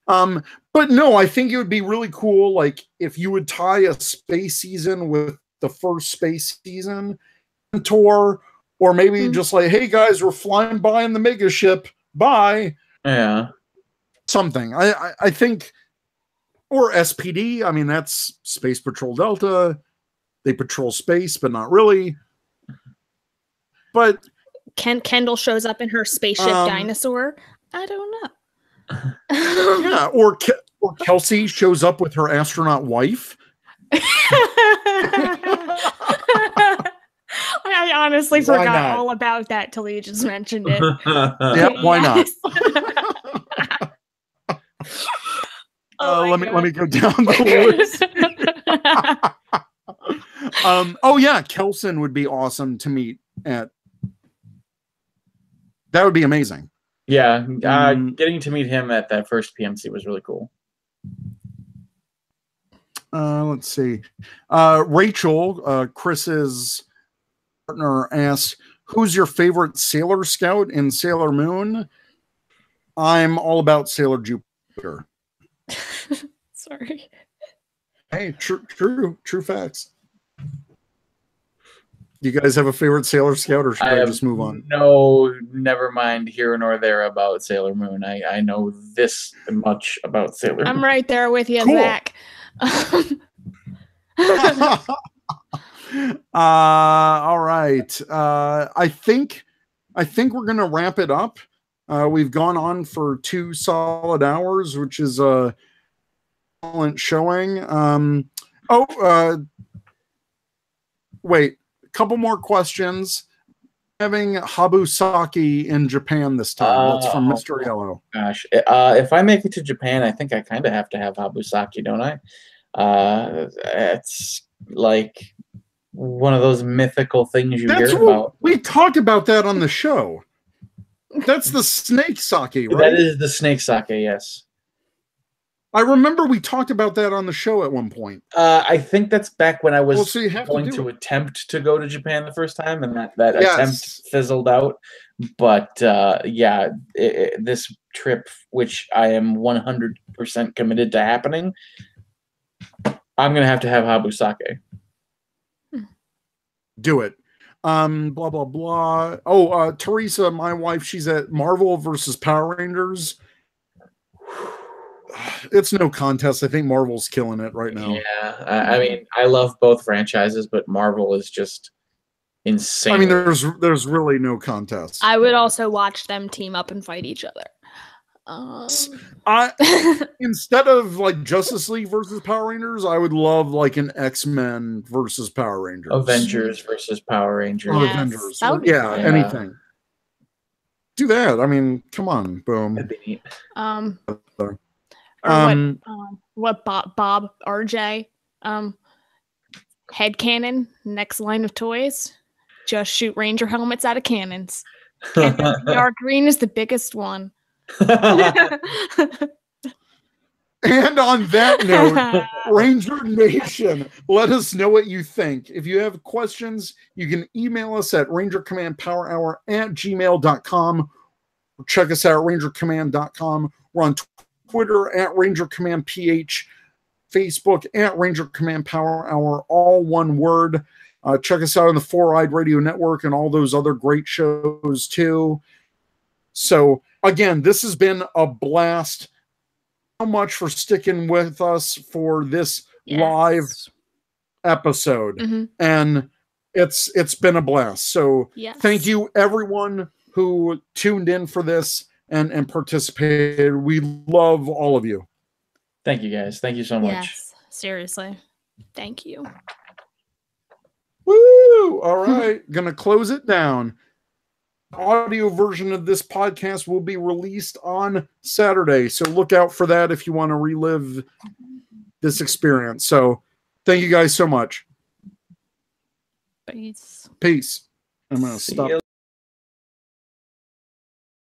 Speaker 2: But no, I think it would be really cool, like if you would tie a space season with the first space season tour, or maybe just like, hey guys, we're flying by in the mega ship. Bye.
Speaker 3: Yeah.
Speaker 2: Something. I think, or SPD. I mean, that's Space Patrol Delta. They patrol space, but not really. But
Speaker 1: Kendall shows up in her spaceship dinosaur. I don't know.
Speaker 2: Yeah, or Kelsey shows up with her astronaut wife.
Speaker 1: I honestly forgot all about that till you just mentioned it.
Speaker 2: Yeah, why not? Let me go down the list. Oh yeah, Kelson would be awesome to meet at. That would be amazing.
Speaker 3: Yeah, getting to meet him at that first PMC was really cool.
Speaker 2: Let's see. Rachel, Chris's partner, asked, who's your favorite Sailor Scout in Sailor Moon? I'm all about Sailor Jupiter.
Speaker 1: Sorry.
Speaker 2: Hey, true facts. Do you guys have a favorite Sailor Scout, or should I just move on?
Speaker 3: No, never mind here nor there about Sailor Moon. I know this much about Sailor Moon.
Speaker 1: I'm right there with you,
Speaker 2: Cool.
Speaker 1: Zach.
Speaker 2: All right. I think we're gonna wrap it up. We've gone on for 2 solid hours, which is a excellent showing. Wait, a couple more questions. Having Habusaki in Japan this time. That's from Mr. Yellow.
Speaker 3: Gosh, if I make it to Japan, I think I kind of have to have Habusaki, don't I? It's like one of those mythical things you hear about.
Speaker 2: We talked about that on the show. That's the snake sake, right?
Speaker 3: That is the snake sake, yes.
Speaker 2: I remember we talked about that on the show at one point.
Speaker 3: I think that's back when I was
Speaker 2: going
Speaker 3: to attempt to go to Japan the first time, and that attempt fizzled out. But yeah, this trip, which I am 100% committed to happening, I'm going to have Habusake.
Speaker 2: Do it. Blah, blah, blah. Oh, Teresa, my wife, she's at Marvel versus Power Rangers. It's no contest. I think Marvel's killing it right now.
Speaker 3: Yeah, I mean, I love both franchises, but Marvel is just insane.
Speaker 2: I mean, there's really no contest.
Speaker 1: I would also watch them team up and fight each other.
Speaker 2: Instead of like Justice League versus Power Rangers, I would love like an X-Men versus Power Rangers.
Speaker 3: Avengers versus Power Rangers.
Speaker 2: Yes, Avengers. Yeah, anything. Do that. I mean, come on, boom.
Speaker 3: That'd be neat.
Speaker 1: What Bob RJ headcanon, next line of toys, just shoot Ranger helmets out of cannons. Dark green is the biggest one.
Speaker 2: And on that note, Ranger Nation, let us know what you think. If you have questions, you can email us at rangercommandpowerhour@gmail.com, or check us out at rangercommand.com. We're on Twitter at rangercommandph, Facebook at Ranger Command Power Hour, all one word. Check us out on the Four Eyed Radio Network and all those other great shows too. So again, this has been a blast. So much for sticking with us for this live episode. And it's been a blast. So thank you everyone who tuned in for this and participated. We love all of you.
Speaker 3: Thank you guys. Thank you so much.
Speaker 1: Yes, seriously. Thank you.
Speaker 2: Woo! All right. Gonna close it down. Audio version of this podcast will be released on Saturday, so look out for that if you want to relive this experience. So thank you guys so much.
Speaker 1: Peace.
Speaker 2: I'm gonna stop.